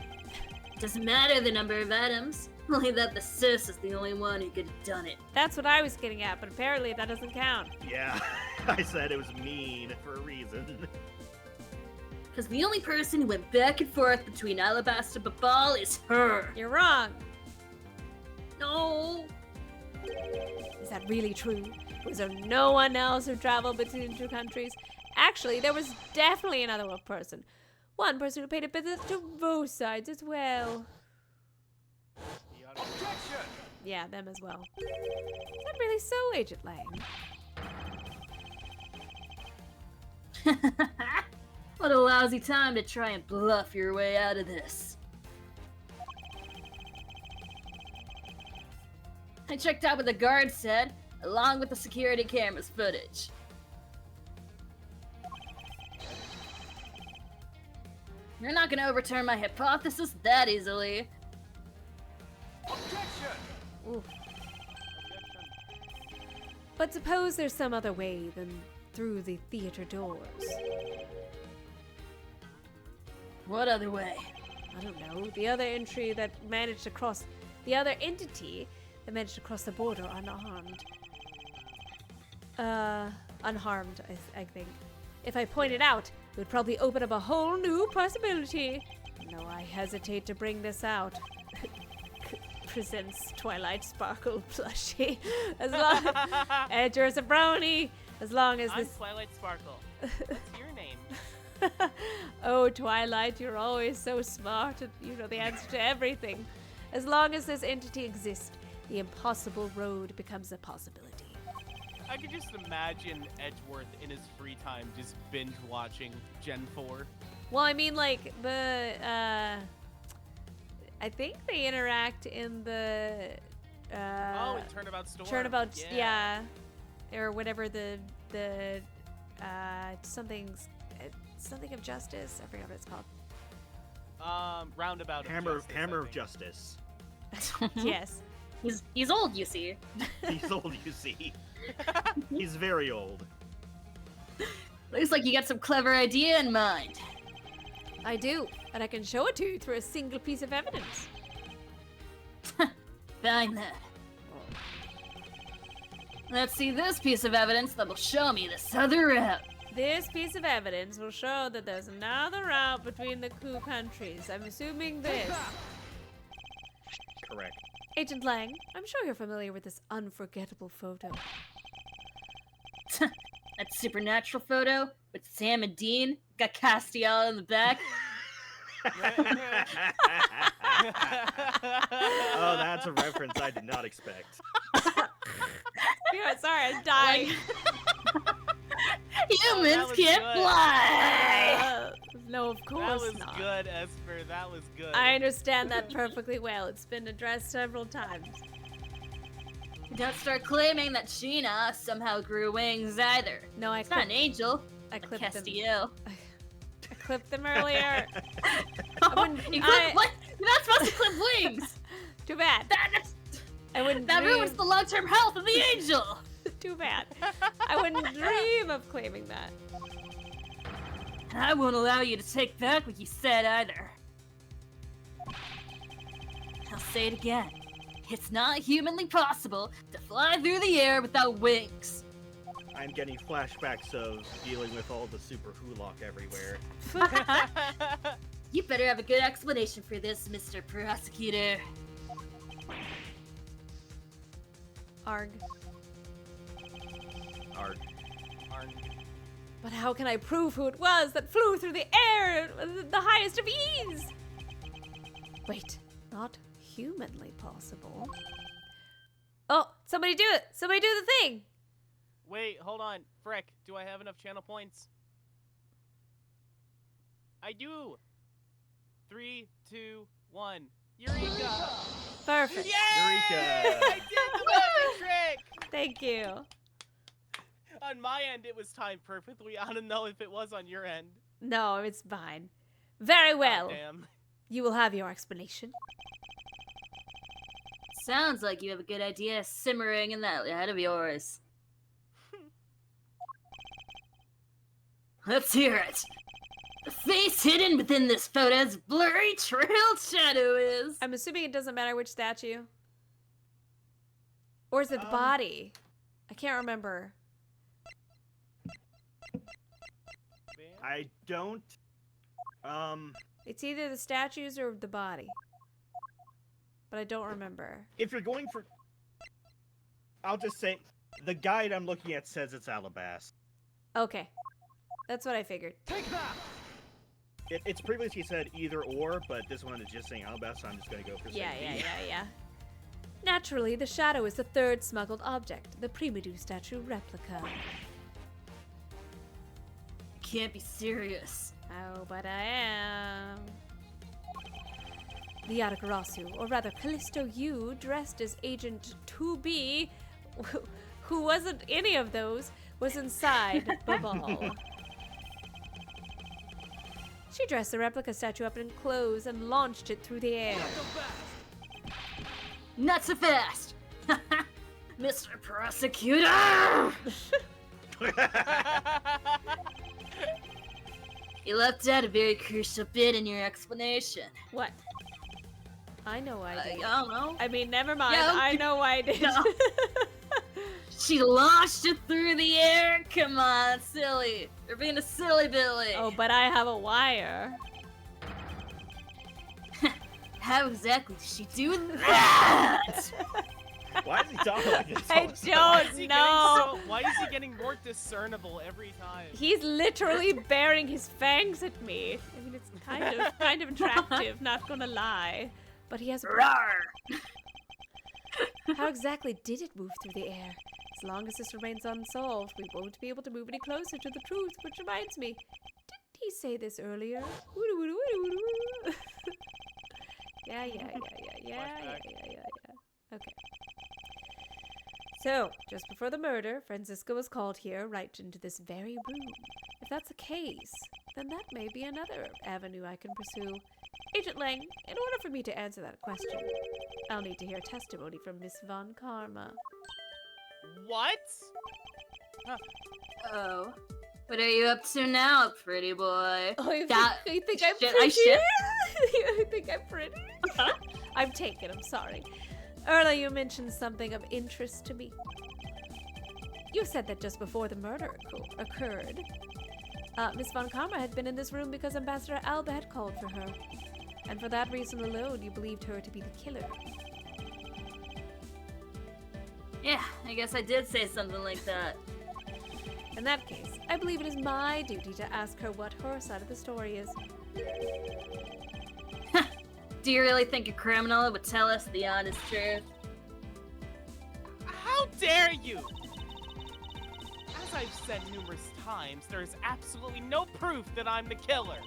Doesn't matter the number of items. Only that the sis is the only one who could have done it. That's what I was getting at, but apparently that doesn't count. Yeah, I said it was mean for a reason. Because the only person who went back and forth between Alabasta and Babal is her. You're wrong. No. Is that really true? Was there no one else who traveled between the 2 countries? Actually, there was definitely another person. One person who paid a visit to both sides as well. Yeah, them as well. Is that really so, Agent Lang? What a lousy time to try and bluff your way out of this. I checked out what the guard said, along with the security camera's footage. You're not gonna overturn my hypothesis that easily. Ooh. But suppose there's some other way than through the theater doors. What other way? I don't know. The other entry that managed to cross... The other entity that managed to cross the border unharmed. Unharmed, I think. If I pointed out, it would probably open up a whole new possibility. No, I hesitate to bring this out. Presents Twilight Sparkle plushie. As long as you're a brony. As long as I'm this... Twilight Sparkle. What's your name? Oh, Twilight, you're always so smart and you know the answer to everything. As long as this entity exists, the impossible road becomes a possibility. I could just imagine Edgeworth in his free time just binge watching Gen 4. Well, I mean, like, the, I think they interact in the, Oh, in Turnabout Storm. Turnabout, yeah. Or whatever something of Justice. I forgot what it's called. Roundabout of Hammer Justice, of Justice. Yes. He's old, you see. He's old, you see. He's very old. Looks like you got some clever idea in mind. I do, and I can show it to you through a single piece of evidence. Fine then. Let's see this piece of evidence that will show me this other route. This piece of evidence will show that there's another route between the 2 countries. I'm assuming this. Correct. Agent Lang, I'm sure you're familiar with this unforgettable photo. That supernatural photo with Sam and Dean got Castiel in the back. Oh, that's a reference I did not expect. Yeah, sorry, I'm dying. Humans was can't good. fly. No, of That course was not. good, Esper. That was good. I understand that perfectly well. It's been addressed several times. Don't start claiming that Sheena somehow grew wings either. No, I It's not an angel. I But clipped them. Castiel. I clipped them earlier. You clip what? You're not supposed to clip wings. Too bad. That I wouldn't. ruins the long-term health of the angel. Too bad. I wouldn't dream of claiming that. And I won't allow you to take back what you said either. I'll say it again. It's not humanly possible to fly through the air without wings. I'm getting flashbacks of dealing with all the super hulock everywhere. You better have a good explanation for this, Mr. Prosecutor. Arg. Arg. But how can I prove who it was that flew through the air with the highest of ease? Wait, not humanly possible. Oh, somebody do it! Somebody do the thing! Wait, hold on. Frick, do I have enough channel points? I do! 3, 2, 1. Eureka! Perfect. Yay! Eureka! I did the magic trick! Thank you. On my end, it was timed perfectly. I don't know if it was on your end. No, it's fine. Very well. Oh, damn. You will have your explanation. Sounds like you have a good idea simmering in that head of yours. Let's hear it. The face hidden within this photo's blurry trailed shadow is... I'm assuming it doesn't matter which statue. Or is it the body? I can't remember. I don't. It's either the statues or the body. But I don't remember. If you're going for, I'll just say, the guide I'm looking at says it's Alabast. Okay. That's what I figured. Take that! It's previously said either or, but this one is just saying Alabast, so I'm just gonna go for Yeah. safety. Naturally, the shadow is the third smuggled object, the Primadou statue replica. Can't be serious. Oh, but I am. The Yatagarasu, or rather Callisto Yu, dressed as Agent 2B, who wasn't any of those, was inside the ball. She dressed the replica statue up in clothes and launched it through the air. Not so fast! Mr. Prosecutor! You left out a very crucial bit in your explanation. What? I know why I did. I don't know. I mean, never mind. Yeah, I know why I did. No. She launched it through the air? Come on, silly. You're being a silly Billy. Oh, but I have a wire. How exactly did she do that? Why is he talking like this? I all of a sudden? don't know. Why is he getting more discernible every time? He's literally baring his fangs at me. I mean, it's kind of attractive, not gonna lie. But he has a... Rawr. How exactly did it move through the air? As long as this remains unsolved, we won't be able to move any closer to the truth, which reminds me, didn't he say this earlier? Yeah. Okay. So, just before the murder, Francisca was called here, right into this very room. If that's the case, then that may be another avenue I can pursue. Agent Lang, in order for me to answer that question, I'll need to hear testimony from Miss Von Karma. What? Oh. What are you up to now, pretty boy? Oh, you That think I'm shit pretty? I ship? You think I'm pretty? I'm taken, I'm sorry. Earlier you mentioned something of interest to me. You said that just before the murder occurred, Miss Von Karma had been in this room because Ambassador Alba had called for her. And for that reason alone, you believed her to be the killer. Yeah, I guess I did say something like that. In that case, I believe it is my duty to ask her what her side of the story is. Do you really think a criminal would tell us the honest truth? How dare you! As I've said numerous times, there is absolutely no proof that I'm the killer.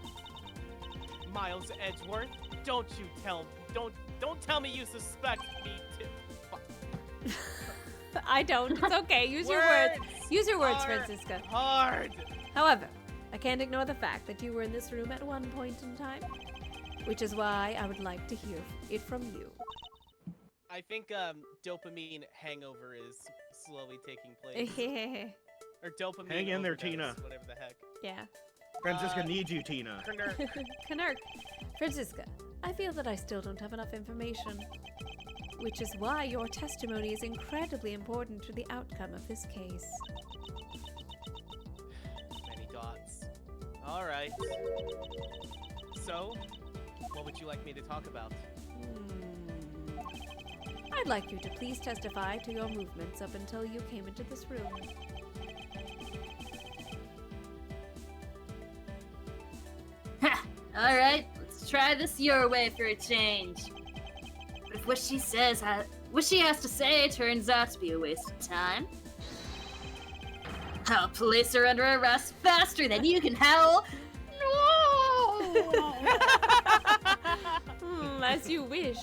Miles Edgeworth, don't tell me you suspect me too. I don't. It's okay. Use your words. Use your words, Francisca. Hard. However, I can't ignore the fact that you were in this room at one point in time, which is why I would like to hear it from you. I think dopamine hangover is slowly taking place. Or dopamine. Hang in there, overdose, Tina. Whatever the heck. Yeah. Francisca needs you, Tina. Knurk. Francisca, I feel that I still don't have enough information. Which is why your testimony is incredibly important to the outcome of this case. Many dots. Alright. So, what would you like me to talk about? I'd like you to please testify to your movements up until you came into this room. Alright, let's try this your way for a change. But if what she says, what she has to say turns out to be a waste of time, I'll place her under arrest faster than you can howl. No! As you wish.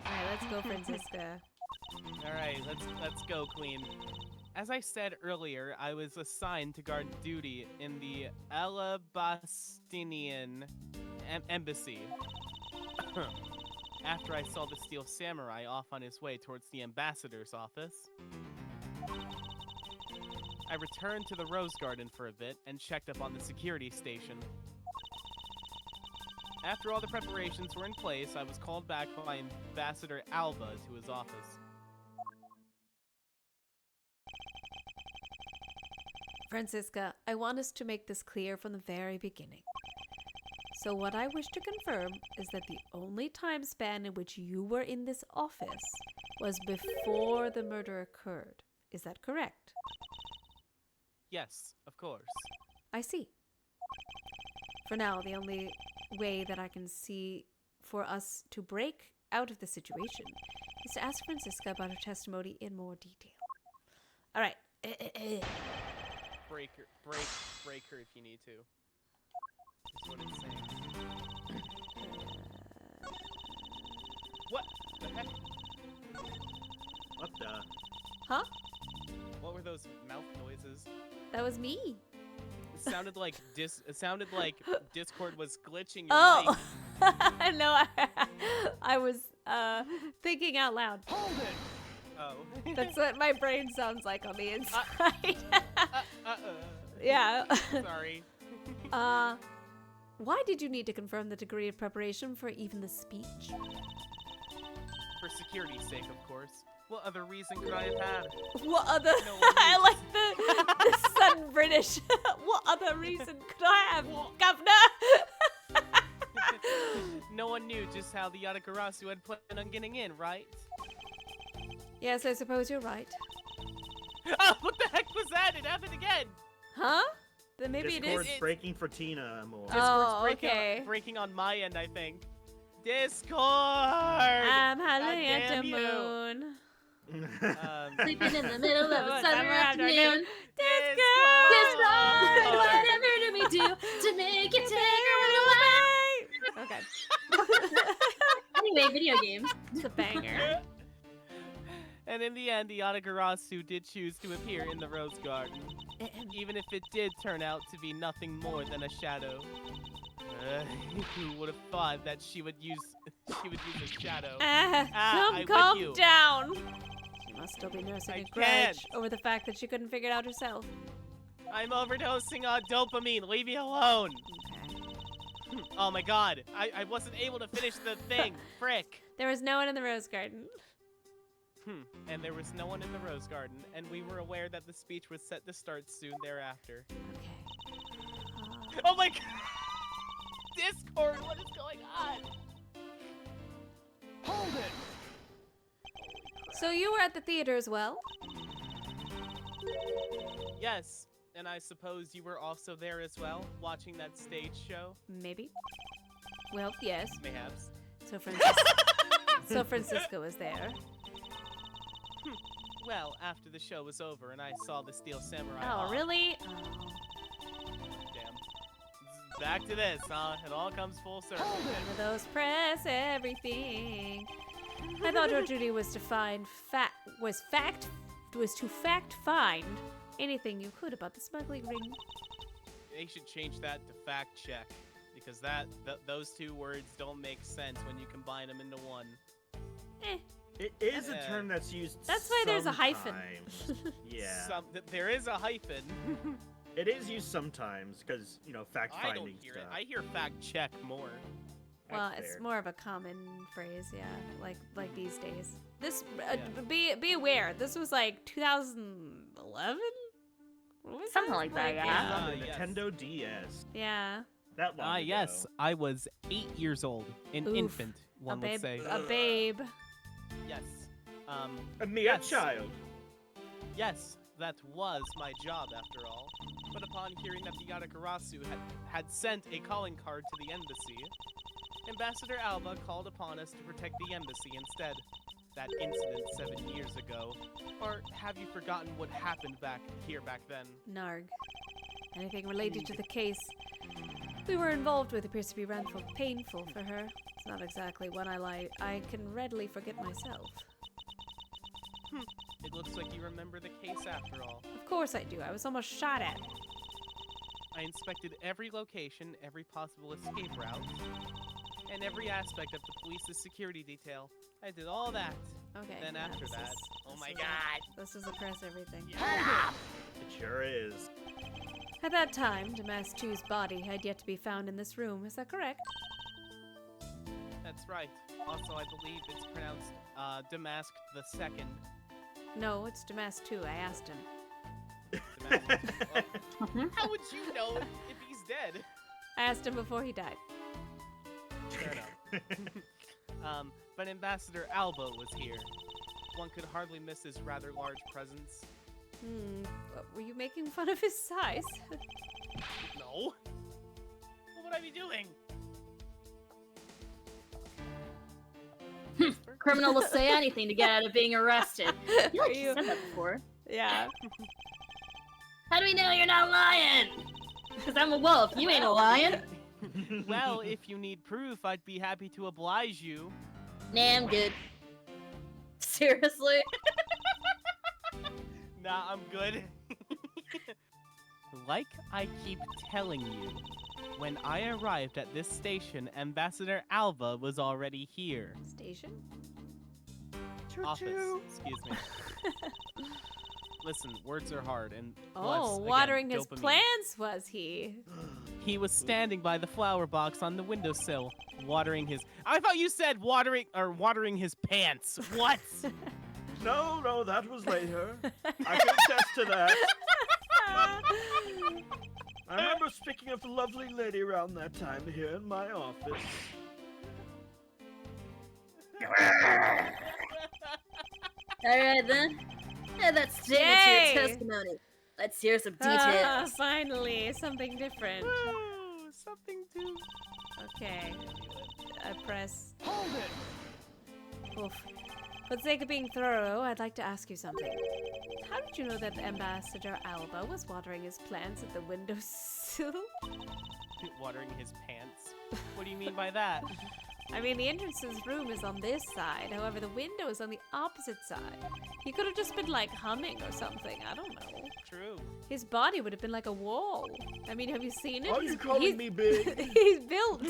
Alright, let's go, Francisca. Alright, let's go, Queen. As I said earlier, I was assigned to guard duty in the Alabastinian embassy. After I saw the Steel Samurai off on his way towards the ambassador's office, I returned to the Rose Garden for a bit and checked up on the security station. After all the preparations were in place, I was called back by Ambassador Alba to his office. Francisca, I want us to make this clear from the very beginning. So what I wish to confirm is that the only time span in which you were in this office was before the murder occurred. Is that correct? Yes, of course. I see. For now, the only way that I can see for us to break out of the situation is to ask Francisca about her testimony in more detail. All right. Break her if you need to. That's what it's saying. What the heck? What the? Huh? What were those mouth noises? That was me. It sounded like Discord was glitching your Oh, mic. no, I was thinking out loud. Hold it. Oh. That's what my brain sounds like on the inside. Yeah. Sorry. Why did you need to confirm the degree of preparation for even the speech? For security's sake, of course. What other reason could I have had? What other? No one I knows. like the sudden British. What other reason could I have, Governor? No one knew just how the Yatagarasu had planned on getting in, right? Yes, I suppose you're right. Oh, what the heck was that? It happened again! Huh? Then maybe Discord's it is. breaking for Tina more. Oh, Discord's okay. breaking on my end, I think. Discord! I'm howling God at the damn you. moon. Sleeping in the middle of a Oh, summer afternoon. Discord! Discord, whatever do we do to make it take her away? Okay. Anyway, video games. It's a banger. And in the end, the Yatagarasu did choose to appear in the Rose Garden, even if it did turn out to be nothing more than a shadow. Who would have thought that she would use a shadow? I Calm with you. down. She must still be nursing I a grudge can't. over the fact that she couldn't figure it out herself. I'm overdosing on dopamine. Leave me alone. Okay. Oh my god. I wasn't able to finish the thing. Frick. There was no one in the Rose Garden. And there was no one in the Rose Garden, and we were aware that the speech was set to start soon thereafter. Okay. Oh my god! Discord, what is going on? Hold it! So you were at the theater as well? Yes, and I suppose you were also there as well, watching that stage show? Maybe. Well, yes. Mayhaps. So Francisco was there. Well, after the show was over and I saw the Steel Samurai. Oh, really? Oh. Damn. Back to this, huh? It all comes full circle. One of those press everything. I thought your duty was to find find anything you could about the smuggling ring. They should change that to fact check, because those two words don't make sense when you combine them into one. It is a Yeah. term that's used. That's why there's a hyphen. sometimes. Yeah. There is a hyphen. It is used sometimes because fact I finding don't hear stuff. it. I hear fact check more. Well, That's it's fair. more of a common phrase, yeah, like these days. This Yeah. be aware. This was like 2011. What was Something that? like that, yeah. On the yes. Nintendo DS. Yeah, That long ago. Yes, I was 8 years old, an Oof. infant, one would say. a babe. Yes. A mere Yes. child. Yes, that was my job after all. But upon hearing that the Yatagarasu had sent a calling card to the embassy, Ambassador Alba called upon us to protect the embassy instead. That incident 7 years ago. Or have you forgotten what happened back then? Narg. Anything related to the case we were involved with appears to be painful for her. It's not exactly one I can readily forget myself. It looks like you remember the case after all. Of course I do. I was almost shot at. I inspected every location, every possible escape route, and every aspect of the police's security detail. I did all that. Okay. Then yeah, after this that, is- oh this my is god! This is oppress everything. It sure is. At that time, Damas 2's body had yet to be found in this room. Is that correct? That's right. Also, I believe it's pronounced Damask the Second. No, it's Damas 2. I asked him. How would you know if he's dead? I asked him before he died. Fair enough. But Ambassador Alba was here. One could hardly miss his rather large presence. Were you making fun of his size? No. What would I be doing? Criminal will say anything to get out of being arrested. I feel like Are you said that before. Yeah. How do we know you're not lying? Because I'm a wolf. You ain't a lion. Well, if you need proof, I'd be happy to oblige you. Nah, I'm good. Seriously? Nah, I'm good. Like I keep telling you, when I arrived at this station, Ambassador Alba was already here. Station? Office, excuse me. Listen, words are hard, and Oh, plus, again, watering his dopamine. plants was he? He was standing by the flower box on the windowsill, watering his. I thought you said watering his pants. What? No, that was later. I can attest to that. I remember speaking of the lovely lady around that time here in my office. Alright then. Yeah, that's statement to Yay! your testimony. Let's hear some Ah, details. finally, something different. Ooh, something to. Okay, I press. Hold it. Oof. For the sake of being thorough, I'd like to ask you something. How did you know that Ambassador Alba was watering his plants at the windowsill? Watering his pants. What do you mean by that? I mean, the entrance to his room is on this side. However, the window is on the opposite side. He could have just been like humming or something. I don't know. True. His body would have been like a wall. I mean, have you seen it? Are you calling me big? He's built.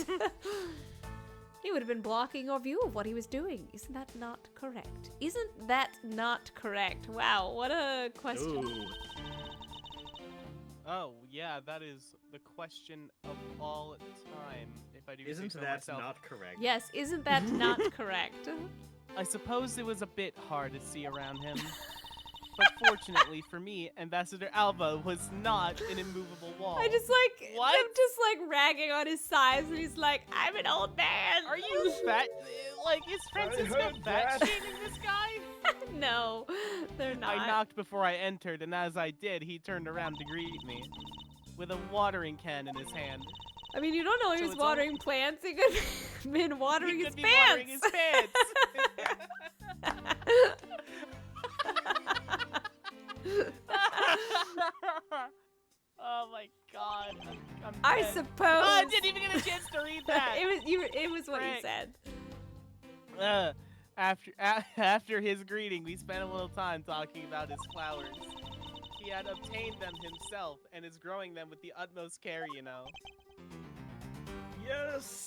He would have been blocking your view of what he was doing. Isn't that not correct? Isn't that not correct? Wow, what a question. Ooh. Oh, yeah, that is the question of all time, if I do say Isn't so that myself. not correct? Yes, isn't that not correct? I suppose it was a bit hard to see around him. But fortunately for me, Ambassador Alba was not an immovable wall. I just like, What? I'm just like ragging on his size, and he's like, I'm an old man. Are you fat? Like, is Francisco heard fat that. shaming this guy? No, they're not. I knocked before I entered, and as I did, he turned around to greet me with a watering can in his hand. I mean, you don't know he So was it's all- watering plants. He could have been watering He his could be pants. watering his pants. Oh my god. I'm I dead. suppose. Oh, I didn't even get a chance to read that. It was what he Frick. said. After his greeting, we spent a little time talking about his flowers. He had obtained them himself and is growing them with the utmost care, you know. Yes.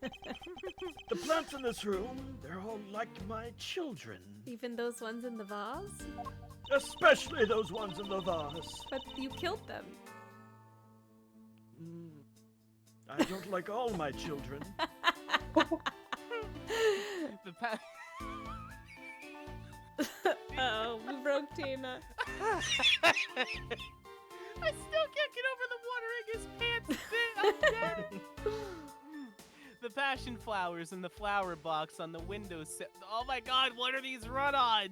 The plants in this room, they're all like my children. Even those ones in the vase? Especially those ones in the vase. But you killed them. I don't like all my children. The pa- Oh, we broke Tina. I still can't get over the watering his pants bit. I'm dead. The passion flowers in the flower box on the windowsill. Oh my god, what are these run-ons?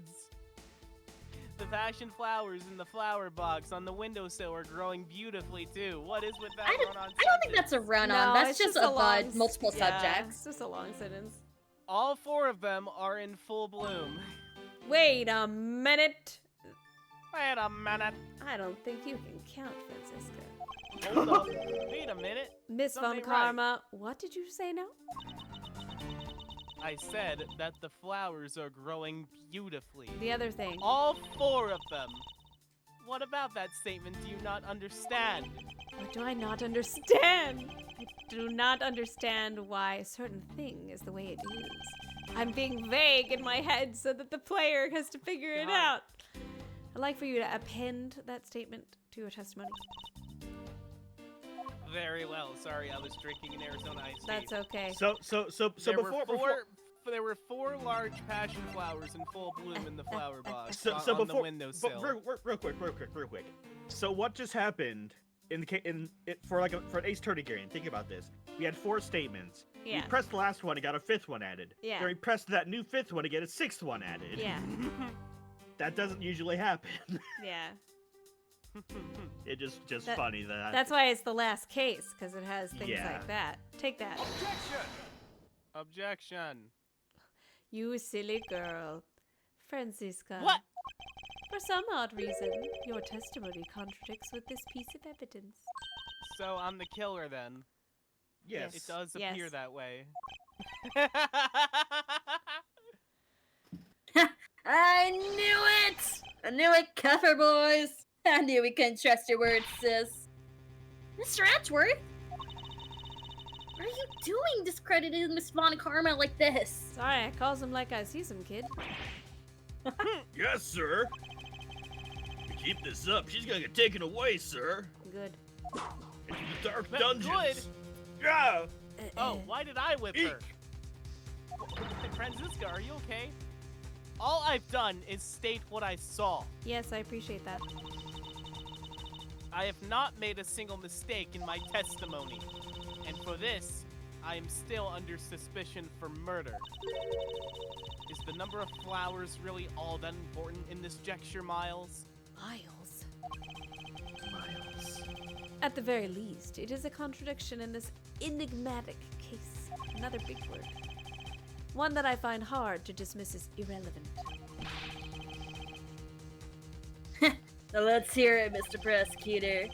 The passion flowers in the flower box on the windowsill are growing beautifully too. What is with that run-on? I don't think that's a run-on. No, That's it's just long multiple yeah, subjects. It's just a long sentence. All 4 of them are in full bloom. Wait a minute. Wait a minute. I don't think you can count, Francisca. Hold up. Wait a minute. Miss Von Something right. Karma, what did you say now? I said that the flowers are growing beautifully. The other thing. All 4 of them. What about that statement do you not understand? What do I not understand? I do not understand why a certain thing is the way it is. I'm being vague in my head so that the player has to figure it out. I'd like for you to append that statement to your testimony. Very well. Sorry, I was drinking an Arizona iced tea. That's okay. So There before there were 4 large passion flowers in full bloom in the flower box so on before the windowsill. real quick. So what just happened for an Ace Attorney game? Think about this. We had 4 statements. Yeah. We pressed the last one and got a 5th one added. Yeah. Then we pressed that new 5th one to get a 6th one added. Yeah. That doesn't usually happen. Yeah. It just funny that. That's why it's the last case, because it has things Yeah. like that. Take that. Objection. You silly girl. Francisca. What? For some odd reason, your testimony contradicts with this piece of evidence. So I'm the killer then. Yes. It does Yes. appear that way. I knew it! I knew it, Cuffer boys! I knew we couldn't trust your words, sis. Mr. Edgeworth? What are you doing discrediting Miss Von Karma like this? Sorry, I calls him like I sees him, kid. Yes, sir. If you keep this up, she's gonna get taken away, sir. Good. Into the dark But dungeons. Yeah. Oh, why did I whip her? Francisca, are you okay? All I've done is state what I saw. Yes, I appreciate that. I have not made a single mistake in my testimony. And for this, I am still under suspicion for murder. Is the number of flowers really all that important in this gesture, Miles? Miles. At the very least, it is a contradiction in this enigmatic case. Another big word. One that I find hard to dismiss as irrelevant. So let's hear it, Mr. Prosecutor.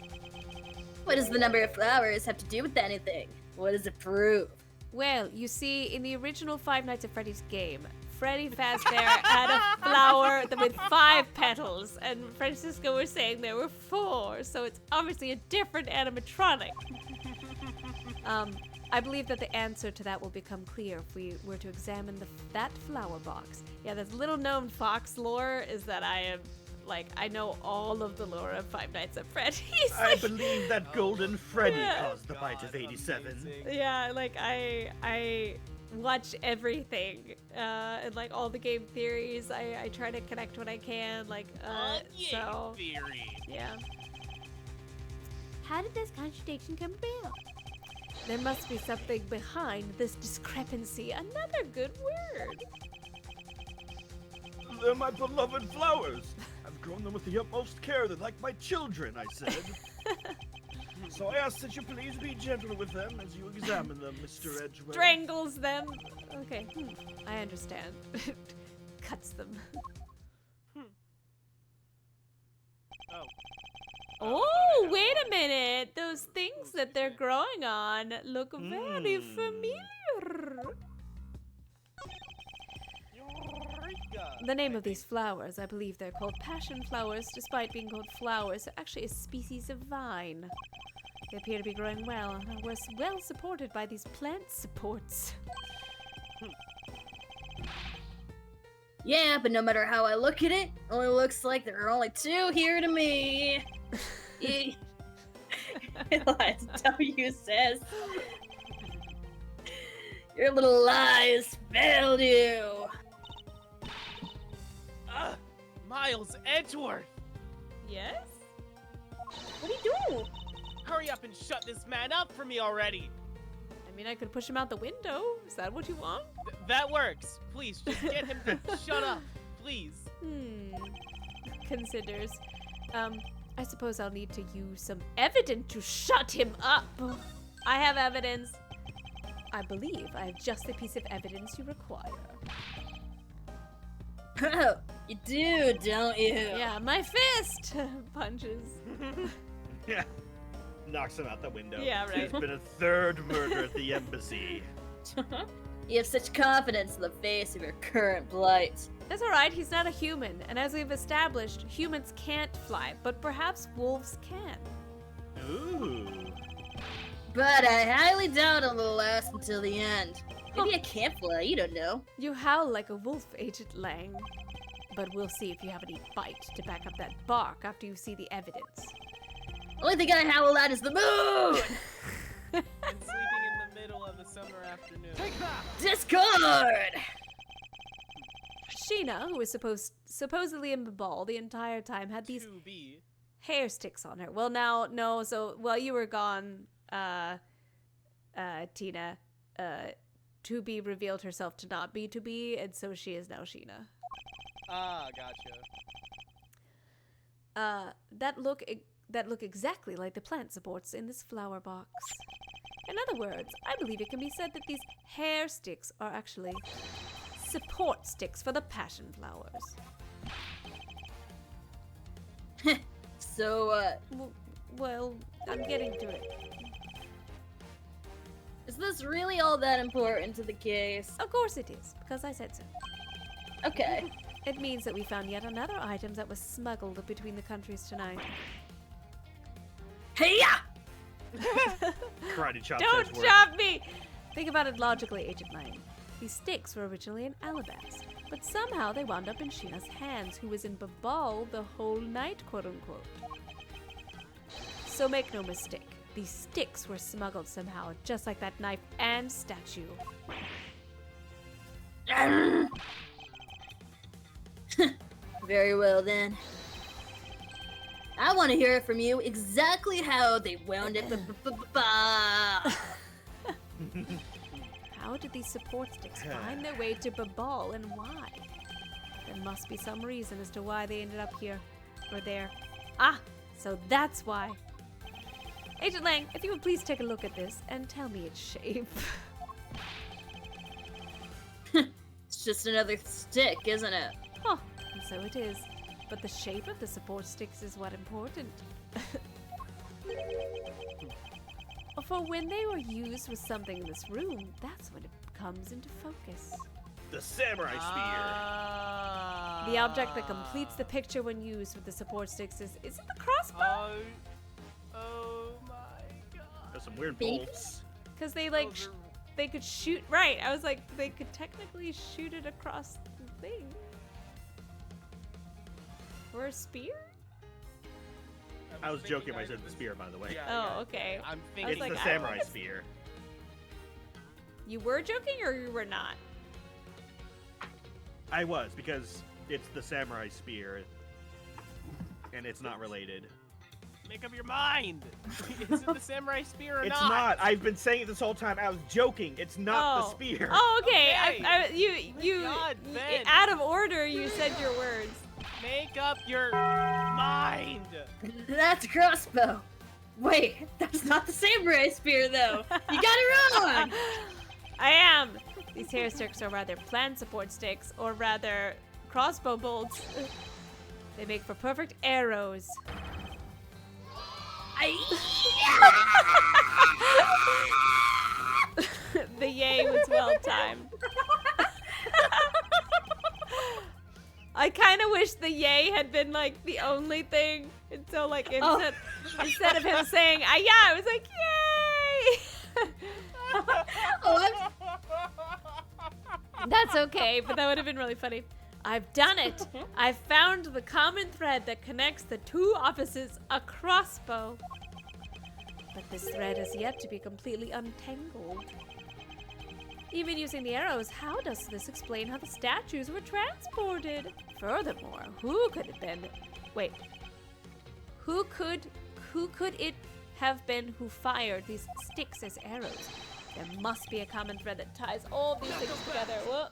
What does the number of flowers have to do with anything? What does it prove? Well, you see, in the original Five Nights at Freddy's game, Freddy Fazbear had a flower with 5 petals, and Francisco was saying there were 4, so it's obviously a different animatronic. I believe that the answer to that will become clear if we were to examine that flower box. Yeah, this little known Fox lore is that I know all of the lore of Five Nights at Freddy's. I believe that Golden Freddy Yeah. caused the bite of 87. Amazing. Yeah, like I watch everything, and like all the game theories. I try to connect when I can. So Theory. yeah. How did this contradiction come about? There must be something behind this discrepancy. Another good word. They're my beloved flowers. I've grown them with the utmost care. They're like my children, I said. So I ask that you please be gentle with them as you examine them, Mr. Edgeworth. Strangles them. Okay, I understand. Cuts them. Oh. Oh, wait a minute. Those things that they're growing on look very familiar. Eureka. The name of these flowers, I believe they're called passion flowers, despite being called flowers. They're actually a species of vine. They appear to be growing well, and we're well supported by these plant supports. Yeah, but no matter how I look at it, only looks like there are only 2 here to me. Realize W says, your little lies failed you. Miles Edgeworth! Yes? What are you doing? Hurry up and shut this man up for me already! I mean, I could push him out the window. Is that what you want? That works. Please, just get him to shut up. Please. Considers. I suppose I'll need to use some evidence to shut him up. I have evidence. I believe I have just the piece of evidence you require. Oh, you do, don't you? Yeah, my fist punches. Yeah. Knocks him out the window. Yeah, right. There's been a 3rd murder at the embassy. You have such confidence in the face of your current plight. That's alright, he's not a human, and as we've established, humans can't fly, but perhaps wolves can. Ooh. But I highly doubt it'll last until the end. Maybe I can't fly, you don't know. You howl like a wolf, Agent Lang. But we'll see if you have any bite to back up that bark after you see the evidence. Only thing I howl at is the moon! And sleeping in the middle of a summer afternoon. Take that! Discord! Sheena, who was supposedly in the ball the entire time, had these 2B. hair sticks on her. Well, now, no, so while you were gone, Tina, 2B revealed herself to not be 2B, and so she is now Sheena. Ah, gotcha. That look exactly like the plant supports in this flower box. In other words, I believe it can be said that these hair sticks are actually support sticks for the passion flowers. So, Well, I'm getting to it. is this really all that important to the case? Of course it is, because I said so. Okay. It means that we found yet another item that was smuggled between the countries tonight. Hey-ya! Karate chop. Don't says work. chop me! Think about it logically, Agent Lang. These sticks were originally in Alabasta, but somehow they wound up in Sheena's hands, who was in Babal the whole night, quote-unquote. So make no mistake, these sticks were smuggled somehow, just like that knife and statue. Very well then. I want to hear from you exactly how they wound up. How did these support sticks find their way to Babal, and why? There must be some reason as to why they ended up here, or there. Ah, so that's why. Agent Lang, if you would please take a look at this and tell me its shape. It's just another stick, isn't it? Huh, and so it is. But the shape of the support sticks is what important. For when they were used with something in this room, that's when it comes into focus. The samurai spear. The object that completes the picture when used with the support sticks is it the crossbow? Oh my god. There's some weird Beep. bolts. Because they like they could shoot right. I was like they could technically shoot it across the thing. Or a spear? I was joking when I said the spear, by the way. Oh, okay. I'm I thinking was It's like, the I samurai was- spear. You were joking or you were not? I was, because it's the samurai spear, and it's not related. Make up your mind. Is it the samurai spear or It's not? not. I've been saying it this whole time. I was joking. It's not the Oh. spear. Oh, okay. Okay. You God, Ben. out of order. You said your words. Make up your mind. That's a crossbow. Wait, that's not the samurai spear though. You got it wrong. I am. These hair sticks are rather plant support sticks, or rather crossbow bolts. They make for perfect arrows. The yay was well timed. I kind of wish the yay had been like the only thing. And so like instead of him saying, yeah, I was like, yay! That's okay, but that would have been really funny. I've done it. I've found the common thread that connects the two offices, a crossbow. But this thread has yet to be completely untangled. Even using the arrows, how does this explain how the statues were transported? Furthermore, who could it have been who fired these sticks as arrows? There must be a common thread that ties all these things together. Whoa.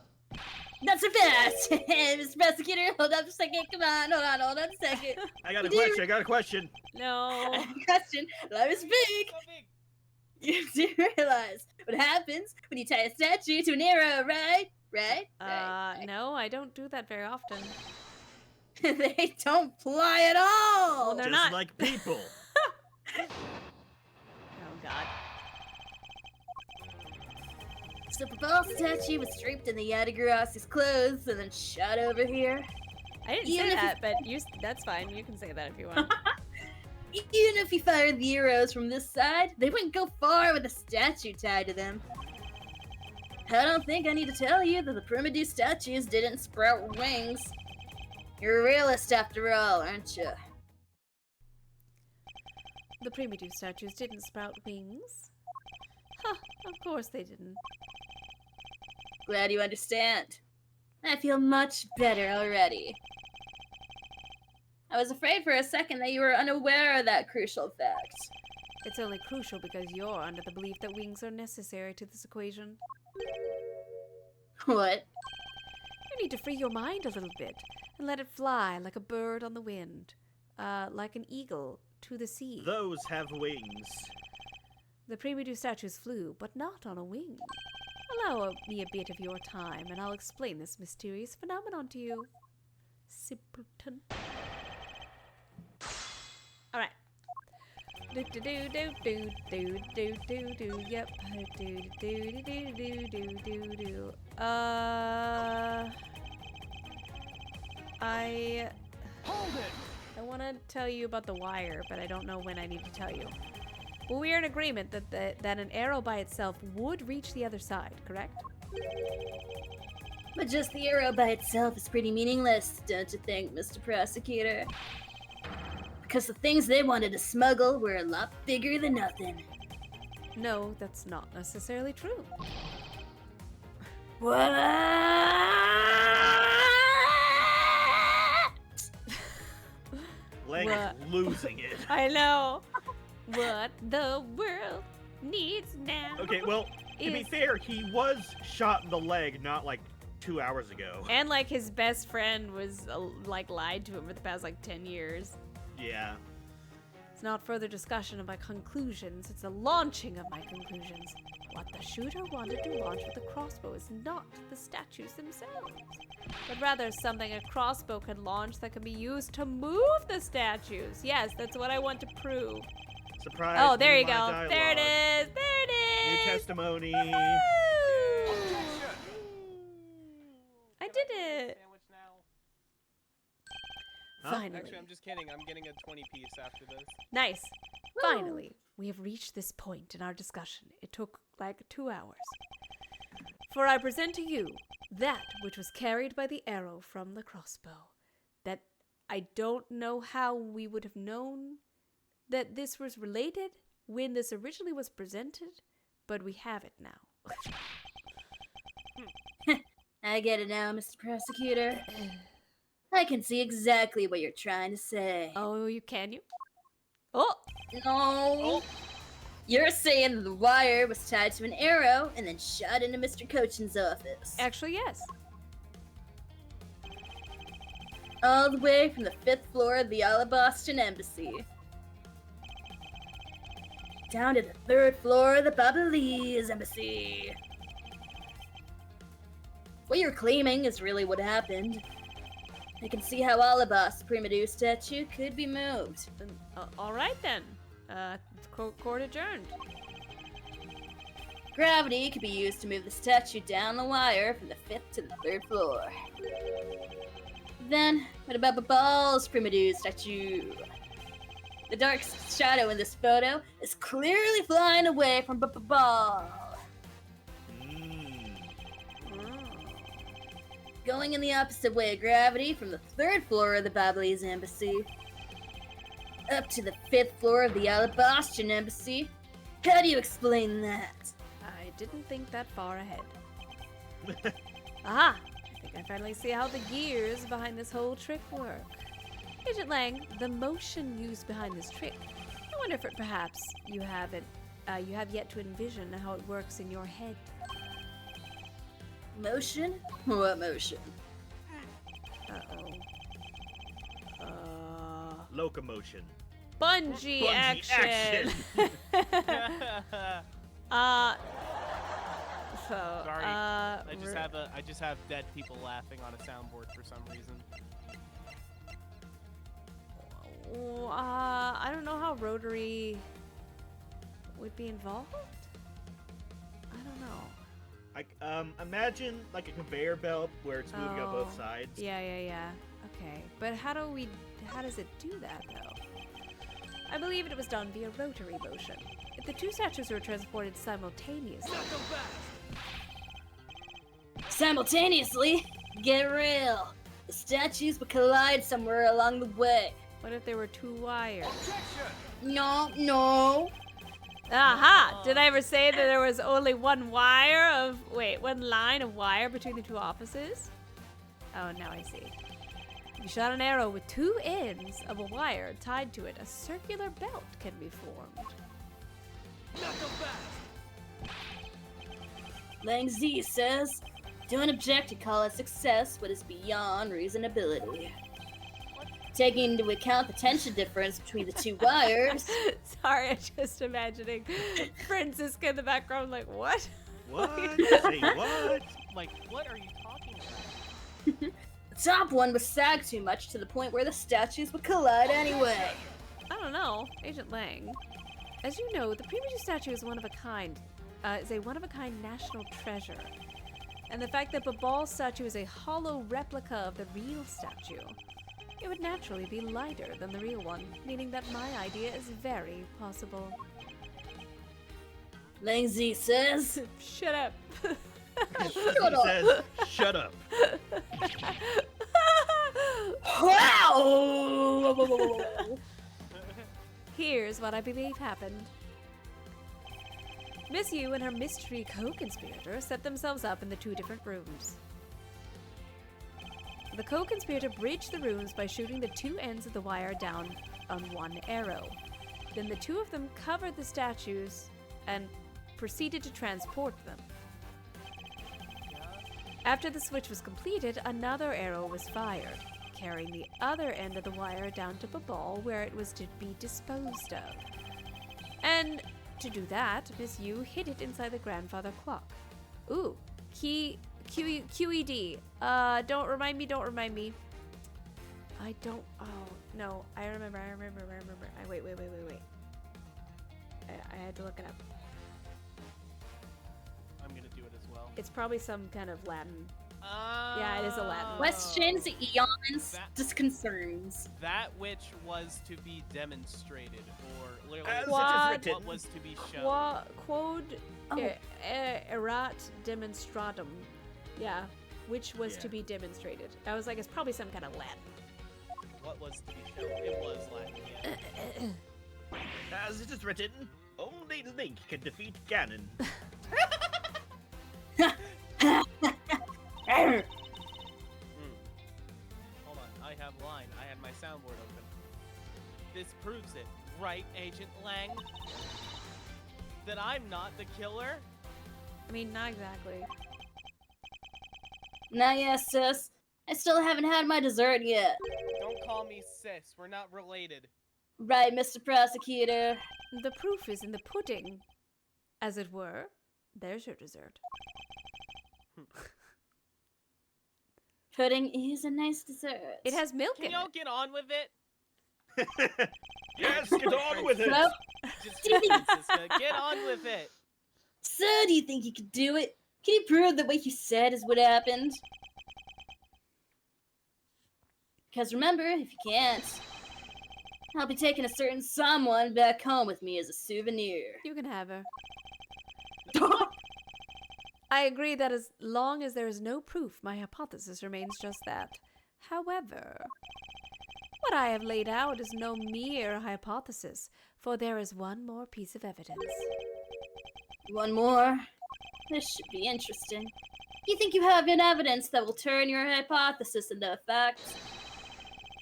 Not so fast! Mr. Prosecutor, hold up a second. Come on, hold on a second. I got a question. No. Question. Life is big. You do realize what happens when you tie a statue to an arrow, right? Right? No, I don't do that very often. They don't fly at all! Well, they're Just not. like people. Oh, God. So the ball statue was draped in the Yatagarasi's clothes and then shot over here. I didn't Even say if that, but that's fine. You can say that if you want. Even if you fired the arrows from this side, they wouldn't go far with a statue tied to them. I don't think I need to tell you that the primitive statues didn't sprout wings. You're a realist after all, aren't you? The primitive statues didn't sprout wings. Huh, of course they didn't. Glad you understand. I feel much better already. I was afraid for a second that you were unaware of that crucial fact. It's only crucial because you're under the belief that wings are necessary to this equation. What? You need to free your mind a little bit and let it fly like a bird on the wind, like an eagle to the sea. Those have wings. The primitive statues flew, but not on a wing. Allow me a bit of your time, and I'll explain this mysterious phenomenon to you. Simpleton. All right. Do do do do do do do do do. Yep. Do do do do do do do do. I want to tell you about the wire, but I don't know when I need to tell you. Well, we are in agreement that an arrow by itself would reach the other side, correct? But just the arrow by itself is pretty meaningless, don't you think, Mr. Prosecutor? Because the things they wanted to smuggle were a lot bigger than nothing. No, that's not necessarily true. What? Lang What? is losing it. I know. What the world needs now. Okay, well, to be is- fair, he was shot in the leg not like 2 hours ago. And like his best friend was like lied to him for the past like 10 years. Yeah. It's not further discussion of my conclusions, it's a launching of my conclusions. What the shooter wanted to launch with the crossbow is not the statues themselves, but rather something a crossbow can launch that can be used to move the statues. Yes, that's what I want to prove. Surprise. Oh, there me, you my go. dialogue. There it is. There it New is. testimony. Woo! I did it. Sandwich now. Huh? Finally. Actually, I'm just kidding. I'm getting a 20 piece after this. Nice. Finally, we have reached this point in our discussion. It took like 2 hours. For I present to you that which was carried by the arrow from the crossbow. That I don't know how we would have known that this was related when this originally was presented, but we have it now. I get it now, Mr. Prosecutor. I can see exactly what you're trying to say. Oh, can you? Oh! No. You're saying that the wire was tied to an arrow and then shot into Mr. Cochin's office. Actually, yes. All the way from the 5th floor of the Alaboston Embassy. Down to the 3rd floor of the Babalese Embassy. What you're claiming is really what happened. I can see how Alabas, the primitive statue, could be moved. All right then. Court adjourned. Gravity could be used to move the statue down the wire from the 5th to the 3rd floor. Then, what about Babal's primitive statue? The dark shadow in this photo is clearly flying away from Babal. Going in the opposite way of gravity from the 3rd floor of the Babalese embassy up to the 5th floor of the Alabastrian embassy. How do you explain that? I didn't think that far ahead. Aha! I think I finally see how the gears behind this whole trick work. Agent Lang, the motion used behind this trick. I wonder if perhaps you have yet to envision how it works in your head. Motion? What motion? Locomotion. Bungee action. Sorry, I just have dead people laughing on a soundboard for some reason. I don't know how rotary would be involved. I don't know. Imagine like a conveyor belt where it's moving on both sides. Yeah. Okay, but how does it do that though? I believe it was done via rotary motion. If the two statues were transported simultaneously. Simultaneously? Get real. The statues would collide somewhere along the way. What if there were two wires? No. Aha! Did I ever say that there was only one line of wire between the two offices? Oh, now I see. If you shot an arrow with two ends of a wire tied to it, a circular belt can be formed. Lang Z says, don't object to call it success what is beyond reasonability. Taking into account the tension difference between the two wires. Sorry, I'm just imagining Francisca in the background like, what? What? Say what? Like, what are you talking about? The top one was sagged too much to the point where the statues would collide anyway. I don't know, Agent Lang. As you know, the primitive statue is a one-of-a-kind national treasure. And the fact that Babal's statue is a hollow replica of the real statue, it would naturally be lighter than the real one, meaning that my idea is very possible. Lang Z says, Shut up. Shut up. Says, shut up. Wow! Here's what I believe happened. Miss Yu and her mystery co-conspirator set themselves up in the two different rooms. The co-conspirator bridged the rooms by shooting the two ends of the wire down on one arrow. Then the two of them covered the statues and proceeded to transport them. After the switch was completed, another arrow was fired, carrying the other end of the wire down to Babal where it was to be disposed of. And to do that, Miss Yu hid it inside the grandfather clock. Ooh, QED. Don't remind me. I don't. Oh no, I remember. Wait. I had to look it up. I'm gonna do it as well. It's probably some kind of Latin. Yeah, it is a Latin. Questions, eons, disconcerns. That which was to be demonstrated, or literally Quad- what was to be shown. Quod erat demonstratum. Yeah, which was to be demonstrated. I was like, it's probably some kind of Latin. What was to be shown? It was Latin, yeah. As it is written, only Link can defeat Ganon. Hold on, I have line. I had my soundboard open. This proves it, right, Agent Lang? That I'm not the killer? I mean, not exactly. Nah, yeah, sis. I still haven't had my dessert yet. Don't call me sis. We're not related. Right, Mr. Prosecutor. The proof is in the pudding, as it were. There's your dessert. Pudding is a nice dessert. It has milk Can in y'all it. get on with it? Yes, get on with it. Hello? Just Francisca, get on with it. So, do you think you could do it? Can you prove that what you said is what happened? Because remember, if you can't, I'll be taking a certain someone back home with me as a souvenir. You can have her. I agree that as long as there is no proof, my hypothesis remains just that. However, what I have laid out is no mere hypothesis, for there is one more piece of evidence. One more. This should be interesting. You think you have an evidence that will turn your hypothesis into a fact?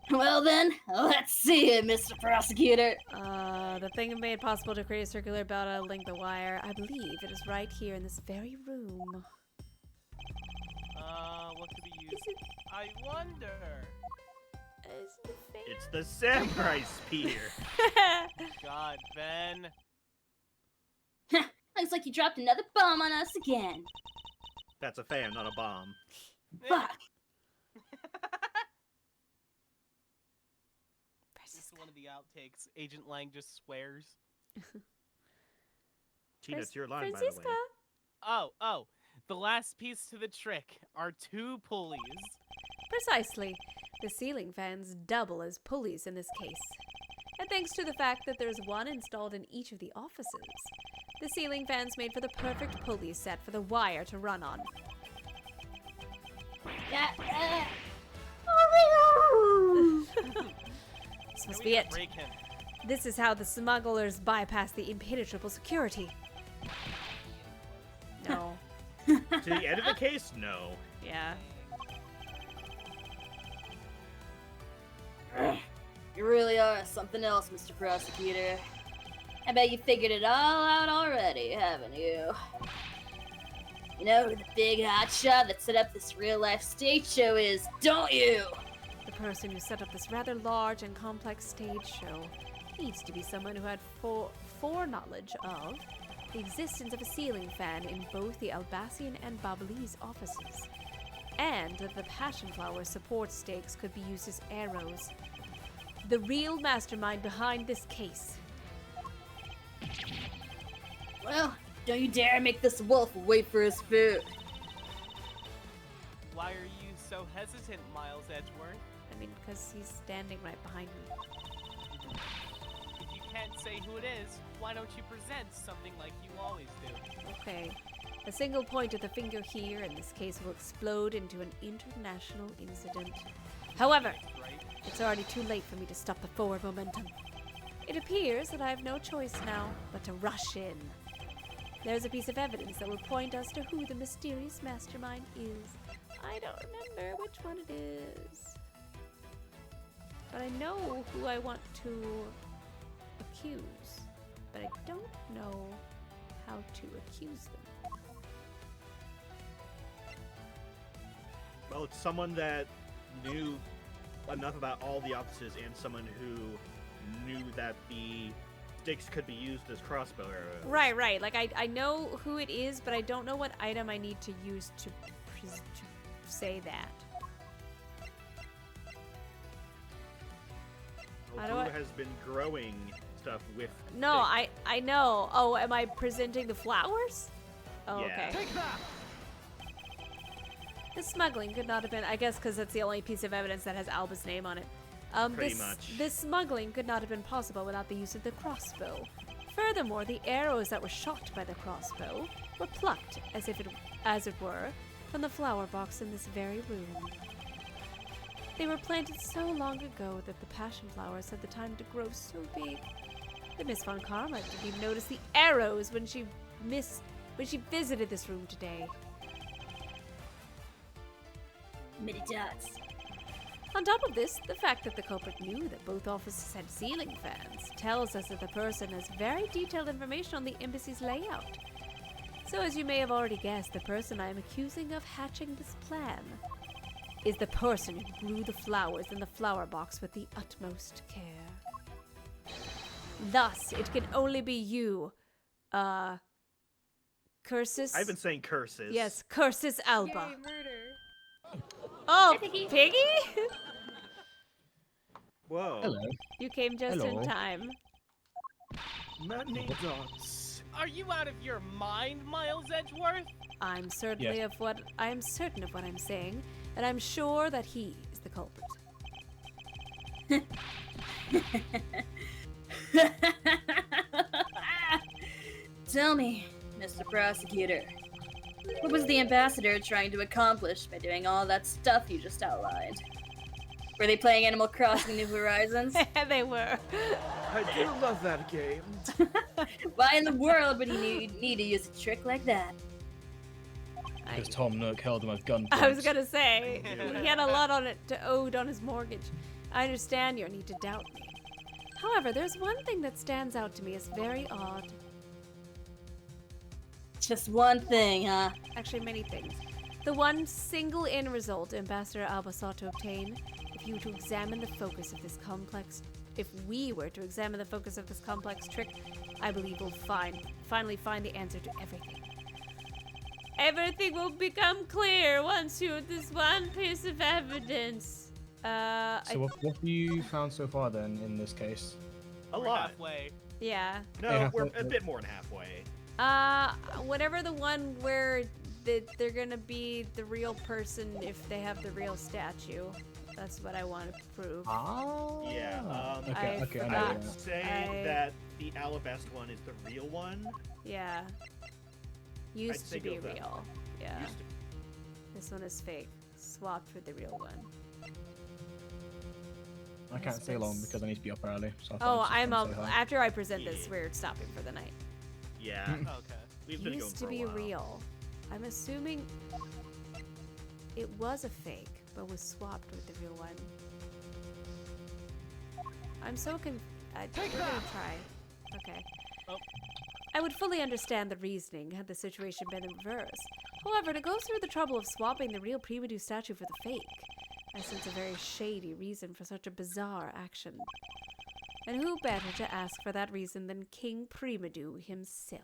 Well then, let's see it, Mr. Prosecutor. The thing that made it possible to create a circular belt out of link the wire, I believe it is right here in this very room. What could be used? I wonder. It's the samurai spear. God, Ben. Looks like you dropped another bomb on us again. That's a fan, not a bomb. Fuck. This is one of the outtakes. Agent Lang just swears. Tina, it's your line, Francisca. by the way. Oh. The last piece to the trick are 2 pulleys. Precisely. The ceiling fans double as pulleys in this case. And thanks to the fact that there's one installed in each of the offices, the ceiling fans made for the perfect pulley set for the wire to run on. This must be it. Break him. This is how the smugglers bypass the impenetrable security. No. To the end of the case, no. Yeah. You really are something else, Mr. Prosecutor. I bet you figured it all out already, haven't you? You know who the big hotshot that set up this real-life stage show is, don't you? The person who set up this rather large and complex stage show needs to be someone who had foreknowledge of the existence of a ceiling fan in both the Albacian and Babalese offices, and that the passion flower support stakes could be used as arrows. The real mastermind behind this case. Well, don't you dare make this wolf wait for his food. Why are you so hesitant, Miles Edgeworth? I mean, because he's standing right behind me. If you can't say who it is, why don't you present something like you always do? Okay. A single point of the finger here in this case will explode into an international incident. However, Right? it's already too late for me to stop the forward momentum. It appears that I have no choice now but to rush in. There's a piece of evidence that will point us to who the mysterious mastermind is. I don't remember which one it is. But I know who I want to accuse. But I don't know how to accuse them. Well, it's someone that knew enough about all the offices and someone who knew that the sticks could be used as crossbow arrows. Right. Like, I know who it is, but I don't know what item I need to use to say that. How do Who I- has been growing stuff with No, sticks. I know. Oh, am I presenting the flowers? Oh, Yeah. okay. The smuggling could not have been, I guess because that's the only piece of evidence that has Alba's name on it. Pretty much. This smuggling could not have been possible without the use of the crossbow. Furthermore, the arrows that were shot by the crossbow were plucked, as it were, from the flower box in this very room. They were planted so long ago that the passion flowers had the time to grow so big. The Miss Von Karma didn't even notice the arrows when she visited this room today. Many dots. On top of this, the fact that the culprit knew that both offices had ceiling fans tells us that the person has very detailed information on the embassy's layout. So as you may have already guessed, the person I am accusing of hatching this plan is the person who grew the flowers in the flower box with the utmost care. Thus, it can only be you, Cursus. I've been saying curses. Yes, Cursus Alba. Yay, murder. Oh, Hi, Piggy. Piggy? Whoa. Hello. You came just Hello. in time. Maddening dots. Are you out of your mind, Miles Edgeworth? I'm certain of what I'm saying, and I'm sure that he is the culprit. Tell me, Mr. Prosecutor, what was the ambassador trying to accomplish by doing all that stuff you just outlined? Were they playing Animal Crossing New Horizons? They were. I do love that game. Why in the world would he need to use a trick like that? Because Tom Nook held him at gunpoint. I was gonna say, he had a lot on it to owed on his mortgage. I understand your need to doubt me. However, there's one thing that stands out to me as very odd. Just one thing, huh? Actually, many things. The one single end result Ambassador Alba sought to obtain, if we were to examine the focus of this complex trick, I believe we'll finally find the answer to everything. Everything will become clear once you have this one piece of evidence. So what have you found so far then in this case? A We're lot. halfway. Yeah. No, Yeah, we're halfway. a bit more than halfway. Whatever the one where they're gonna be the real person if they have the real statue. That's what I want to prove. Ah. Yeah, I Okay, I I know would that. say that the Alabasta one is the real one. Yeah. Used say to be go with that. real. Yeah. Used to- This one is fake. Swapped for the real one. I can't stay long because I need to be up early. So I thought Oh, I'd I'm just come say hi. after I present this, Yeah. we're stopping for the night. Yeah, Okay. we've been going Used for to a be while. real. I'm assuming it was a fake, but was swapped with the real one. I'm so we're gonna try. Okay. Oh. I would fully understand the reasoning had the situation been in reverse. However, to go through the trouble of swapping the real Primadou statue for the fake, I sense a very shady reason for such a bizarre action. And who better to ask for that reason than King Primadou himself?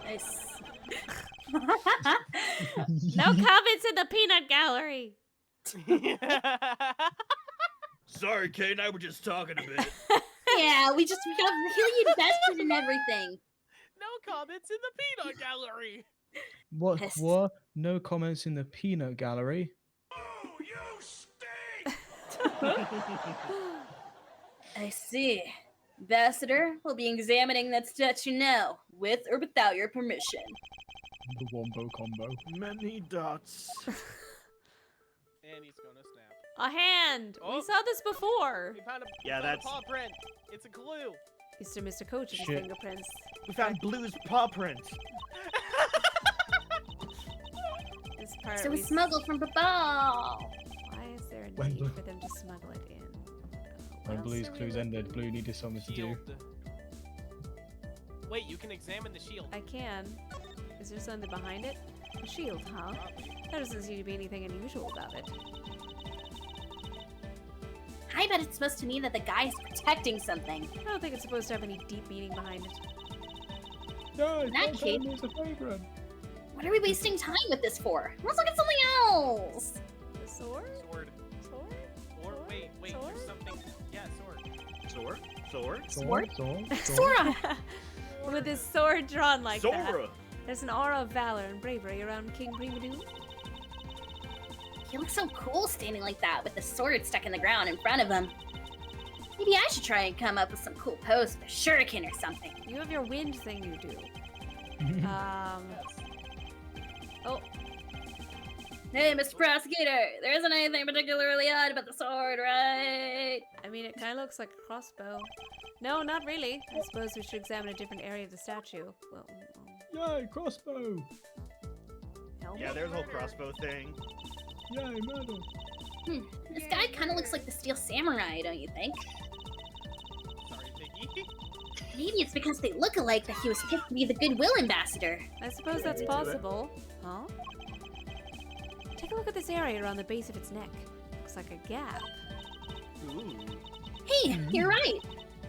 Nice. No comments in the peanut gallery! Sorry, Kane, I was just talking a bit. Yeah, we got really invested in everything. No comments in the peanut gallery. What? Pissed. What? No comments in the peanut gallery. Oh, you stink! I see. Ambassador will be examining that statue now, with or without your permission. The wombo combo. Many dots. And he's gonna snap. A hand! Oh. We saw this before! We found a, Yeah, found that's- a paw print. It's a clue. Mr. Coach's Shit. fingerprints. We found Blue's paw print. This part So we we smuggled from Babal. Why is there a When need Blue- for them to smuggle it in? When What Blue's else are we clues looking ended, for? Blue needed something to do. Shield. Wait, you can examine the shield. I can. Is there something behind it? A shield, huh? There doesn't seem to be anything unusual about it. I bet it's supposed to mean that the guy's protecting something. I don't think it's supposed to have any deep meaning behind it. No, In that case- it's a favorite. What are we wasting time with this for? Let's look at something else. The sword? Sword. Sword? Or wait, Sword? there's something. Yeah, sword. Sword? Sword? Sora! With his sword drawn like that. Sora! There's an aura of valor and bravery around King Primadou. He looks so cool standing like that with the sword stuck in the ground in front of him. Maybe I should try and come up with some cool pose with a shuriken or something. You have your wind thing you do. Oh, Hey, Mr. Prosecutor, there isn't anything particularly odd about the sword, right? I mean, it kind of looks like a crossbow. No, not really. I suppose we should examine a different area of the statue. Well, Yay, crossbow! helmet? Yeah, there's a whole crossbow thing. Yay, murder! This guy kind of looks like the Steel Samurai, don't you think? Sorry, Piggy. Maybe it's because they look alike that he was picked to be the Goodwill Ambassador. I suppose that's possible. Huh? Take a look at this area around the base of its neck. Looks like a gap. Ooh. Hey, you're right.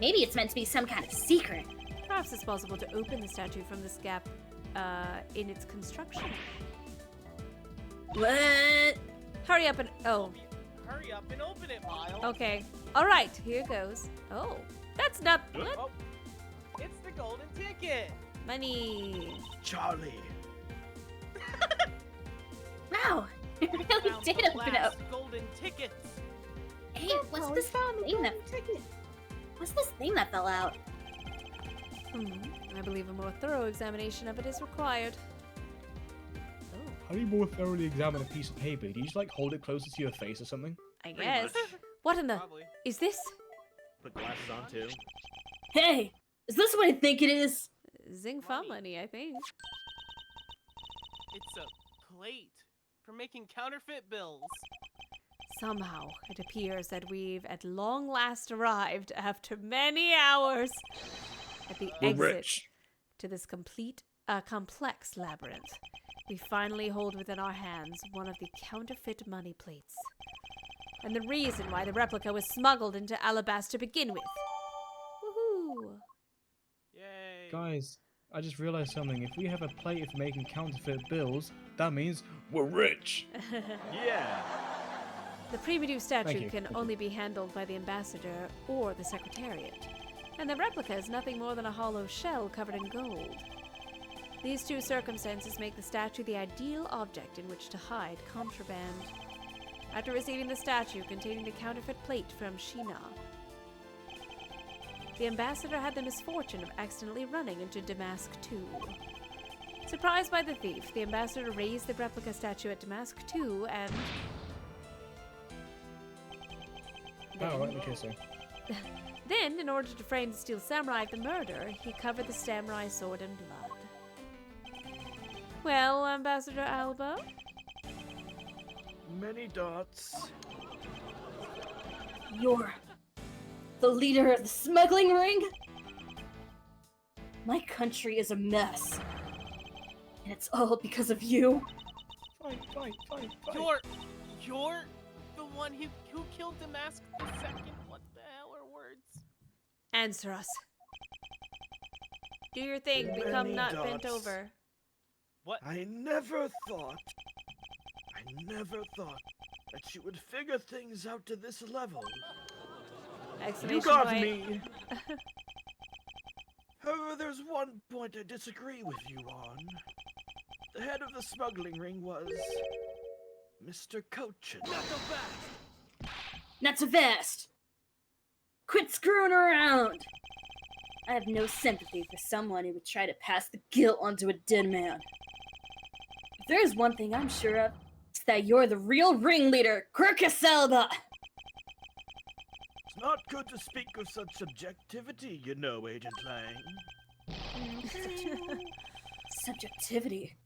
Maybe it's meant to be some kind of secret. Perhaps it's possible to open the statue from this gap in its construction. What? Hurry up and... Oh, Hurry up and open it, Miles. okay. All right, here goes. Oh, that's not... What? Oh, it's the golden ticket. Money. Charlie. Wow, it really Found did the open last up. golden tickets. Hey, what's this thing that? What's this thing that fell out? I believe a more thorough examination of it is required. How do you more thoroughly examine a piece of paper? Do you just like hold it closer to your face or something? I Pretty guess. much. What in the? Probably. Is this? Put glasses on too. Hey, is this what I think it is? Zing Fa money, I think. It's a plate for making counterfeit bills. Somehow, it appears that we've at long last arrived after many hours at the exit to this complex labyrinth. We finally hold within our hands one of the counterfeit money plates. And the reason why the replica was smuggled into Alabas to begin with. Woohoo! Yay. Guys, I just realized something. If we have a plate for making counterfeit bills, that means we're rich. Yeah. The primitive statue you, can thank you. only be handled by the ambassador or the secretariat, and the replica is nothing more than a hollow shell covered in gold. These two circumstances make the statue the ideal object in which to hide contraband. After receiving the statue containing the counterfeit plate from Shina, the ambassador had the misfortune of accidentally running into Damask II. Surprised by the thief, the ambassador raised the replica statue at Damask II and... Oh, right, okay, so. Then, in order to frame the steel samurai of the murder, he covered the samurai sword in blood. Well, Ambassador Alba? Many dots. You're the leader of the smuggling ring? My country is a mess. And it's all because of you. Fine. You're the one who killed Damask II. What the hell are words? Answer us. Do your thing, become Many not bent dots. over. What? I never thought that you would figure things out to this level. Exclamation You got point. me. However, there's one point I disagree with you on. The head of the smuggling ring was Mr. Cochin. Not so fast! Quit screwing around! I have no sympathy for someone who would try to pass the guilt onto a dead man. If there is one thing I'm sure of, it's that you're the real ringleader, Quercus Alba! It's not good to speak of such subjectivity, you know, Agent Lang. Subjectivity.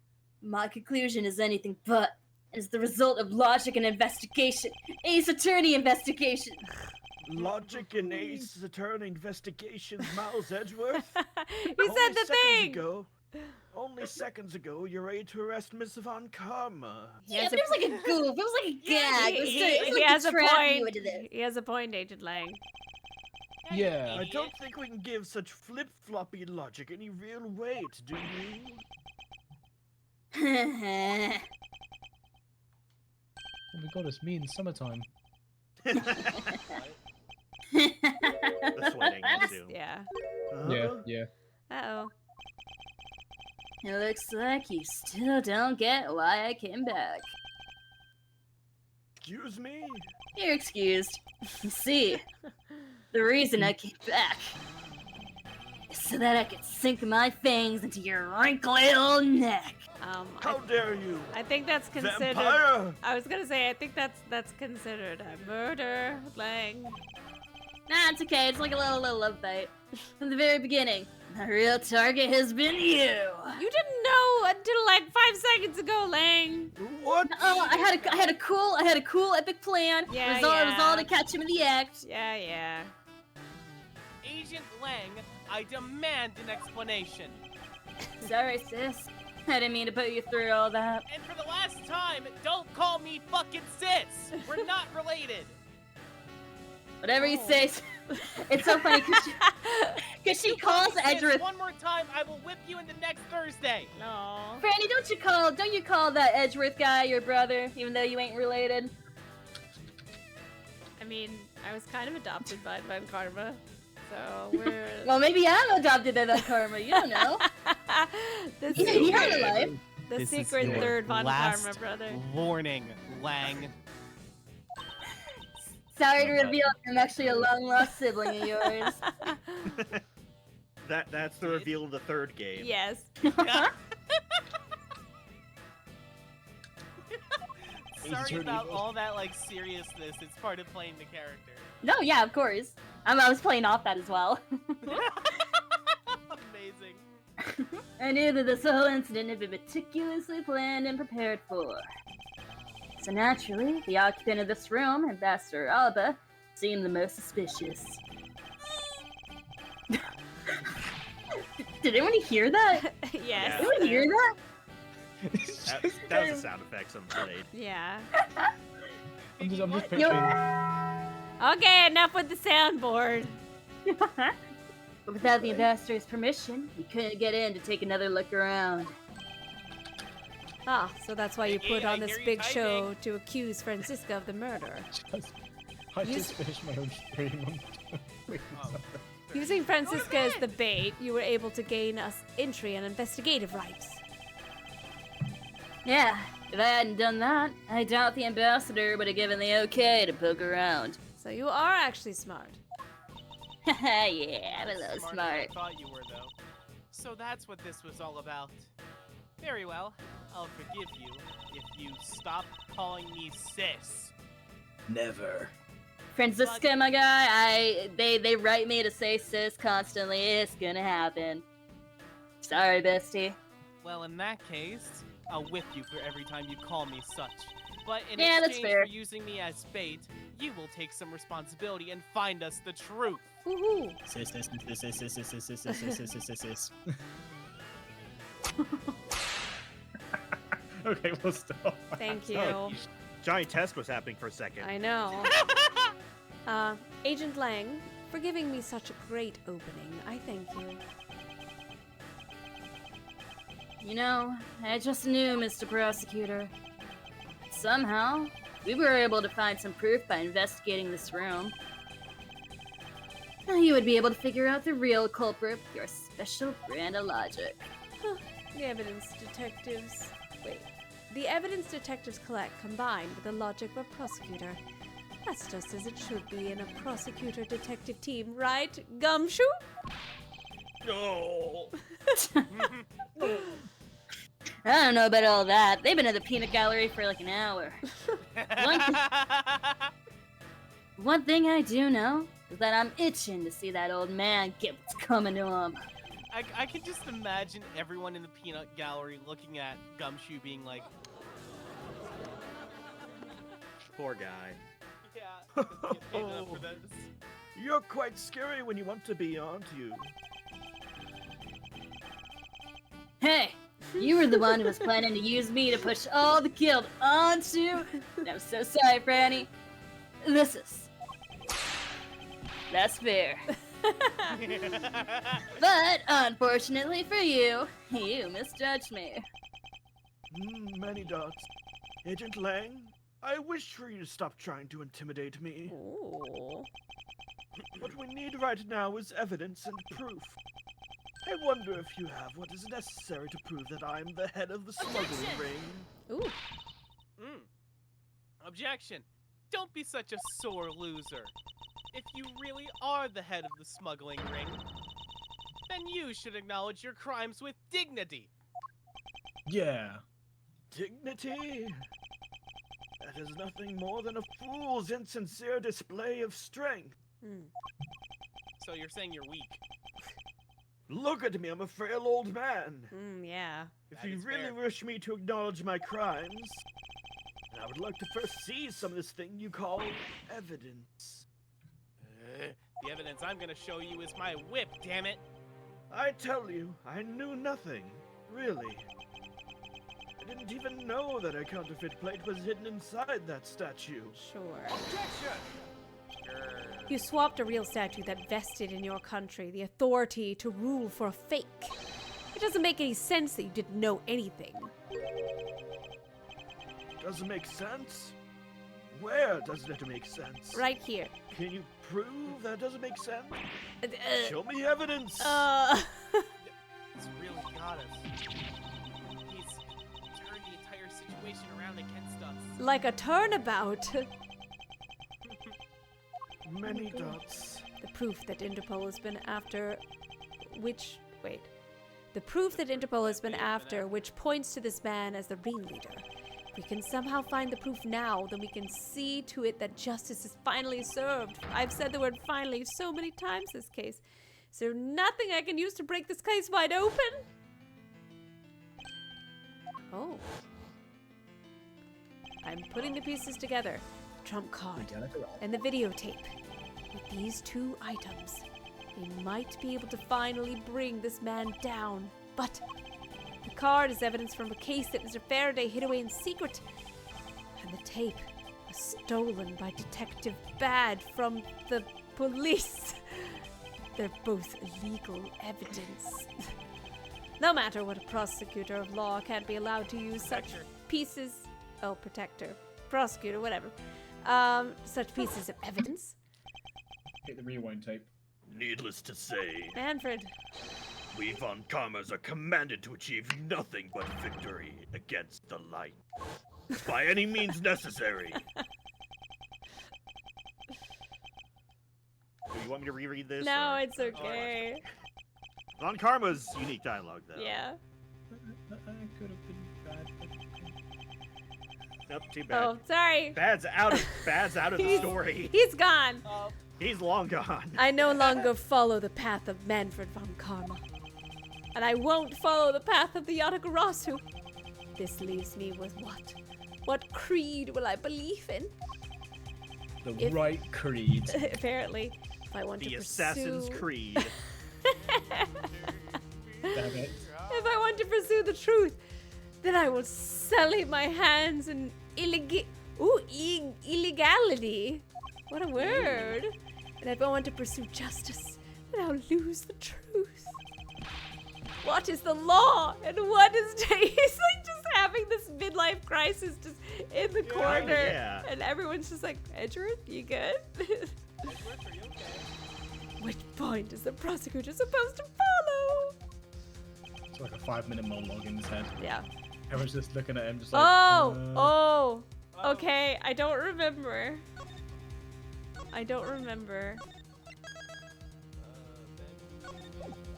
My conclusion is anything but. It is the result of logic and investigation. Ace Attorney investigation. Logic and Ace Attorney investigations, Miles Edgeworth. You said the thing! Only seconds ago, you're ready to arrest Miss Von Karma. He Yeah, has but a- it was like a goof. It was like a gag. It was he like has to a trap you point. into this. He has a point, Agent Lang. Yeah. I don't think we can give such flip-floppy logic any real weight, do you? Oh my god, it's me in summertime. The sweating too. Yeah. Yeah. Uh-oh. It looks like you still don't get why I came back. Excuse me? You're excused. You see, the reason I came back is so that I could sink my fangs into your wrinkly old neck. How dare you? I think that's considered... Vampire! I was gonna say, I think that's considered a murder, Lang. Nah, it's okay. It's like a little love bite. From the very beginning, the real target has been you. You didn't know until like 5 seconds ago, Lang. What? Oh, I had a cool epic plan. Yeah, it was all yeah. to catch him in the act. Yeah. Agent Lang, I demand an explanation. Sorry, sis. I didn't mean to put you through all that. And for the last time, don't call me fucking sis. We're not related. Whatever you say. It's so funny because she calls Sis, Edgeworth. one more time, I will whip you into next Thursday. No. Franny, don't you call that Edgeworth guy your brother, even though you ain't related? I mean, I was kind of adopted by Van Karma, so we're... Well, maybe I'm adopted by that karma. You don't know. the You secret, heard of life. the This is secret your third Von last Karma brother. Warning, Lang. Sorry to reveal I'm actually a long-lost sibling of yours. That's the reveal of the third game. Yes. Sorry about all that like seriousness. It's part of playing the character. No, yeah, of course. I was playing off that as well. Amazing. I knew that this whole incident had been meticulously planned and prepared for. So naturally, the occupant of this room, Ambassador Alba, seemed the most suspicious. Did anyone hear that? Yes. Did anyone hear that? That was the sound effect someone played. Yeah. I'm just picturing. Okay, enough with the soundboard. But without the ambassador's permission, we couldn't get in to take another look around. Ah, so that's why you Hey, put I on this hear you big typing. show to accuse Francisca of the murder. I just finished my own stream. Using Francisca as the bait, you were able to gain us entry and investigative rights. Yeah, if I hadn't done that, I doubt the ambassador would have given the okay to poke around. So you are actually smart. Yeah, I'm a little Smarter than smart. I thought you were, though. So that's what this was all about. Very well. I'll forgive you if you stop calling me sis. Never. Francisca, my guy, they write me to say sis constantly. It's gonna happen. Sorry, bestie. Well, in that case, I'll whip you for every time you call me such. But in Yeah, that's exchange fair. for using me as bait, you will take some responsibility and find us the truth. Woohoo! Sis, sis, sis, sis, sis, sis, sis, sis, sis, sis, sis, sis. Okay, we'll stop. Thank you. Oh, Johnny Test was happening for a second. I know. Agent Lang, for giving me such a great opening, I thank you. You know, I just knew, Mr. Prosecutor. Somehow, we were able to find some proof by investigating this room. Now you would be able to figure out the real culprit with your special brand of logic. The evidence detectives... Wait. The evidence detectives collect combined with the logic of a prosecutor. That's just as it should be in a prosecutor-detective team, right, Gumshoe? No. I don't know about all that. They've been at the peanut gallery for like an hour. One thing I do know is that I'm itching to see that old man get what's coming to him. I can just imagine everyone in the peanut gallery looking at Gumshoe being like, Poor guy. yeah, let's get paid enough for this. You're quite scary when you want to be, aren't you? Hey, you were the one who was planning to use me to push all the guilt onto... I'm so sorry, Franny. This is... That's fair. But, unfortunately for you, you misjudged me. Many dots. Agent Lang, I wish for you to stop trying to intimidate me. Ooh. What we need right now is evidence and proof. I wonder if you have what is necessary to prove that I'm the head of the smuggling ring. Ooh. Objection! Don't be such a sore loser. If you really are the head of the smuggling ring, then you should acknowledge your crimes with dignity. Yeah. Dignity? That is nothing more than a fool's insincere display of strength. So you're saying you're weak. Look at me, I'm a frail old man. Yeah. If That you is really fair. wish me to acknowledge my crimes, then I would like to first see some of this thing you call evidence. The evidence I'm gonna show you is my whip, damn it! I tell you, I knew nothing, really. I didn't even know that a counterfeit plate was hidden inside that statue. Sure. You swapped a real statue that vested in your country the authority to rule for a fake. It doesn't make any sense that you didn't know anything. Doesn't make sense? Where doesn't it make sense? Right here. Can you prove that doesn't make sense? Uh, Show me evidence! He's really got us. He's turned the entire situation around against us. like a turnabout. Many dots. The proof that Interpol has been after, which points to this man as the ringleader. If we can somehow find the proof now, then we can see to it that justice is finally served. I've said the word finally so many times this case. Is there nothing I can use to break this case wide open? Oh. I'm putting the pieces together. The trump card and the videotape. With these two items, we might be able to finally bring this man down. But the card is evidence from a case that Mr. Faraday hid away in secret. And the tape was stolen by Detective Bad from the police. They're both illegal evidence. No matter what, a prosecutor of law can't be allowed to use such pieces. Oh, protector. Prosecutor, whatever. Such pieces of evidence. Hit the rewind tape. Needless to say, Manfred. we Von Karmas are commanded to achieve nothing but victory against the light. By any means necessary. Do you want me to reread this? No, or- it's okay. Von Karma's unique dialogue, though. Yeah. I could have been bad. But okay. Nope, too bad. Oh, sorry. Bad's out of the story. He's gone. He's long gone. I no longer follow the path of Manfred von Karma. And I won't follow the path of the Yatagarasu. This leaves me with what? What creed will I believe in? The right creed. Apparently, if I want The to Assassin's pursue... Creed. Damn it. If I want to pursue the truth, then I will sully my hands in illegality. What a word. And if I want to pursue justice, then I'll lose the truth. What is the law? And what is... He's like just having this midlife crisis just in the corner. Yeah. And everyone's just like, Edgeworth, you good? Edgeworth, are you okay? Which point is the prosecutor supposed to follow? It's like a 5-minute monologue in his head. Yeah. Everyone's just looking at him just like, Oh, okay. I don't remember.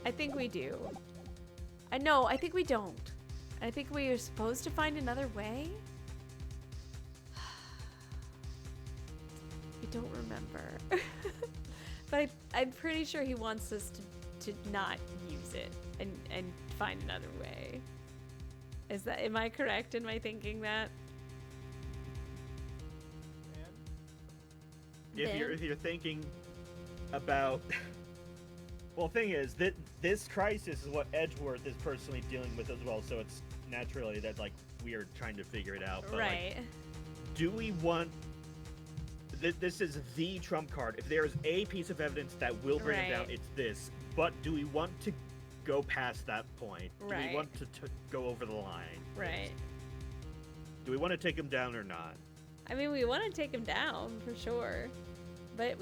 I think we do. I think we don't. I think we are supposed to find another way. I don't remember. But I'm pretty sure he wants us to not use it and find another way. Am I correct in my thinking that? If you're thinking about, well, the thing is that this crisis is what Edgeworth is personally dealing with as well. So it's naturally that like we are trying to figure it out. But, Right. Like, do we want? This is the trump card. If there is a piece of evidence that will bring it down, Right. it's this. But do we want to go past that point? Do Right. we want to go over the line? Right. Do we want to take him down or not? I mean, we want to take him down for sure, but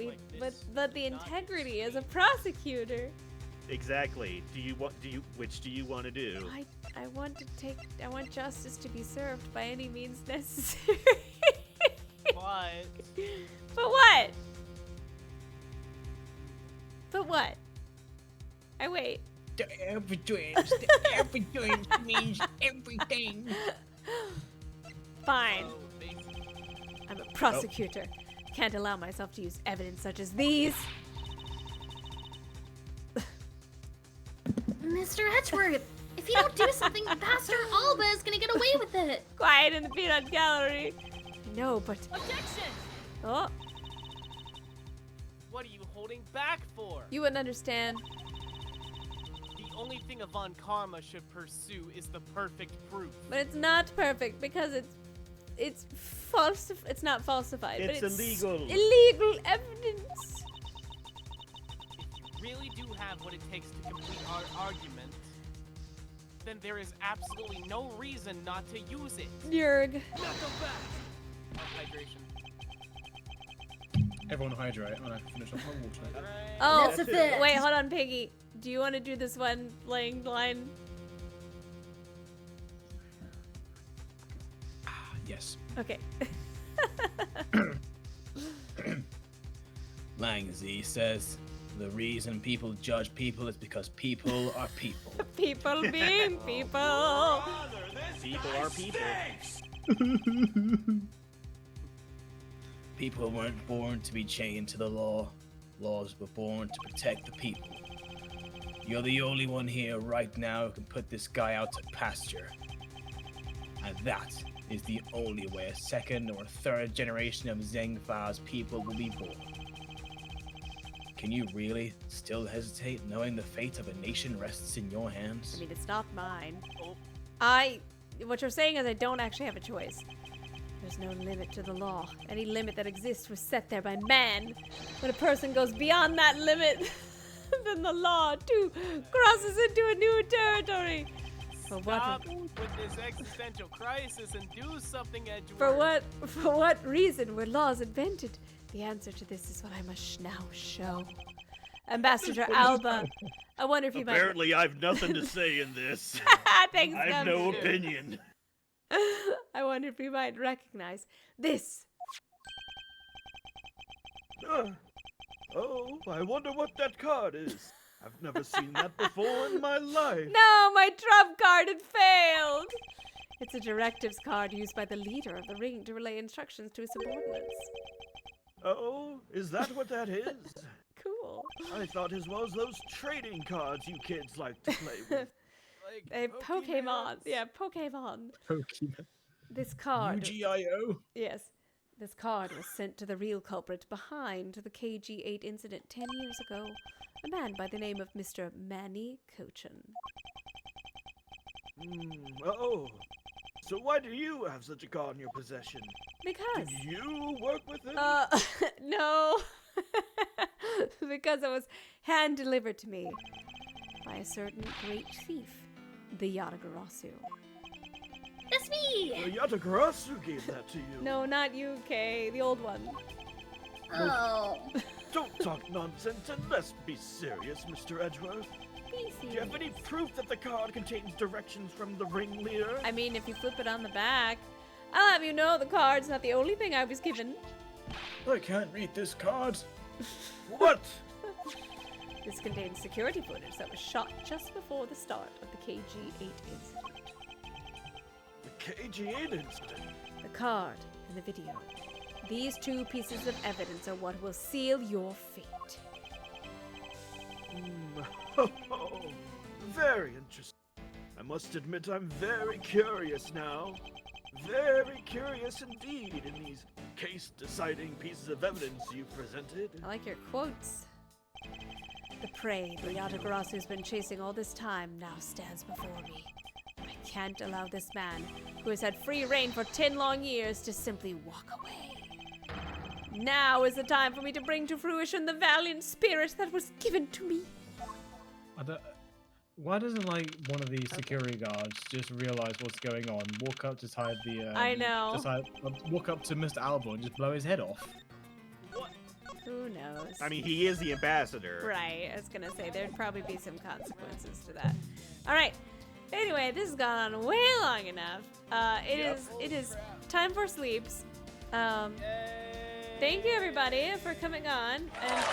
but the integrity as a prosecutor. Exactly. Which do you want to do? I want justice to be served by any means necessary. What? But what? But what? I wait. The evidence means everything. Fine. Oh, basically. I'm a prosecutor. Can't allow myself to use evidence such as these. Mr. Edgeworth, if you don't do something, Pastor Alba is gonna get away with it. Quiet in the peanut gallery. No, but Objection! oh, What are you holding back for? you wouldn't understand. The only thing a Von Karma should pursue is the perfect proof. But it's not perfect because it's false. It's not falsified. It's but it's illegal. Illegal evidence. If you really do have what it takes to complete our argument, then there is absolutely no reason not to use it. Yerg. Knuckle back! Hydration. Everyone hydrate when I finish off my water. Oh, That's a bit. wait, hold on, Piggy. Do you want to do this one laying line? Yes. Okay. Lang Z says, the reason people judge people is because people are people. People being people. People are people. People weren't born to be chained to the law. Laws were born to protect the people. You're the only one here right now who can put this guy out to pasture. And that is the only way a second or third generation of Zengfa's people will be born. Can you really still hesitate knowing the fate of a nation rests in your hands? I mean, it's not mine. Oh. What you're saying is I don't actually have a choice. There's no limit to the law. Any limit that exists was set there by man. When a person goes beyond that limit, then the law too crosses into a new territory. Stop with this existential crisis and do something, Edgeworth. For what reason were laws invented? The answer to this is what I must now show. Ambassador Alba, I wonder if you might... Apparently, I've nothing to say in this. Thanks, I have no opinion. I wonder if you might recognize this. Oh, I wonder what that card is. I've never seen that before in my life. No, my trump card had failed. It's a directives card used by the leader of the ring to relay instructions to his subordinates. Oh, is that what that is? Cool. I thought his was those trading cards you kids like to play with. Pokemon. Yeah, Pokemon. Pokemon. This card. UGIO? Yes. This card was sent to the real culprit behind the KG8 incident 10 years ago. A man by the name of Mr. Manny Cochin. Oh, so why do you have such a card in your possession? Because. Did you work with him? No. Because it was hand-delivered to me by a certain great thief, the Yatagarasu. That's me! Yatagarasu gave that to you. No, not you, Kay. The old one. Oh. Don't talk nonsense and let's be serious, Mr. Edgeworth. Do you have any proof that the card contains directions from the ringleader? I mean, if you flip it on the back, I'll have you know the card's not the only thing I was given. I can't read this card. What? This contains security footage that was shot just before the start of the KG8 incident. The KG8 incident? The card and the video. These two pieces of evidence are what will seal your fate. Oh, very interesting. I must admit I'm very curious now. Very curious indeed in these case-deciding pieces of evidence you presented. I like your quotes. The prey the Yatagarasu's been chasing all this time now stands before me. I can't allow this man, who has had free reign for 10 long years, to simply walk away. Now is the time for me to bring to fruition the valiant spirit that was given to me. Why doesn't one of these security guards just realize what's going on, walk up, just hide the I know. Walk up to Mr. Alba and just blow his head off? Who knows? I mean, he is the ambassador. Right, I was gonna say there'd probably be some consequences to that. All right. Anyway, this has gone on way long enough. It is time for sleeps. Thank you everybody for coming on. And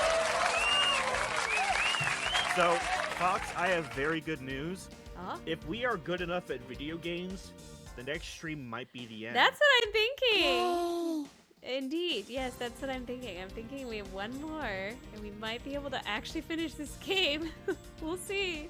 So, Fox, I have very good news. uh-huh. If we are good enough at video games, the next stream might be the end. That's what I'm thinking. Indeed, yes, that's what I'm thinking. I'm thinking we have one more, and we might be able to actually finish this game. We'll see.